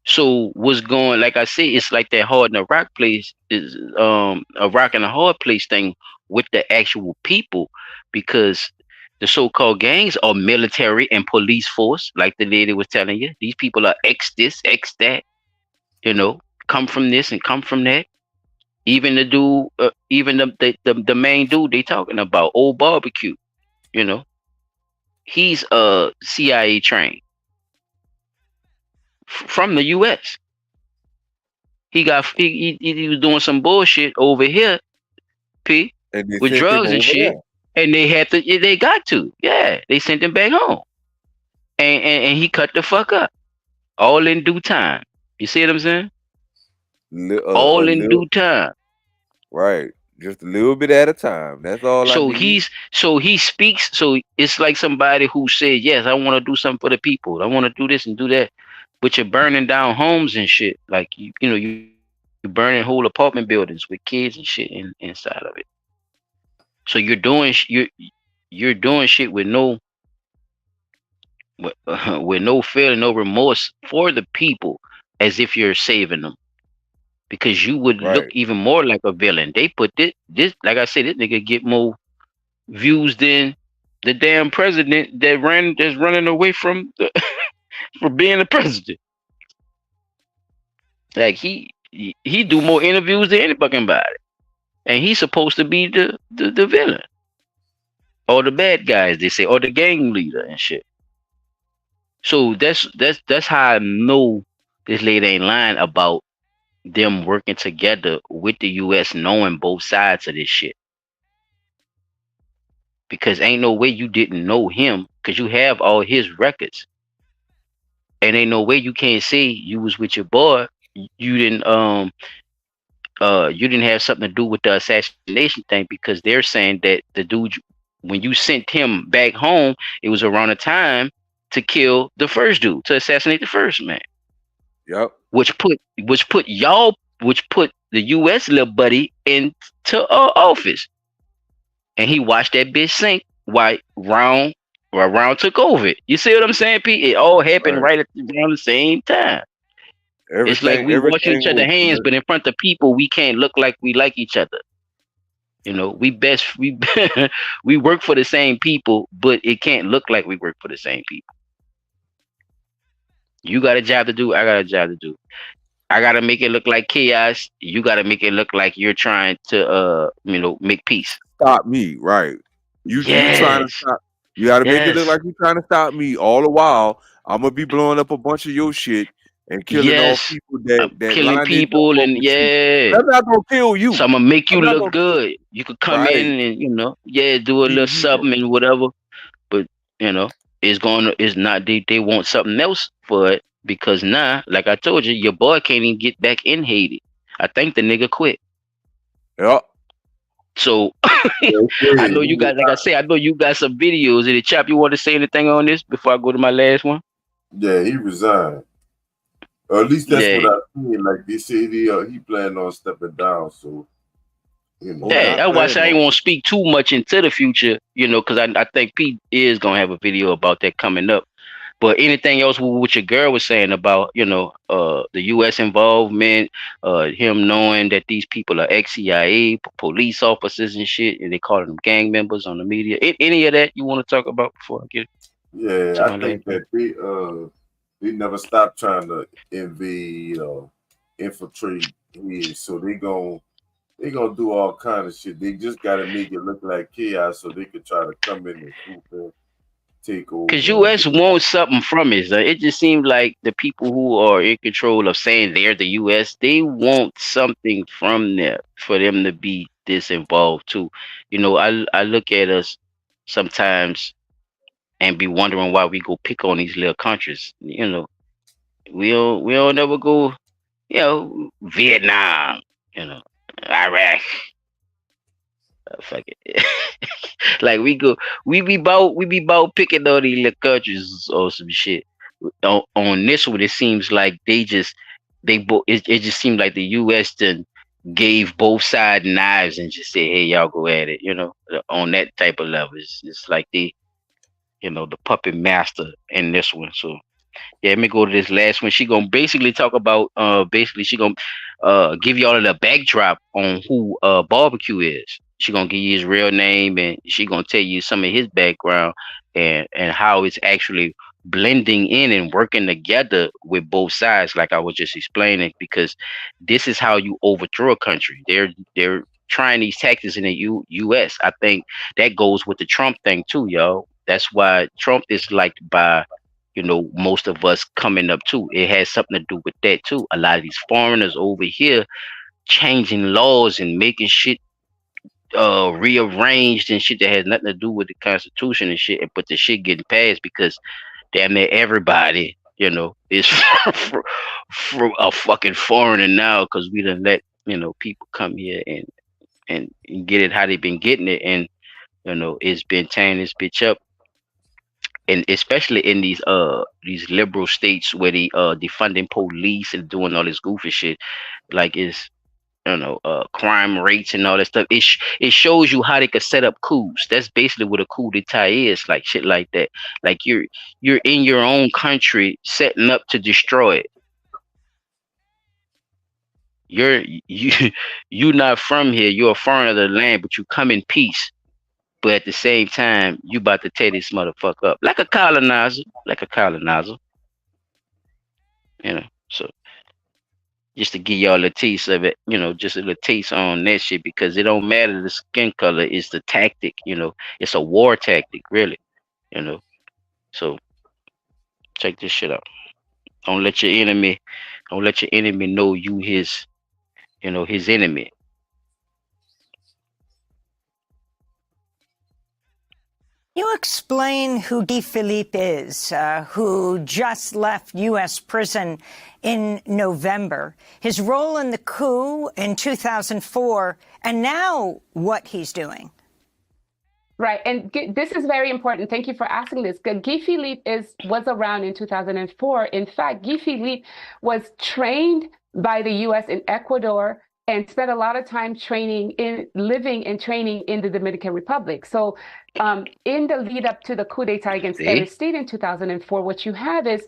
So what's going, like I say, it's like that hard in a rock place is a rock and a hard place thing with the actual people, because the so-called gangs are military and police force, like the lady was telling you. These people are ex this, ex that, come from this and come from that. Even the dude, even the main dude they talking about, Old Barbecue, he's CIA trained from the US. He was doing some bullshit over here, with drugs and shit. There. And they got to. Yeah, they sent him back home. And he cut the fuck up. All in due time. You see what I'm saying? All a in little, due time. right? Just a little bit at a time. That's all I need. So he speaks. So it's like somebody who said, "Yes, I want to do something for the people. I want to do this and do that," but you're burning down homes and shit. Like you burning whole apartment buildings with kids and shit inside of it. So you're doing shit with no with no feeling, no remorse for the people, as if you're saving them. Because you would look Right. even more like a villain. They put this like I said, this nigga get more views than the damn president that's running away from from being the president. Like he do more interviews than any fucking body, and he's supposed to be the villain or the bad guys, they say, or the gang leader and shit. So that's how I know this lady ain't lying about them working together with the U.S. knowing both sides of this shit. Because ain't no way you didn't know him, because you have all his records. And ain't no way you can't say you was with your boy. You didn't have something to do with the assassination thing, because they're saying that the dude, when you sent him back home, it was around the time to kill the first dude, to assassinate the first man. Yep. Which put the US little buddy into office. And he watched that bitch sink while Round took over it. You see what I'm saying, Pete? It all happened right around the same time. It's like we washing each other's hands, but in front of people, we can't look like we like each other. You know, we we work for the same people, but it can't look like we work for the same people. You got a job to do. I got a job to do. I gotta make it look like chaos. You gotta make it look like you're trying to make peace. Stop me, right? You trying to stop? You gotta make it look like you're trying to stop me. All the while, I'm gonna be blowing up a bunch of your shit and killing all people that killing line people and that's not gonna kill you. So I'm gonna make you look good. You could come in and do a little something and whatever, but it's not. They want something else for it, because now, like I told you, your boy can't even get back in Haiti. I think the nigga quit. Yeah. So I know you guys, like I say, I know you got some videos in the chat. You want to say anything on this before I go to my last one? Yeah, he resigned. Or at least that's what I seen. Like they said, he planned on stepping down. So that's why I say I ain't want to speak too much into the future, because I think Pete is gonna have a video about that coming up. But anything else with what your girl was saying about, the U.S. involvement, him knowing that these people are ex-CIA police officers and shit, and they calling them gang members on the media. Any of that you want to talk about before I get? Yeah, I think that they never stop trying to invade or infiltrate here, so they gonna do all kind of shit. They just gotta make it look like chaos so they could try to come in and swoop in. Because U.S. wants something from it. So it just seems like the people who are in control of saying they're the U.S., they want something from there for them to be disinvolved too. I look at us sometimes and be wondering why we go pick on these little countries. We don't never go, Vietnam, Iraq. Fuck it. Like we be about picking on these little countries or some shit. On this one, it seems like it just seemed like the U.S. then gave both sides knives and just said, "Hey, y'all go at it." On that type of level, it's like the puppet master in this one. So yeah, let me go to this last one. She gonna basically talk about she gonna give y'all the backdrop on who Barbecue is. She gonna give you his real name, and she gonna tell you some of his background and how it's actually blending in and working together with both sides, like I was just explaining, because this is how you overthrow a country. They're trying these tactics in the US. I think that goes with the Trump thing too, y'all. That's why Trump is liked by most of us coming up too. It has something to do with that too. A lot of these foreigners over here changing laws and making shit rearranged and shit that has nothing to do with the Constitution and shit, but the shit getting passed because damn near everybody is from a fucking foreigner now, because we done let people come here and get it how they've been getting it, and it's been tearing this bitch up, and especially in these liberal states where they defunding police and doing all this goofy shit, like it's crime rates and all that stuff. It shows you how they could set up coups. That's basically what a coup d'etat is, like shit like that. Like you're in your own country setting up to destroy it. You're not from here. You're a foreigner of the land, but you come in peace. But at the same time, you about to tear this motherfucker up like a colonizer, So just to give y'all a taste of it, just a little taste on that shit, because it don't matter the skin color, it's the tactic, it's a war tactic, really, So check this shit out. Don't let your enemy know you his enemy. You explain who Guy Philippe is, who just left U.S. prison in November, his role in the coup in 2004, and now what he's doing. Right, and this is very important. Thank you for asking this. Guy Philippe was around in 2004. In fact, Guy Philippe was trained by the U.S. in Ecuador and spent a lot of time living and training in the Dominican Republic. So in the lead up to the coup d'etat against Aristide in 2004, what you have is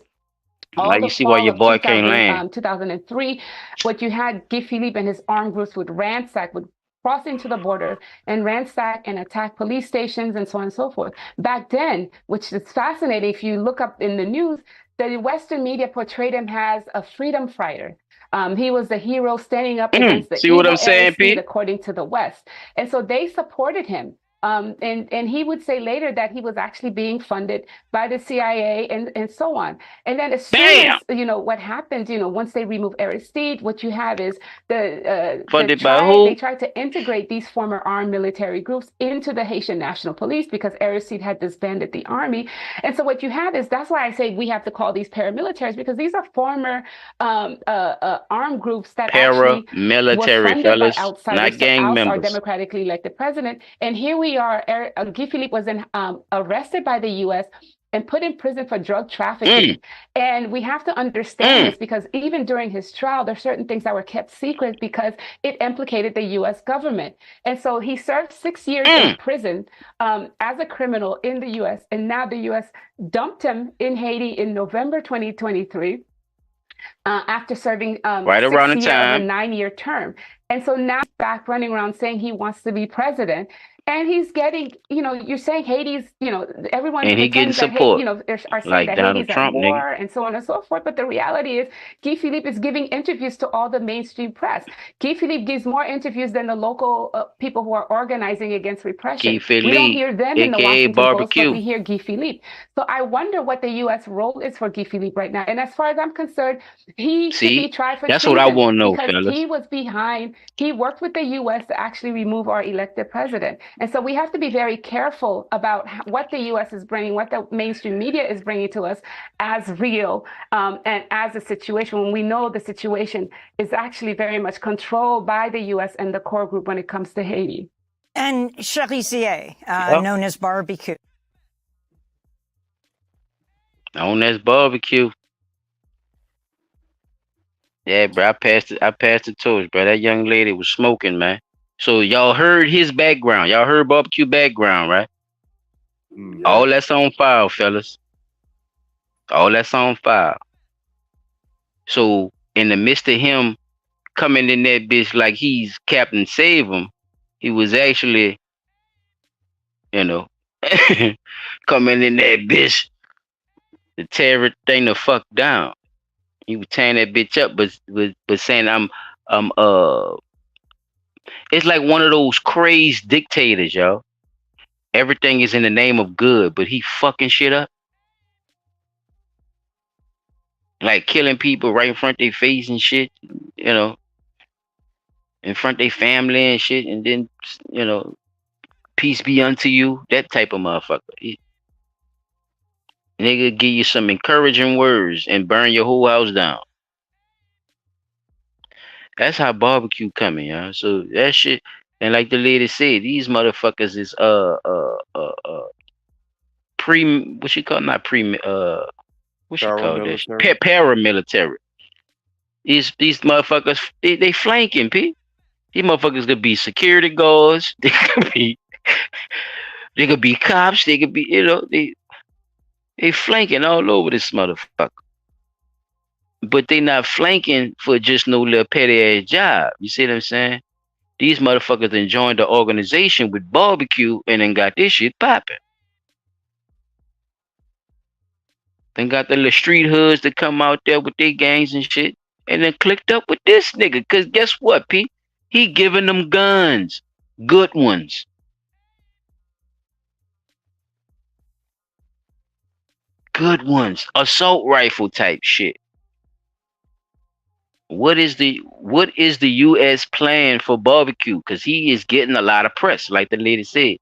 now you see why your boy can't land. 2003, what you had, Guy Philippe and his armed groups would cross into the border and ransack and attack police stations and so on and so forth. Back then, which is fascinating, if you look up in the news, the Western media portrayed him as a freedom fighter. He was the hero standing up against the see what I'm saying, Pete? according to the West. And so they supported him. And he would say later that he was actually being funded by the CIA and so on. And then as soon as, what happened, once they remove Aristide, what you have is funded by who? They tried to integrate these former armed military groups into the Haitian National Police because Aristide had disbanded the army. And so what you have is, that's why I say we have to call these paramilitaries, because these are former armed groups that paramilitary fellas, not gang members. Our democratically elected president. And here we are, Guy Philippe was arrested by the U.S. and put in prison for drug trafficking. And we have to understand this, because even during his trial, there are certain things that were kept secret because it implicated the U.S. government. And so he served 6 years in prison as a criminal in the U.S. And now the U.S. dumped him in Haiti in November 2023 after serving right around the time of a 9-year term. And so now he's back running around saying he wants to be president. And he's getting, you're saying Haiti's, everyone and he getting support, are saying like that Donald Haiti's Trump, at war nigga. and so on and so forth. But the reality is, Guy Philippe is giving interviews to all the mainstream press. Guy Philippe gives more interviews than the local people who are organizing against repression. Guy Philippe, we don't hear them in the Washington barbecue. Post, but we hear Guy Philippe. So I wonder what the U.S. role is for Guy Philippe right now. And as far as I'm concerned, he should be tried for that's treason, what I want to know, because fellas. he worked with the U.S. to actually remove our elected president. And so we have to be very careful about what the U.S. is bringing, what the mainstream media is bringing to us as real and as a situation, when we know the situation is actually very much controlled by the U.S. and the core group when it comes to Haiti. And Charisier, known as barbecue. Known as barbecue. Yeah, bro, I passed the torch, bro. That young lady was smoking, man. So y'all heard his background. Y'all heard barbecue background, right? Yeah. All that's on file, fellas. All that's on file. So in the midst of him coming in that bitch like he's Captain Save Him, he was actually, coming in that bitch to tear everything the fuck down. He was tearing that bitch up, but saying it's like one of those crazed dictators, yo. Everything is in the name of good, but he fucking shit up. Like killing people right in front of their face and shit, in front of their family and shit, and then, peace be unto you. That type of motherfucker. Nigga give you some encouraging words and burn your whole house down. That's how barbecue coming, y'all. So that shit, and like the lady said, these motherfuckers is pre what she call not pre what she called that shit? Paramilitary. Paramilitary. These motherfuckers they flanking, P. These motherfuckers could be security guards. They could be cops. They could be they flanking all over this motherfucker. But they not flanking for just no little petty ass job. You see what I'm saying? These motherfuckers then joined the organization with barbecue and then got this shit popping. Then got the little street hoods that come out there with their gangs and shit. And then clicked up with this nigga. Cause guess what, P? He giving them guns. Good ones. Good ones. Assault rifle type shit. What is the US plan for barbecue? Cause he is getting a lot of press, like the lady said.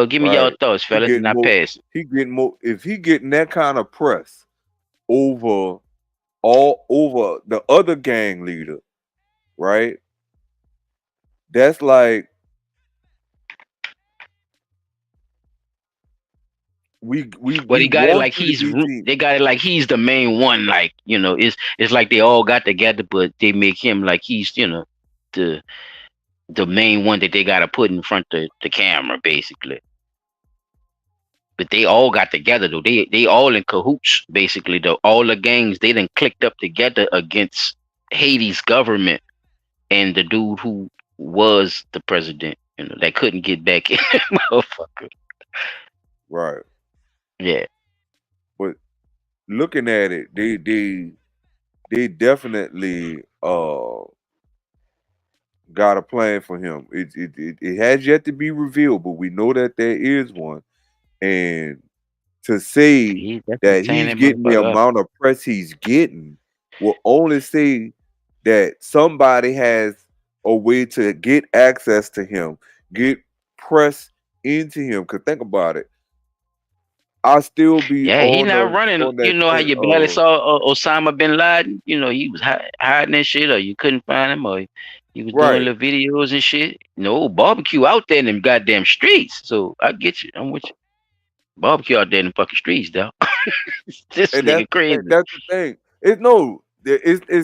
Give me y'all thoughts, fellas, and I pass it. He getting more. If he getting that kind of press over all over the other gang leader, right? That's like But he got it like they got it like he's the main one. Like it's like they all got together, but they make him like he's the main one that they got to put in front of the camera, basically. But they all got together though. They all in cahoots, basically. Though all the gangs they done clicked up together against Haiti's government and the dude who was the president. That couldn't get back in, motherfucker. Right. Yeah. But looking at it, they definitely got a plan for him. It has yet to be revealed, but we know that there is one. And to say that he's getting the amount of press he's getting will only say that somebody has a way to get access to him, get press into him. Cause think about it. I'll still be he not running. You know how you barely saw Osama bin Laden? He was hiding that shit, or you couldn't find him, or he was doing little videos and shit. No barbecue out there in them goddamn streets. So I get you. I'm with you. Barbecue out there in the fucking streets, though. This nigga crazy. That's the thing. It's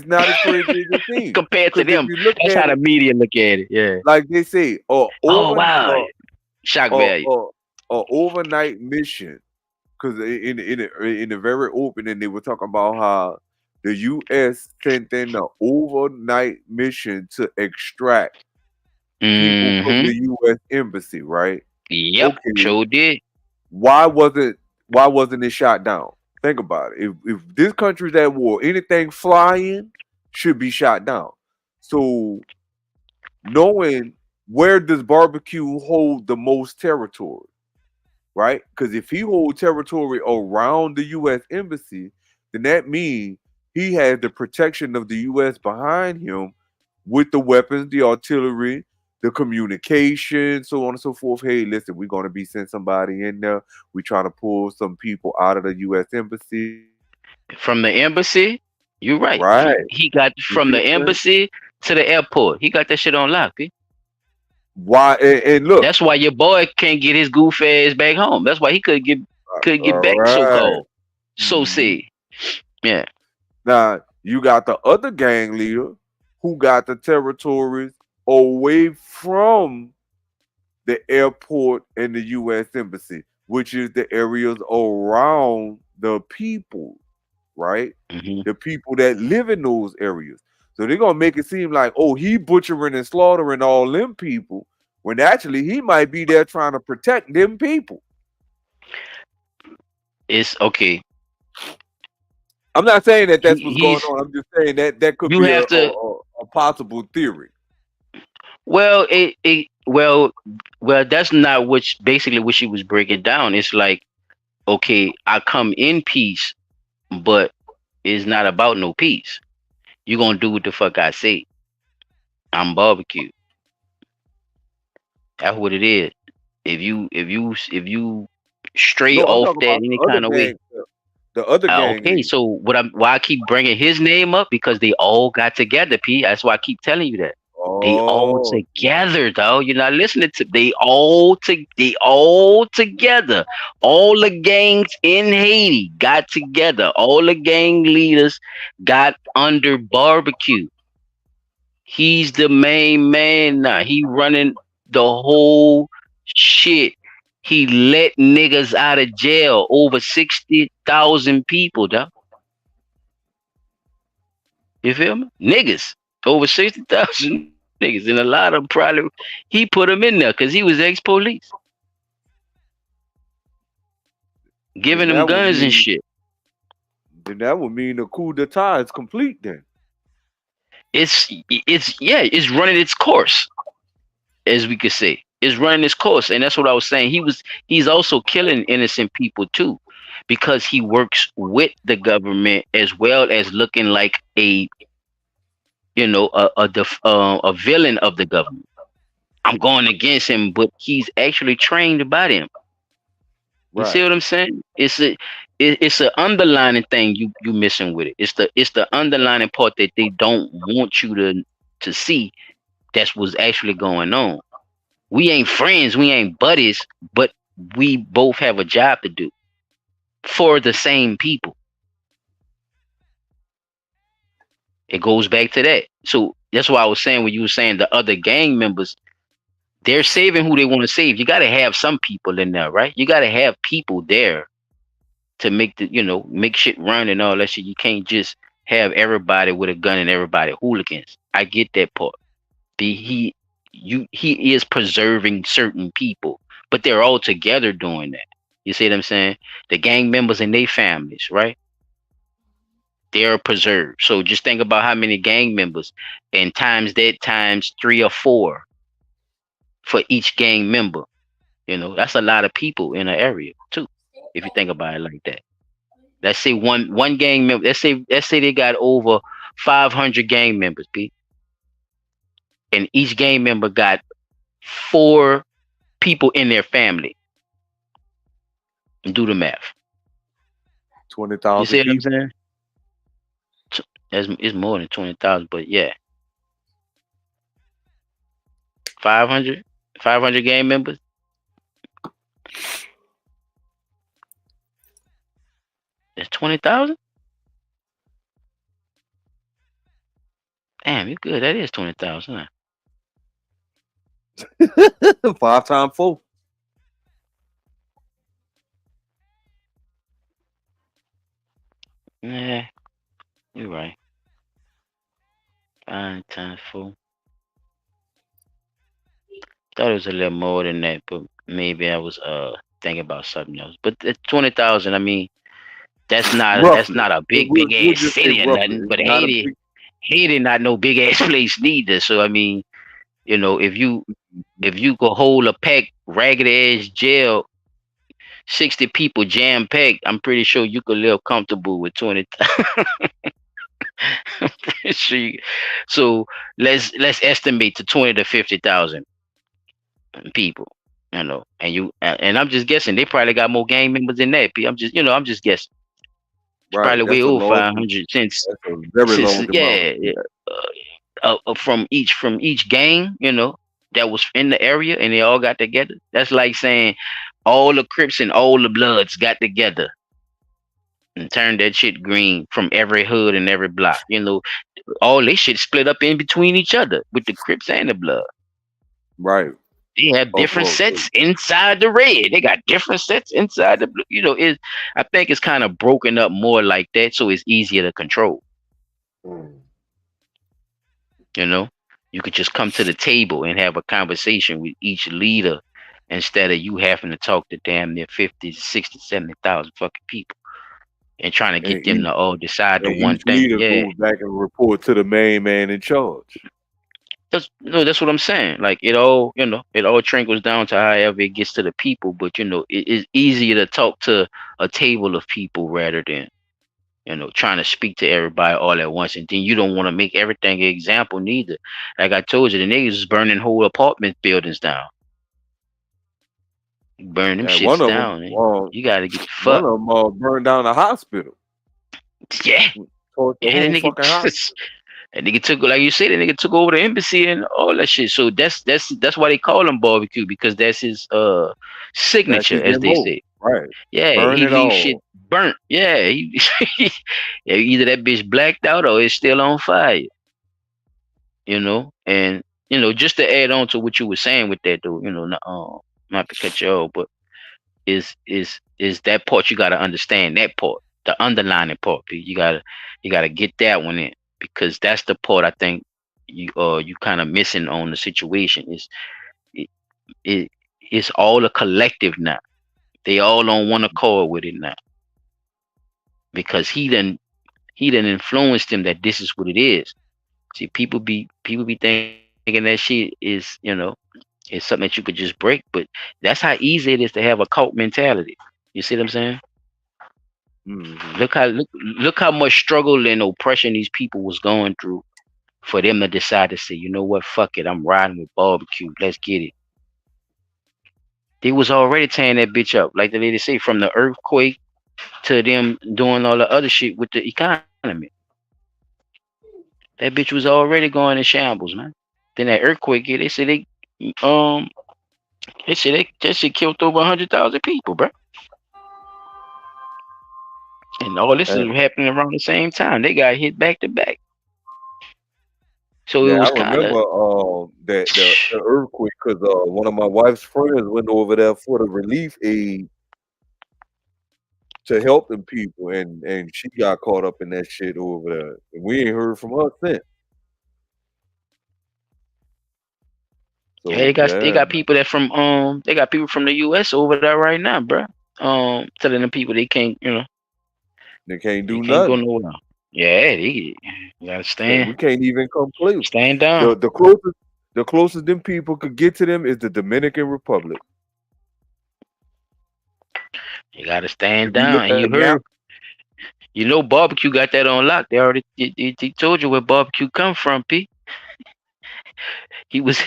not as crazy as it seems compared to them. That's how the media look at it. Yeah, like they say, shock value, overnight mission. Because in the very opening, they were talking about how the U.S. sent in an overnight mission to extract people from the U.S. embassy, right? Yep, sure did. Why wasn't it shot down? Think about it. If this country's at war, anything flying should be shot down. So knowing where does barbecue hold the most territory, right? Because if he holds territory around the U.S. embassy, then that means he has the protection of the U.S. behind him with the weapons, the artillery, the communication, so on and so forth. Hey, listen, we're going to be sending somebody in there. We're trying to pull some people out of the U.S. embassy. From the embassy? You're right. Right. He got from the embassy to the airport. He got that shit on lock, eh? Why? And look. That's why your boy can't get his goof ass back home. That's why he couldn't get back, so-called. So say. Yeah. Now, you got the other gang leader who got the territories away from the airport and the U.S. embassy, which is the areas around the people, right? The people that live in those areas. So they're going to make it seem like, oh, he butchering and slaughtering all them people, when actually he might be there trying to protect them people. It's okay. I'm not saying that that's what's going on. I'm just saying that could be a possible theory. Well, well, that's not basically what she was breaking down. It's like, okay, I come in peace, but it's not about no peace. You're gonna do what the fuck I say. I'm barbecue. That's what it is. If you straight off that any kind of way. The other gang Okay, leader. so why I keep bringing his name up, because they all got together, P. That's why I keep telling you that. They all Oh, together, dog. You're not listening to they all together. All the gangs in Haiti got together. All the gang leaders got under barbecue. He's the main man now. He running the whole shit. He let niggas out of jail. Over 60,000 people, dog. You feel me? Niggas. Over 60,000 niggas. And a lot of them probably, he put them in there because he was ex-police. Giving them guns and shit. Then that would mean the coup d'etat is complete then. It's running its course, as we could say. It's running its course. And that's what I was saying. He's also killing innocent people too, because he works with the government as well as looking like a villain of the government. I'm going against him, but he's actually trained by them. You see what I'm saying? It's an underlining thing you missing with it. It's the underlining part that they don't want you to see. That's what's actually going on. We ain't friends, we ain't buddies, but we both have a job to do for the same people. It goes back to that. So that's why I was saying, when you were saying the other gang members, they're saving who they want to save. You got to have some people in there, right? You got to have people there to make make shit run and all that shit. You can't just have everybody with a gun and everybody hooligans. I get that part. He is preserving certain people, but they're all together doing that. You see what I'm saying? The gang members and their families, right? They're preserved. So just think about how many gang members, and times 3 or 4 for each gang member. That's a lot of people in an area too, if you think about it like that. Let's say one gang member, let's say they got over 500 gang members, Pete. And each gang member got 4 people in their family. Do the math. 20,000. You see what I'm saying? It's more than 20,000, but yeah. 500 gang members. That's 20,000. Damn, you good. That is 20,000. Huh? 5 times 4. Yeah, you're right. 5 times 4. Thought it was a little more than that, but maybe I was thinking about something else. But 20,000, I mean, that's not a big ass city or nothing. But Haiti not no big ass place neither. So I mean, if you could hold a packed, ragged ass jail, 60 people jam packed, I'm pretty sure you could live comfortable with 20,000. I'm pretty sure. So let's estimate to 20 to 50,000 people. And I'm just guessing they probably got more gang members than that. I'm just guessing. It's probably way over 500 since from each gang, that was in the area, and they all got together. That's like saying all the Crips and all the Bloods got together and turned that shit green from every hood and every block. All this shit split up in between each other with the Crips and the Blood. Right. They have different sets inside the red. They got different sets inside the blue. I think it's kind of broken up more like that, so it's easier to control. You could just come to the table and have a conversation with each leader instead of you having to talk to damn near 50, 60, 70,000 fucking people and trying to get them to all decide the one thing. Yeah, goes back and report to the main man in charge. That's what I'm saying. Like it all trickles down to however it gets to the people. But it is easier to talk to a table of people rather than trying to speak to everybody all at once. And then you don't want to make everything an example neither. Like I told you, the niggas is burning whole apartment buildings down. Burn them Yeah, shits down. You gotta get the fuck. one of them burned down the hospital. Yeah. Torched the Yeah, whole that fucking hospital. and nigga took, like you said, that nigga took over the embassy and all that shit. So that's why they call him barbecue, because that's his That's signature, his as they MO. say. Right. Yeah, Burn he it leaves shit all. burnt. Yeah, yeah, either that bitch blacked out or it's still on fire. You know, and just to add on to what you were saying with that, though, not to cut you off, but is that part you got to understand, that part, the underlining part. You gotta get that one in, because that's the part I think you kind of missing on the situation. Is it, it's all a collective now. They all on one accord with it now, because he done influenced them that this is what it is. See, people be thinking that shit is, it's something that you could just break, but that's how easy it is to have a cult mentality. You see what I'm saying? Mm-hmm. Look how much struggle and oppression these people was going through for them to decide to say, you know what, fuck it, I'm riding with barbecue. Let's get it. They was already tearing that bitch up, like the lady say, from the earthquake to them doing all the other shit with the economy. That bitch was already going in shambles, man. Then that earthquake hit. They said that shit killed over 100,000 people, bro. And all this is happening around the same time. They got hit back to back. So it Yeah, I was kind remember of that the earthquake, because one of my wife's friends went over there for the relief aid to help them people, and she got caught up in that shit over there. And we ain't heard from her since. yeah, So they yeah, got people they got people from the US over there right now, bro. Telling them people they can't, they can't they do can't go nothing. nowhere. Yeah, you gotta Yeah, we can't even come close. stand down. The closest them people could get to them is the Dominican Republic. You gotta stand If you look down. And at you a map, heard, barbecue got that on lock. They already they told you where barbecue come from, P. He was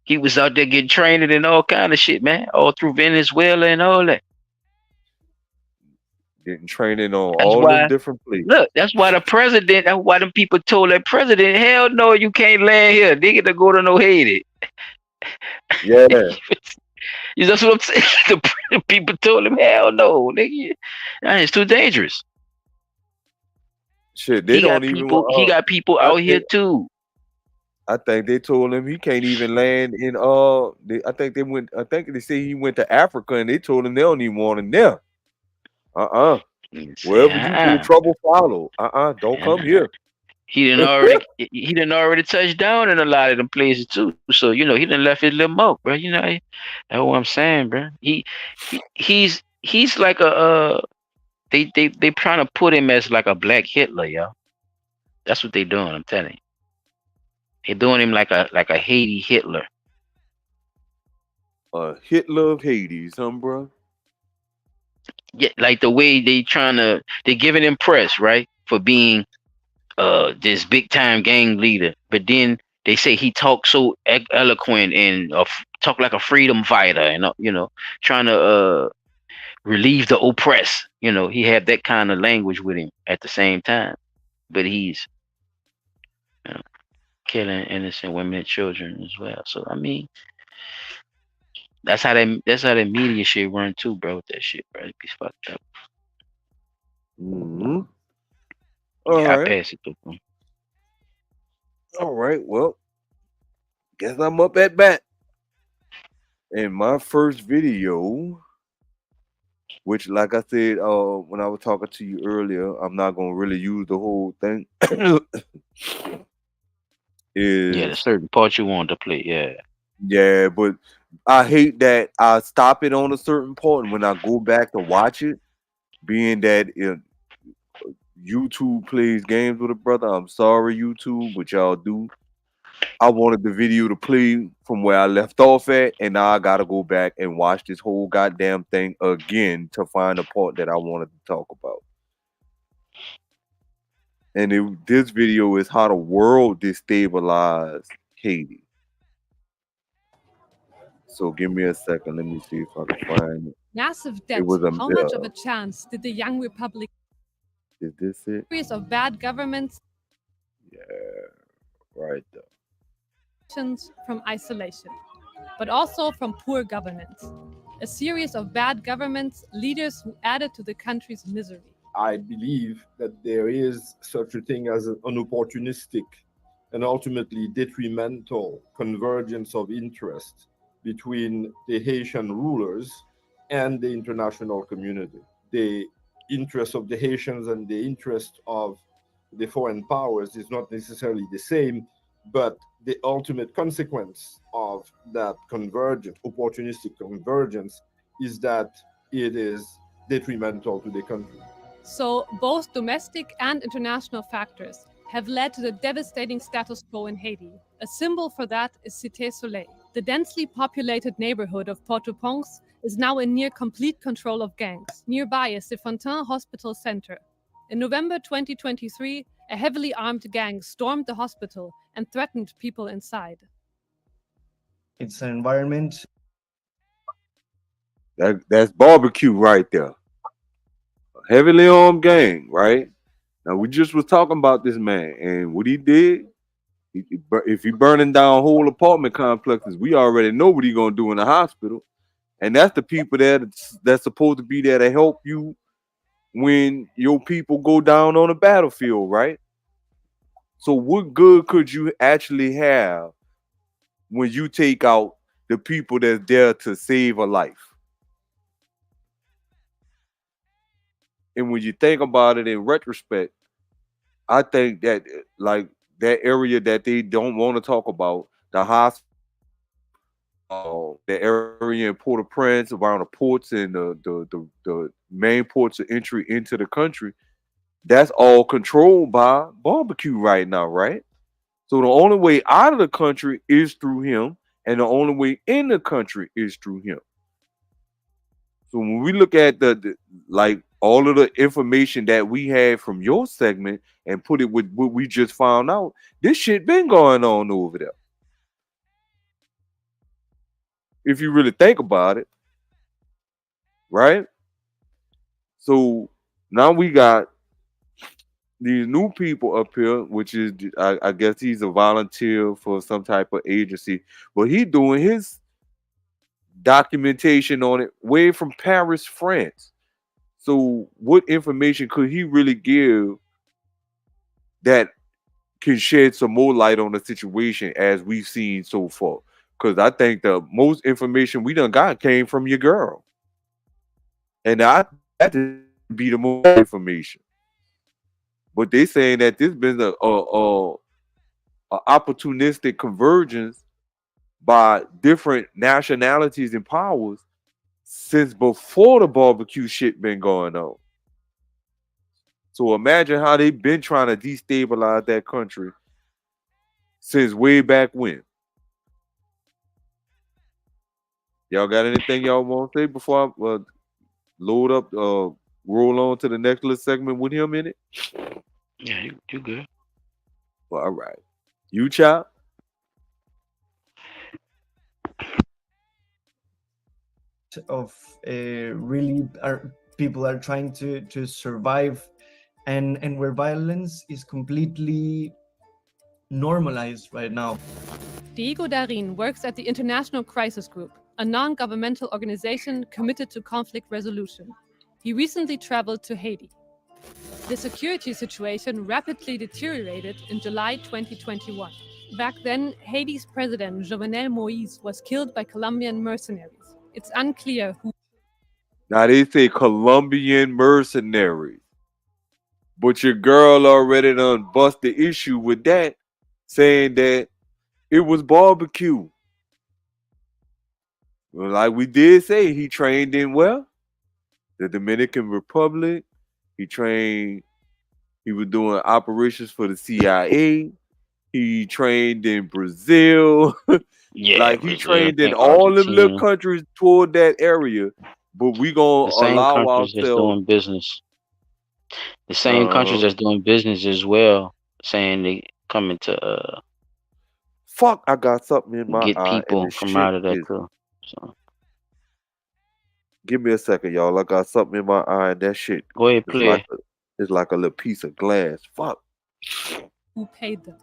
he was out there getting trained and all kind of shit, man. All through Venezuela and all that. getting training on That's all them why different places. look, that's why that's why them people told that president, hell no, you can't land here. They get to go to no Haiti. Yeah, That's what I'm saying. The people told him, hell no, nigga. It's too dangerous. shit, they don't even want. He got people I out here think too. I think they told him he can't even land in. I think they went. I think they say he went to Africa, and they told him they don't even want him there. Say, Wherever you go, trouble follow. Don't come here. He didn't already touched down in a lot of them places too. So he done left his little mark, bro. That's what I'm saying, bro. He's like they trying to put him as like a black Hitler, yo. That's what they doing. I'm telling you, they're doing him like a Haiti Hitler. Hitler of Haiti, bro. Yeah, like the way they giving him press, right, for being this big time gang leader, but then they say he talks so eloquent and talk like a freedom fighter, and trying to relieve the oppressed. He had that kind of language with him at the same time, but he's killing innocent women and children as well. So I mean, that's how the media shit run too, bro. With that shit, bro, it be fucked up. Mm-hmm. I pass it to them. All right, well, guess I'm up at bat. And my first video, which, like I said, when I was talking to you earlier, I'm not gonna really use the whole thing. The certain part you want to play, yeah, but I hate that I stop it on a certain part, and when I go back to watch it, being that YouTube plays games with a brother, I'm sorry, YouTube, but y'all do. I wanted the video to play from where I left off at, and now I gotta go back and watch this whole goddamn thing again to find the part that I wanted to talk about. And this video is how the world destabilized Haiti. So give me a second. Let me see if I can find it. Massive debt. It was How much of a chance did the young republic? Is this it? Series of bad governments. Yeah, right there. From isolation, but also from poor governance. A series of bad governments, leaders who added to the country's misery. I believe that there is such a thing as an opportunistic and ultimately detrimental convergence of interest between the Haitian rulers and the international community. The interest of the Haitians and the interest of the foreign powers is not necessarily the same, but the ultimate consequence of that convergence, opportunistic convergence, is that it is detrimental to the country. So both domestic and international factors have led to the devastating status quo in Haiti. A symbol for that is Cité Soleil. The densely populated neighborhood of Port-au-Prince is now in near complete control of gangs. Nearby is the Fontaine Hospital Center. In November 2023, a heavily armed gang stormed the hospital and threatened people inside. It's an environment. That's barbecue right there. A heavily armed gang, right? Now we just was talking about this man and what he did. If he burning down whole apartment complexes, we already know what he gonna do in the hospital, and that's the people that's supposed to be there to help you when your people go down on the battlefield, right? So what good could you actually have when you take out the people that's there to save a life? And when you think about it in retrospect, I think that like that area that they don't want to talk about, the hospital, the area in Port-au-Prince around the ports and the main ports of entry into the country, that's all controlled by barbecue right now, right? So the only way out of the country is through him, and the only way in the country is through him. So when we look at the like all of the information that we had from your segment and put it with what we just found out, this shit been going on over there. If you really think about it, right? So now we got these new people up here, which is I guess he's a volunteer for some type of agency, but he doing his documentation on it way from Paris, France. So what information could he really give that can shed some more light on the situation as we've seen so far? Because I think the most information we done got came from your girl. And I that to be the most information. But they saying that this been a opportunistic convergence by different nationalities and powers since before the barbecue shit been going on. So imagine how they've been trying to destabilize that country since way back when. Y'all got anything y'all want to say before I load up, roll on to the next little segment with him in it? Yeah, you good. Well, all right. You, Chop? Of really people are trying to survive and where violence is completely normalized right now. Diego Darin works at the International Crisis Group, a non-governmental organization committed to conflict resolution. He recently traveled to Haiti. The security situation rapidly deteriorated in July 2021. Back then, Haiti's president, Jovenel Moïse, was killed by Colombian mercenaries. It's unclear who. Now they say Colombian mercenaries. But your girl already done bust the issue with that, saying that it was barbecue. Well, like we did say, he trained in where? The Dominican Republic. He was doing operations for the CIA. He trained in Brazil. Yeah, like he Brazil, trained in and all them little Argentina. countries toward that area. But we gonna The same allow countries that's ourselves. doing business. The same countries that's doing business as well, saying they coming to Fuck, I got something in my get eye and people the from shit out of that is too. So Give me a second, y'all. I got something in my eye, and that shit go ahead, is play. like a little piece of glass. Fuck. Who paid them?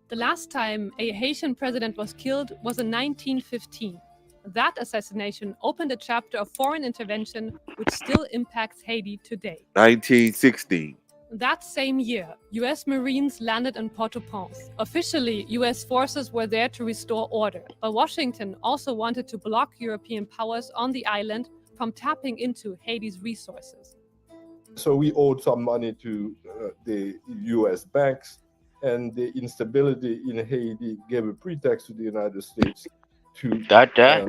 The last time a Haitian president was killed was in 1915. That assassination opened a chapter of foreign intervention which still impacts Haiti today. 1916. That same year, US Marines landed in Port-au-Prince. Officially, US forces were there to restore order, but Washington also wanted to block European powers on the island from tapping into Haiti's resources. So we owed some money to the US banks, and the instability in Haiti gave a pretext to the United States to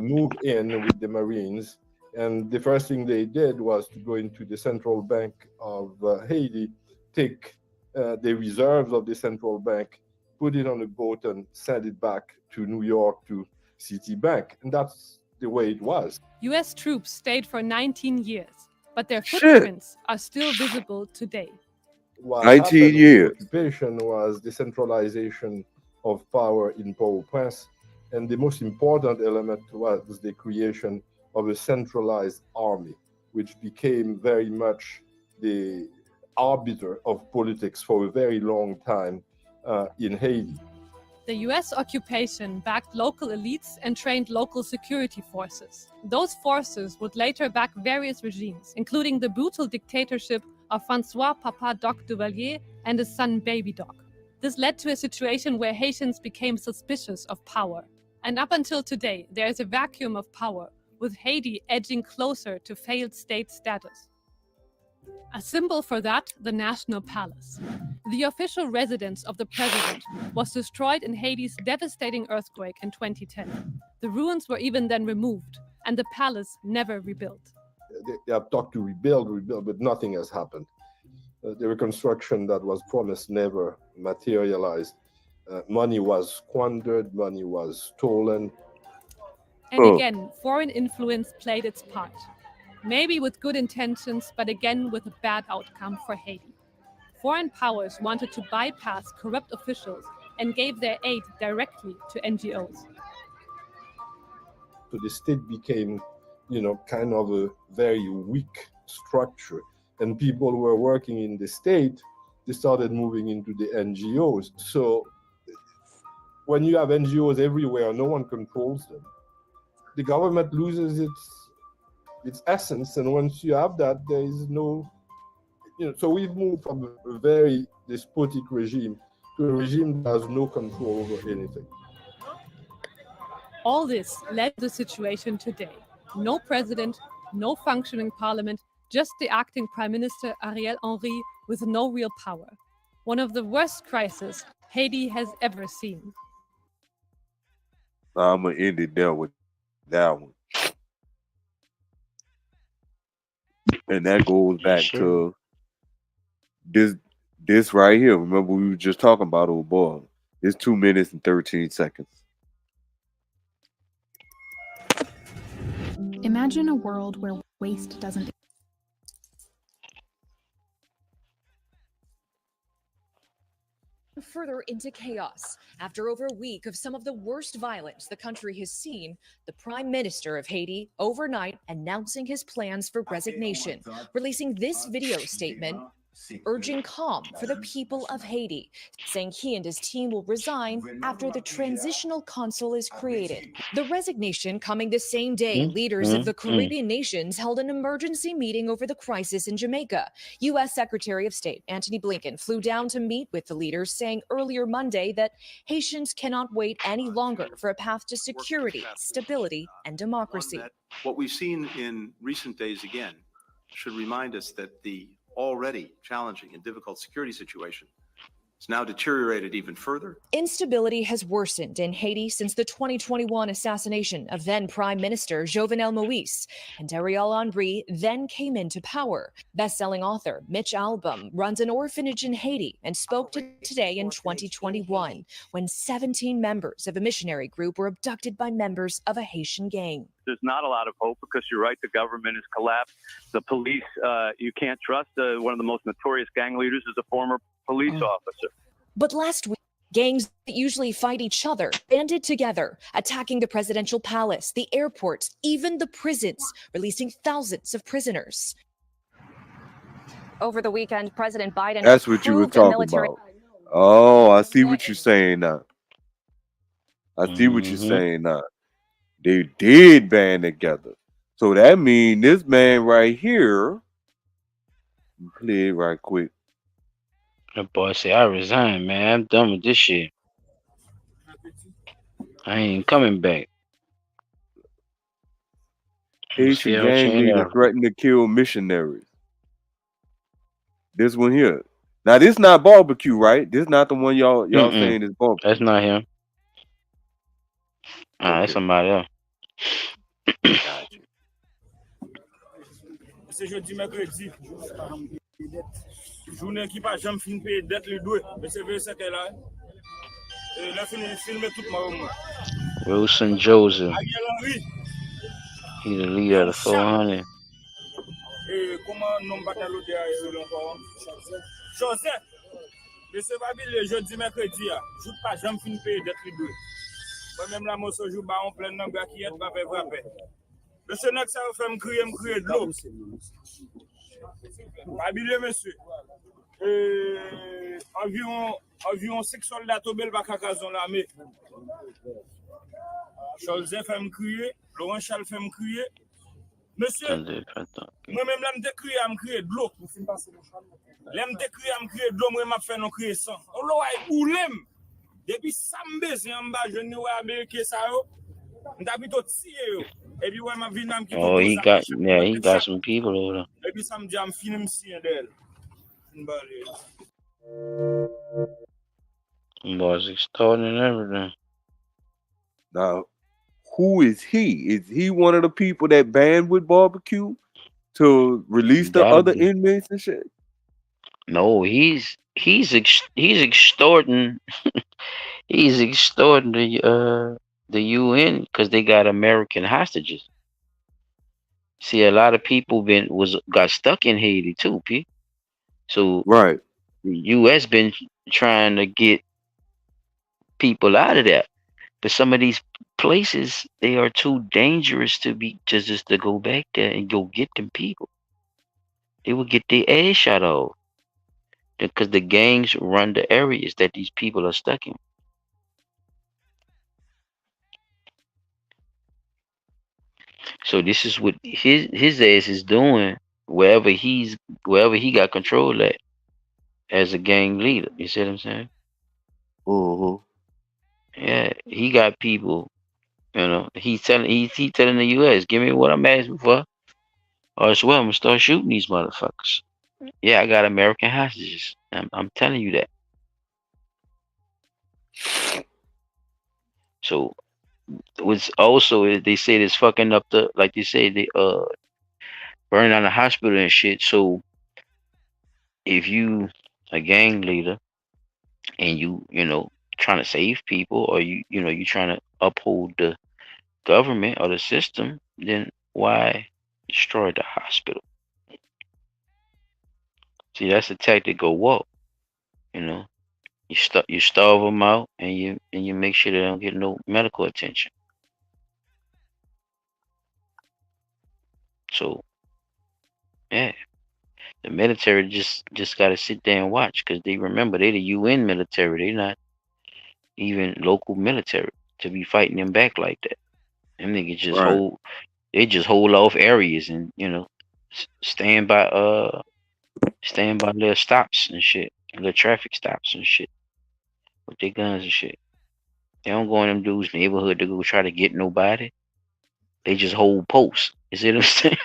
move in with the Marines. And the first thing they did was to go into the central bank of Haiti, take the reserves of the central bank, put it on a boat, and send it back to New York to Citibank. And that's the way it was. US troops stayed for 19 years, but their footprints are still visible today. What 19 years. Occupation was the centralization of power in Port-au-Prince, and the most important element was the creation of a centralized army, which became very much the arbiter of politics for a very long time in Haiti. The US occupation backed local elites and trained local security forces. Those forces would later back various regimes, including the brutal dictatorship of Francois Papa Doc Duvalier and his son Baby Doc. This led to a situation where Haitians became suspicious of power. And up until today, there is a vacuum of power, with Haiti edging closer to failed state status. A symbol for that, the National Palace. The official residence of the president was destroyed in Haiti's devastating earthquake in 2010. The ruins were even then removed, and the palace never rebuilt. They have talked to rebuild, but nothing has happened. The reconstruction that was promised never materialized. Money was squandered, money was stolen. And again, foreign influence played its part. Maybe with good intentions, but again with a bad outcome for Haiti. Foreign powers wanted to bypass corrupt officials and gave their aid directly to NGOs. So the state became, kind of a very weak structure. And people who were working in the state, they started moving into the NGOs. So when you have NGOs everywhere, no one controls them. The government loses its essence, and once you have that, there is no, so we've moved from a very despotic regime to a regime that has no control over anything. All this led to the situation today. No president, no functioning parliament, just the acting Prime Minister Ariel Henry with no real power. One of the worst crises Haiti has ever seen. I'm going to end it there with that one. And that goes back to this right here. Remember, we were just talking about, old boy. It's 2 minutes and 13 seconds. Imagine a world where waste doesn't. Further into chaos. After over a week of some of the worst violence the country has seen, the Prime Minister of Haiti overnight announcing his plans for resignation, releasing this video statement urging calm for the people of Haiti, saying he and his team will resign after the transitional consul is created. The resignation coming the same day leaders of the Caribbean nations held an emergency meeting over the crisis in Jamaica. U.S. Secretary of State Antony Blinken flew down to meet with the leaders, saying earlier Monday that Haitians cannot wait any longer for a path to security, stability, and democracy. What we've seen in recent days, again, should remind us that the already challenging and difficult security situation It's now deteriorated even further. Instability has worsened in Haiti since the 2021 assassination of then Prime Minister Jovenel Moïse, and Ariel Henry then came into power. Best-selling author Mitch Albom runs an orphanage in Haiti and spoke to Today in 2021 when 17 members of a missionary group were abducted by members of a Haitian gang. There's not a lot of hope because you're right, the government has collapsed. The police, you can't trust. One of the most notorious gang leaders is a former police officer. But last week, Gangs that usually fight each other banded together, attacking the presidential palace, the airports, even the prisons, releasing thousands of prisoners. Over the weekend, President Biden That's what you were approved a talking military. about. Oh, I see what you're saying now. I see what you're Mm-hmm. saying now. They did band together. So that means this man right here, play it right quick. That boy say, I resign, man. I'm done with this shit. I ain't coming back. Let's see Haitian how gang change leader Africa. threatened to kill missionaries. This one here. Now this not barbecue, right? This not the one y'all Mm-mm. saying is barbecue. That's not him. That's Okay, somebody else. got you. C'est jeudi, mercredi. Journée qui pas jamais fin payer dette les deux. Mais c'est vrai, c'est là. Et là, filmer tout ma. Wilson Joseph. Ariel Henry. He the leader of the 400. Et comment nom bataille de encore? Joseph. Mais c'est pas bien le jeudi, mercredi. Je pas jamais fin payer dette les deux. Moi-même là, moi, ce jour, on plein de gars qui est pas fait frapper. Le Sénat, ça fait me crier de l'eau. Habillé, monsieur. Environ 5 soldats tombés par Cacazon l'armée. Joseph fait me crier, Laurent Charles fait me crier. Monsieur, moi-même là, je crier à me crier de l'eau. Là, je crier à me crier de l'eau, moi, je fais non crier sang. On l'a boulem. Depuis ça me baisse en bas, je ne vois américain ça yo. M'habite au tirer. Et puis ouais, ma vie n'a qui Oh, he got some people over there. Et puis ça me dit, I'm finim si d'elle. Boys extorting and everything. Now, who is he? Is he one of the people that banned with barbecue to release the Gotta other be. inmates and shit? No, he's extorting. He's extorting the UN because they got American hostages. See, a lot of people got stuck in Haiti too, P. So right, the US been trying to get people out of there, but some of these places they are too dangerous to be just to go back there and go get them people. They will get their ass shot off because the gangs run the areas that these people are stuck in. So this is what his ass is doing wherever he got control at as a gang leader. You see what I'm saying? Yeah, he got people. You know, he's telling the U.S. give me what I'm asking for, or as well I'm gonna start shooting these motherfuckers. Yeah, I got American hostages. I'm telling you that. So what's also is they say it's fucking up the like they say they burn down the hospital and shit. So if you a gang leader and you know trying to save people or you trying to uphold the government or the system, then why destroy the hospital? See, that's a tactical war. You know, you starve them out and you make sure they don't get no medical attention. So yeah, the military just got to sit there and watch because they remember they the UN military. They not even local military to be fighting them back like that. Them niggas just right. hold off areas and stand by little stops and shit, little traffic stops and shit with their guns and shit. They don't go in them dudes' neighborhood to go try to get nobody. They just hold posts. You see what I'm saying?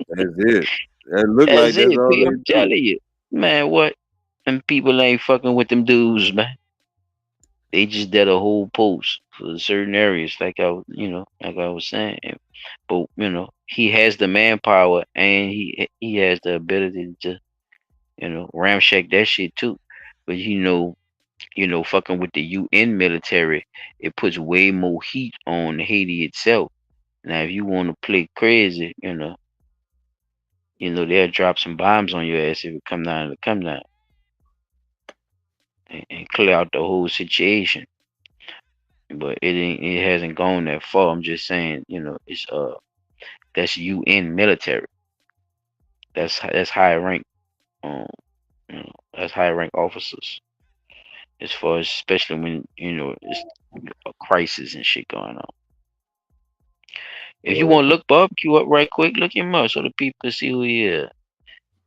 That's it. That look That's like that's it, all P. they I'm do. telling you, man. What? Them people ain't fucking with them dudes, man. They just did a whole post for certain areas, like I was saying. But he has the manpower and he has the ability to ramshack that shit too. But fucking with the UN military, it puts way more heat on Haiti itself. Now, if you want to play crazy, they'll drop some bombs on your ass if it come down. and clear out the whole situation. But it hasn't gone that far. I'm just saying, it's that's UN military. That's high rank. Um, that's high rank officers. As far as especially when it's a crisis and shit going on. If you want to look barbecue up right quick, look him up so the people see who he is.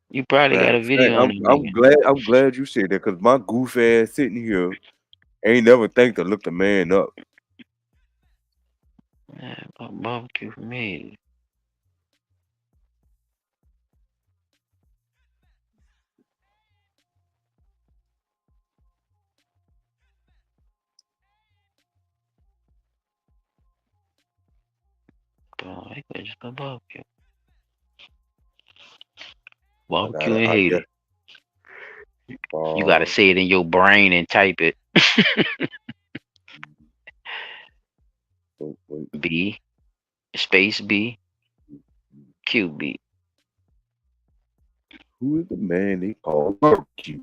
You probably got a video on him. I'm glad you said that because my goof ass sitting here ain't never think to look the man up. Barbecue for me. I could just put barbecue. Barbecue in Haiti. You gotta say it in your brain and type it. B space B QB. Who is the man they call barbecue?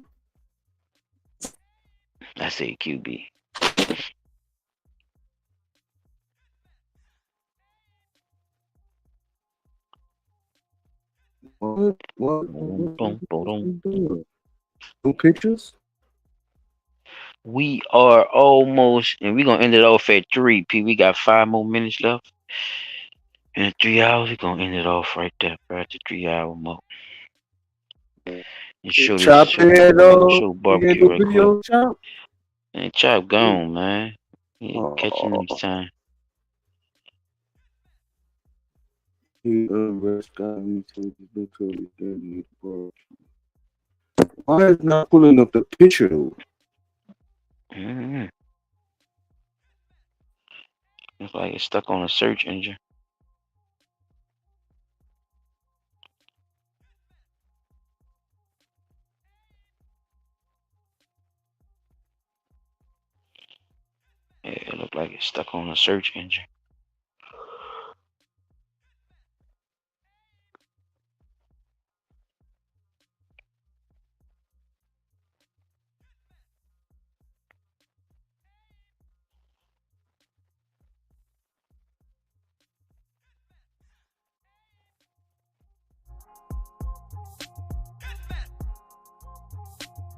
I say QB. What? No pictures? We are almost, and we're gonna end it off at 3. P. We got 5 more minutes left. In 3 hours, we're gonna end it off right there, bro. At the 3-hour mark. And show barbecue right quick. And Chop gone, man. Yeah, catch you next time. Why is not pulling up the picture though? Looks like it's stuck on a search engine. Yeah, it looked like it's stuck on a search engine.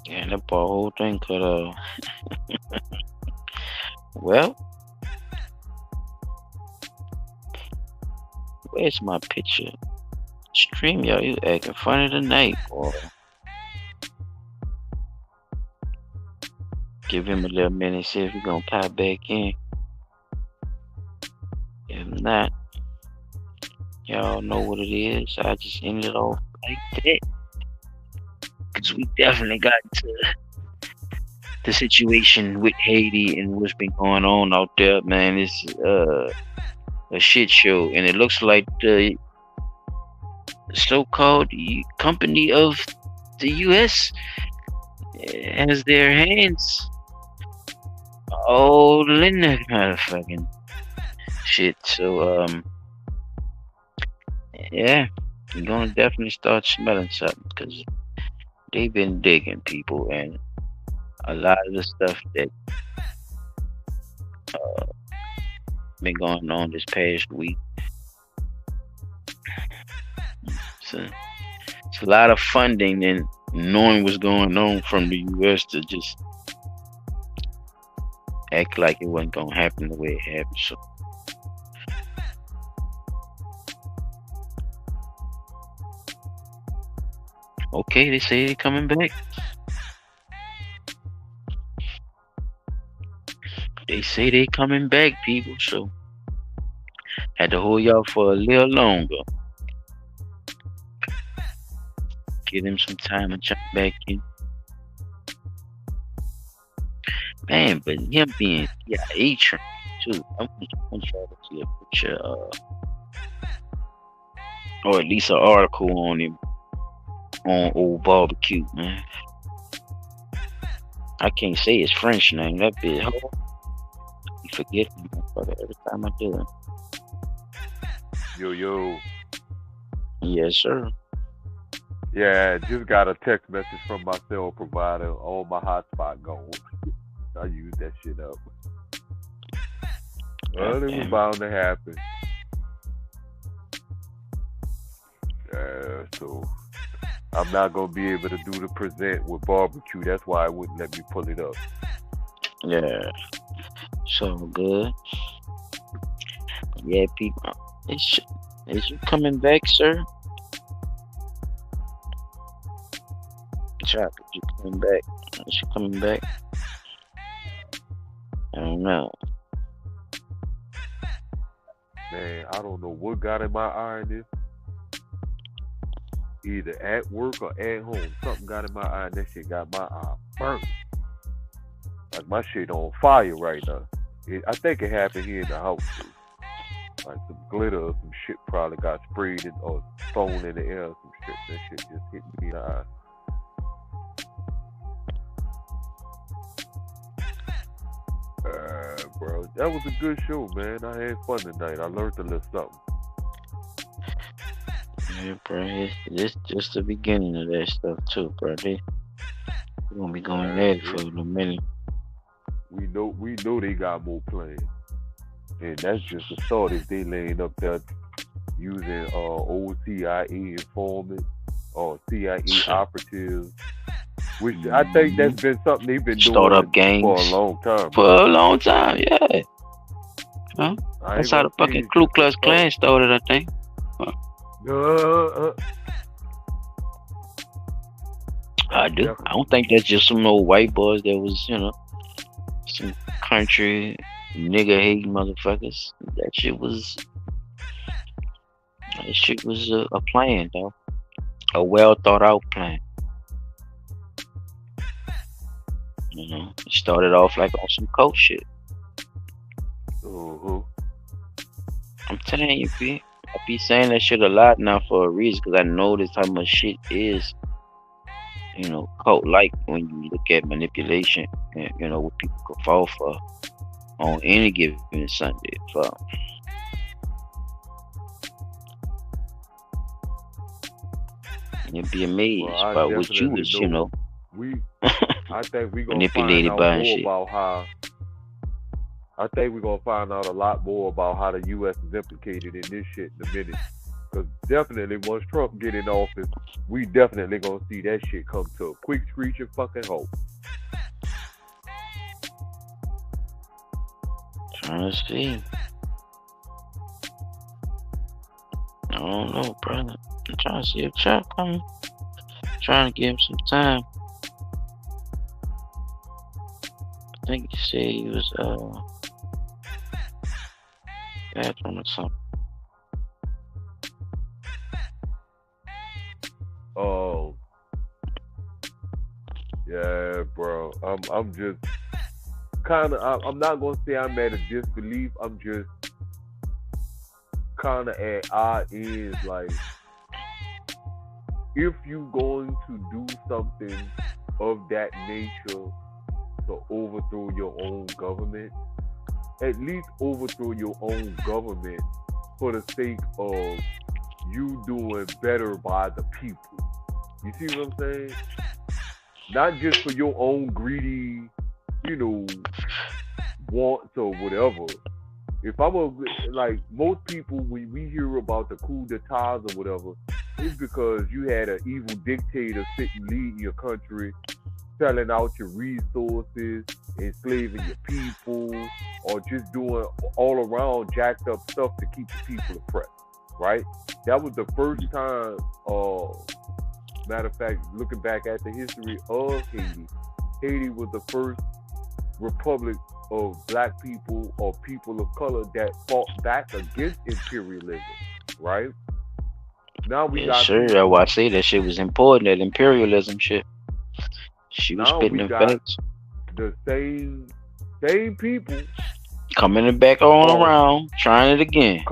Yeah, that whole thing cut off. Well, where's my picture? Stream, y'all, you acting funny tonight, boy. Give him a little minute, see if he's gonna pop back in. If not, y'all know what it is. I just ended it off like that. Because we definitely got to the situation with Haiti and what's been going on out there, man. It's a shit show. And it looks like the so-called company of the U.S. has their hands all in that motherfucking shit. So, yeah, you're gonna definitely start smelling something because they've been digging people, and a lot of the stuff that been going on this past week. So it's a lot of funding and knowing what's going on from the U.S. to just act like it wasn't gonna happen the way it happened. So. Okay, they say they're coming back. They say they coming back, people. So had to hold y'all for a little longer. Give them some time to jump back in. Man, but him being CIA trained too. I want y'all to see a picture, or at least an article on him. On old barbecue, man. I can't say his French name. That bit hard. You forget me, motherfucker, every time I do it. Yo. Yes, sir. Yeah, just got a text message from my cell provider. All my hotspot gone. I use that shit up. Well, it was bound to happen. So I'm not gonna be able to do the present with barbecue. That's why it wouldn't let me pull it up. Yeah. So good. Yeah, people. Is you coming back, sir? Chop, you coming back? Is you coming back? I don't know. Man, I don't know what got in my eye in this. Either at work or at home. Something got in my eye and that shit got my eye burnt. Like my shit on fire right now. I think it happened here in the house too. Like some glitter or some shit probably got sprayed in, or thrown in the air or some shit. That shit just hit me in the eye. Bro, that was a good show, man. I had fun tonight. I learned a little something. Yeah, bro. It's just the beginning of that stuff too, bro. We're gonna be going at it for a minute. We know they got more plans. And that's just the start if they laying up there using old CIA informants or CIA operatives. Which I think that's been something they've been doing Startup gangs for a long time. For a long time, yeah. Huh? That's how the fucking Ku Klux Klan started, I think. I do. Definitely. I don't think that's just some old white boys that was, some country nigga hating motherfuckers. That shit was a plan, though. A well thought out plan. It started off like on some coke shit. I'm telling you, B. I be saying that shit a lot now for a reason, because I noticed how much shit is, cult like when you look at manipulation and what people can fall for on any given Sunday. So you'd be amazed by what you was, I think we're gonna manipulated find by out and shit. more about how. I think we're gonna find out a lot more about how the U.S. is implicated in this shit in a minute. Because definitely, once Trump get in office, we definitely gonna see that shit come to a quick screeching fucking halt. Trying to see. I don't know, brother. I'm trying to see if Chuck coming. Trying to give him some time. I think he said he was bathroom or something. Oh, yeah, bro. I'm just kind of. I'm not gonna say I'm at a disbelief. I'm just kind of at odd ends. Like, if you going to do something of that nature to overthrow your own government, at least overthrow your own government for the sake of you doing better by the people. You see what I'm saying? Not just for your own greedy, wants or whatever. If like most people, when we hear about the coup d'etats or whatever, it's because you had an evil dictator sitting leading your country, selling out your resources, enslaving your people, or just doing all around jacked up stuff to keep the people oppressed, right? That was the first time, matter of fact, looking back at the history of Haiti, Haiti was the first republic of black people or people of color that fought back against imperialism, right? Now we got sure. That's why I say that shit was important, that imperialism shit. She was spitting them facts. The same people coming back all around, trying it again.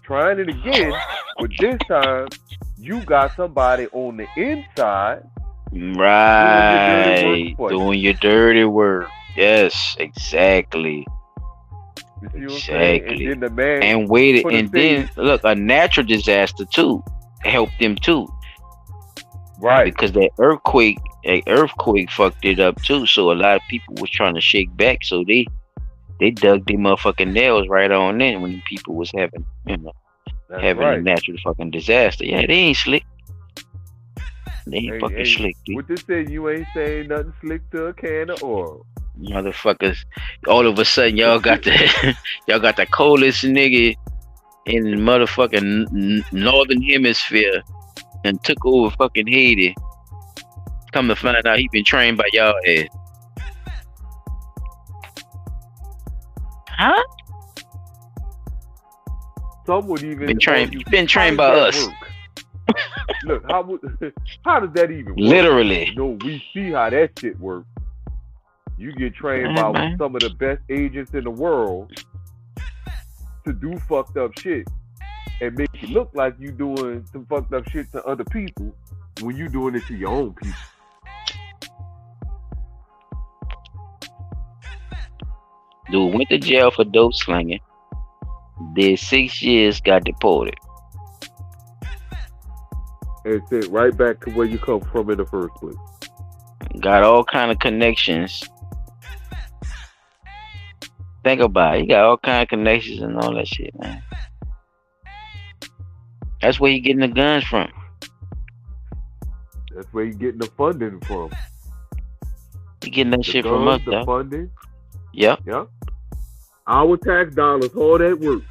Trying it again, but this time you got somebody on the inside, right, doing your dirty work. Yes, exactly. Exactly. And then the man and waited, and then look, a natural disaster too helped them too. Right. Because that earthquake fucked it up too. So a lot of people was trying to shake back. So they dug their motherfucking nails right on in when people was having, having a natural fucking disaster. Yeah, they ain't slick. They ain't fucking slick, dude. What they say? You ain't saying nothing slick to a can of oil. Motherfuckers, all of a sudden y'all got the coldest nigga in the motherfucking northern hemisphere and took over fucking Haiti. Come to find out he been trained by y'all ass. Huh? Some would even been trained by us. Look, how does that even work? Literally. We see how that shit works. You get trained by some of the best agents in the world to do fucked up shit and make it look like you doing some fucked up shit to other people when you doing it to your own people. Dude went to jail for dope slinging. Did 6 years, got deported. And sent right back to where you come from in the first place. Got all kind of connections. Think about it. He got all kind of connections and all that shit, man. That's where he getting the guns from. That's where he getting the funding from. He getting that shit from us, though. Funding. Yep. Yep. Our tax dollars, all that work.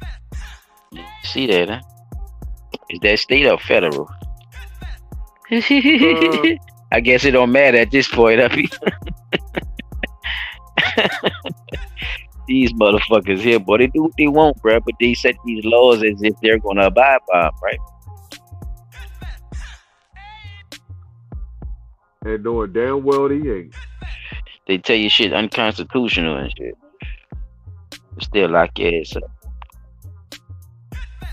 See that, huh? Is that state or federal? I guess it don't matter at this point. These motherfuckers here, boy, they do what they want, bro. But they set these laws as if they're gonna abide by them, right? And knowing damn well they ain't. They tell you shit unconstitutional and shit. Still lock your ass up.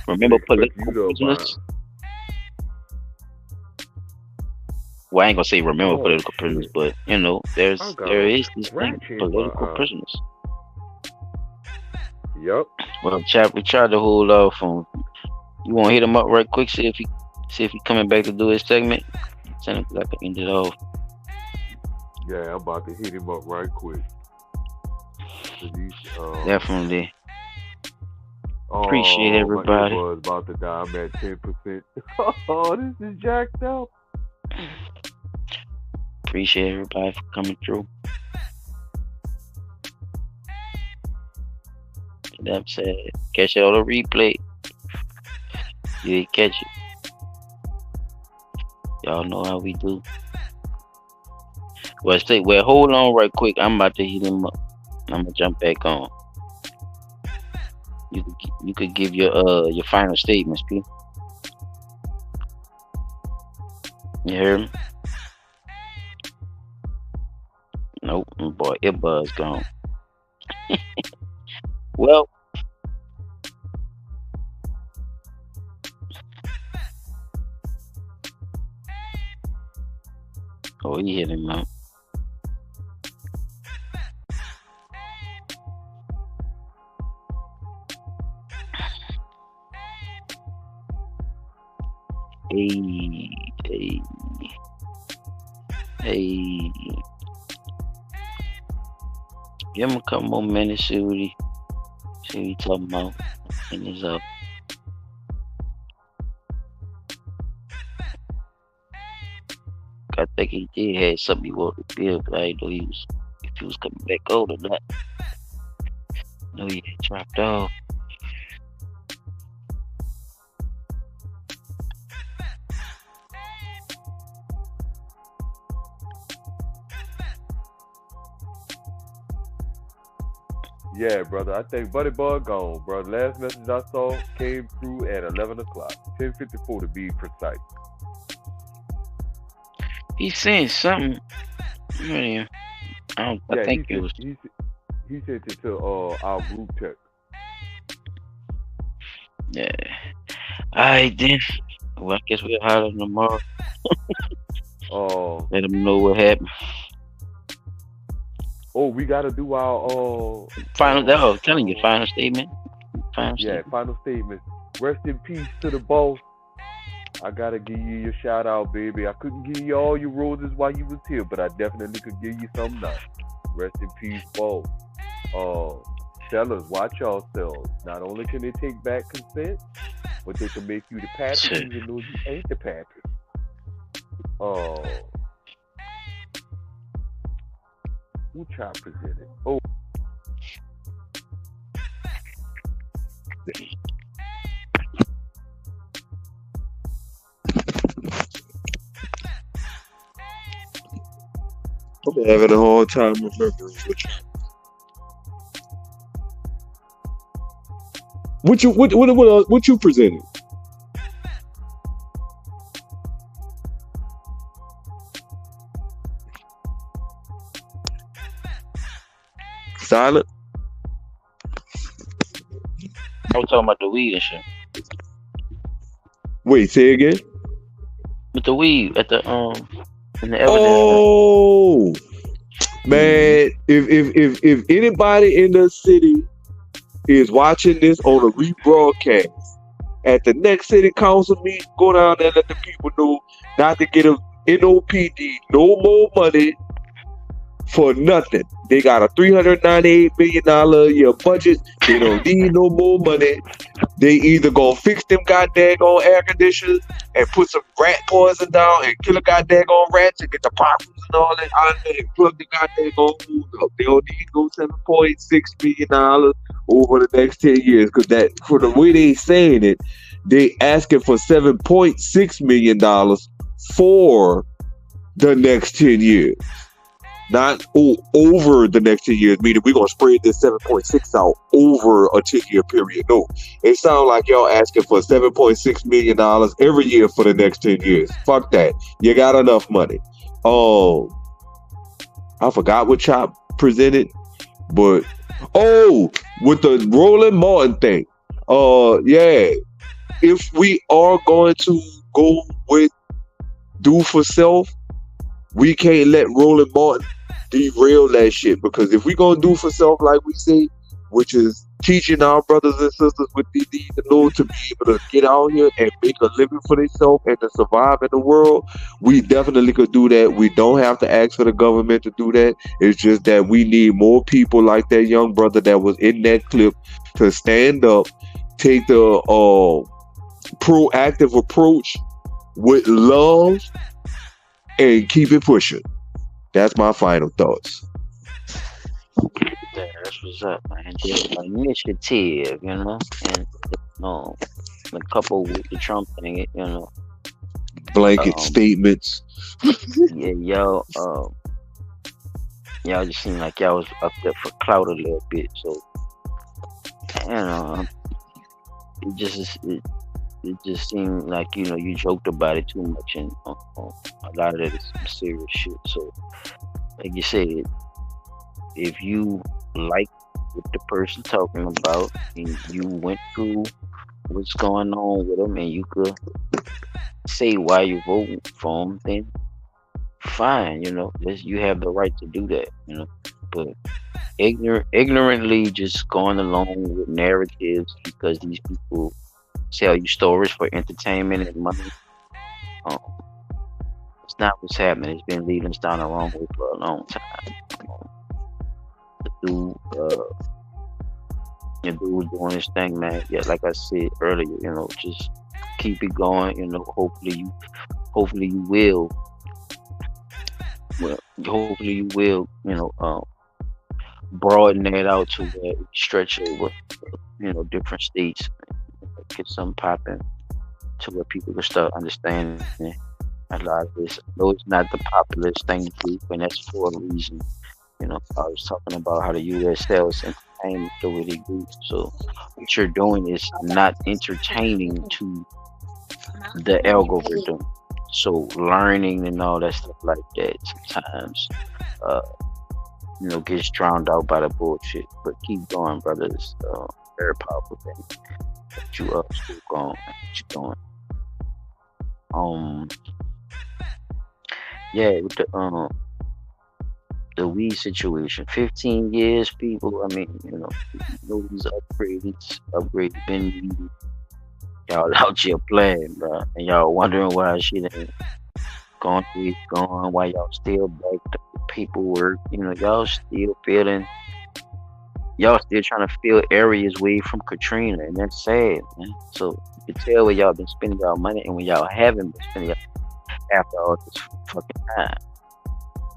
Remember political prisoners? Well, I ain't gonna say remember political prisoners, but there is this thing, political prisoners. Yep. Well, chap, we tried to hold off on. You want to hit him up right quick? See if he coming back to do his segment. Send him like I ended off. Yeah, I'm about to hit him up right quick. Definitely. Appreciate everybody. My was about to die. I'm at 10%. Oh, this is jacked up. Appreciate everybody for coming through. That said, catch it on the replay. You didn't catch it. Y'all know how we do. Well, hold on right quick. I'm about to hit him up. I'm gonna jump back on. You could give your final statements, P. You hear me? Nope, boy, earbud's gone. Well, he hit him up. Hey. Give him a couple more minutes, see what he talking about. And he's up. I think he did have something he wanted to build, but I didn't know if he was coming back on or not. No, he had dropped off. Yeah, brother. I think Buddy Bug gone, bro. The last message I saw came through at 11 o'clock. 10:54 to be precise. He's saying something. I think it was. He sent it to our group text. Yeah. Alright then. Well, I guess we'll holler tomorrow. Let them know what happened. Oh, we gotta do our final. I'm telling you, final statement. Final statement. Rest in peace to the boss. I gotta give you your shout out, baby. I couldn't give you all your roses while you was here, but I definitely could give you some now. Rest in peace, Paul. Fellas, watch yourselves. Not only can they take back consent, but they can make you the pappy even though you ain't the pappy. Who child presented? Oh. I'm having a hard time remembering what you presented. Silent. I was talking about the weed and shit. Wait, say again. With the weed at the in the evidence. Oh man, if anybody in the city is watching this on a rebroadcast, at the next city council meeting, go down there and let the people know not to get a NOPD no more money for nothing. They got a $398 million a year budget. They don't need no more money. They either gonna fix them goddamn air conditioners and put some rat poison down and kill a goddamn rats and get the boxes and all that out there and plug the goddamn holes up. They don't need no $7.6 million over the next 10 years, because that, for the way they saying it, they asking for $7.6 million for the next 10 years. Not over the next 10 years, meaning we're going to spread this 7.6 out over a 10-year period. No, it sounds like y'all asking for $7.6 million every year for the next 10 years. Fuck that. You got enough money. I forgot what Chop presented, but with the Roland Martin thing. Yeah, if we are going to go with do for self, we can't let Roland Martin derail that shit, because if we gonna do for self like we say, which is teaching our brothers and sisters what they need to know to be able to get out here and make a living for themselves and to survive in the world, we definitely could do that. We don't have to ask for the government to do that. It's just that we need more people like that young brother that was in that clip to stand up, take the proactive approach with love, and keep it pushing. That's my final thoughts. That's what's up, man. There's an initiative, you know, and a couple with the Trump thing, you know. Blanket statements. Yeah, y'all just seemed like y'all was up there for clout a little bit, so you know, it just seemed like, you know, you joked about it too much, and a lot of that is some serious shit. So, like you said, if you like what the person talking about and you went through what's going on with them and you could say why you voting for them, then fine, you know, you have the right to do that, you know. But ignorantly just going along with narratives because these people tell you stories for entertainment and money, it's not what's happening. It's been leading us down the wrong way for a long time. The dude was doing his thing, man. Yeah, like I said earlier, you know, just keep it going. You know, hopefully you will. Well, hopefully you will. You know, broaden that out to where it stretch over, you know, different states. Get something popping to where people can start understanding a lot of this. Though it's not the populist thing to do, and that's for a reason. You know, I was talking about how the U.S. sells entertainment through the groups. So what you're doing is not entertaining to the algorithm. So learning and all that stuff like that sometimes, you know, gets drowned out by the bullshit. But keep going, brothers. Very powerful thing. That you up, still going, what you doing? Yeah, with the weed situation, 15 years, people. I mean, you know these upgrades been needed. Y'all out here playing, bro, and y'all wondering why shit ain't going through it's going, why y'all still backed up the paperwork. You know, y'all still trying to fill areas away from Katrina, and that's sad, man. So you can tell where y'all been spending y'all money and when y'all haven't been spending after all this fucking time.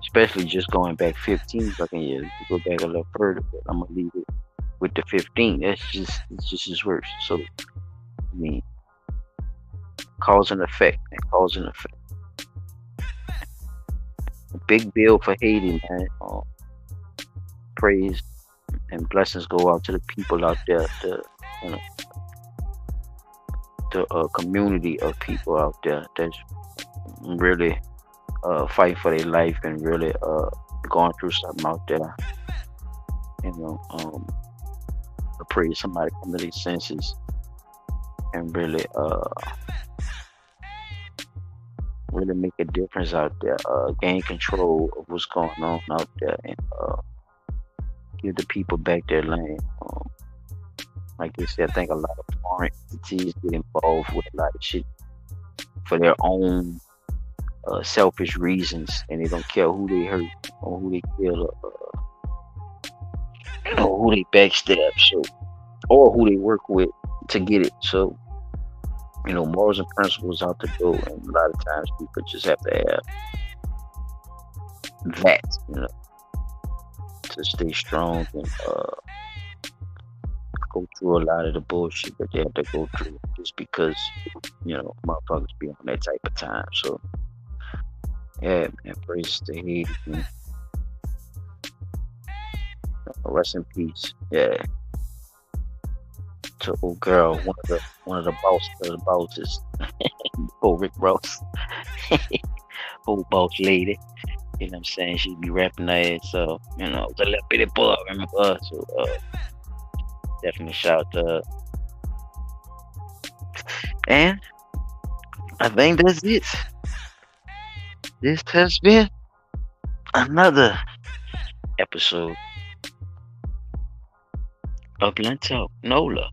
Especially just going back 15 fucking years. You go back a little further, but I'm gonna leave it with the 15. It's just as worse. So I mean, cause and effect. A big bill for Haiti, man. Praise and blessings go out to the people out there, the community of people out there that's really fight for their life and really going through something out there. You know, I pray somebody come to their senses and really make a difference out there, gain control of what's going on out there, and give the people back their land. Like they said, I think a lot of foreign entities get involved with a lot of shit for their own selfish reasons, and they don't care who they hurt or who they kill or who they backstab, so, or who they work with to get it. So, you know, morals and principles out the door, and a lot of times people just have to have that, you know, to stay strong and go through a lot of the bullshit that they have to go through just because, you know, motherfuckers be on that type of time. So yeah, man, praise to Haiti, man. Rest in peace. Yeah. To old girl, one of the bosses. Old Rick Ross. Old boss lady. You know what I'm saying? She be rapping that ass, so, you know, it's a little bitty boy, remember? So definitely shout out to her. And I think that's it. This has been another episode of Blunt Talk NOLA.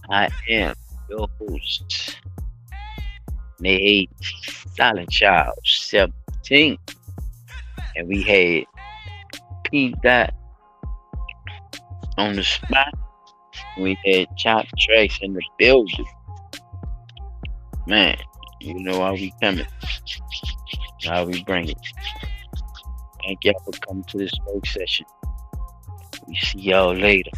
I am your host, Nate Silent Child 17, and we had P. Dot on the spot. We had Chop Tracks in the building. Man, you know how we coming, how we bring it. Thank y'all for coming to this smoke session. We see y'all later.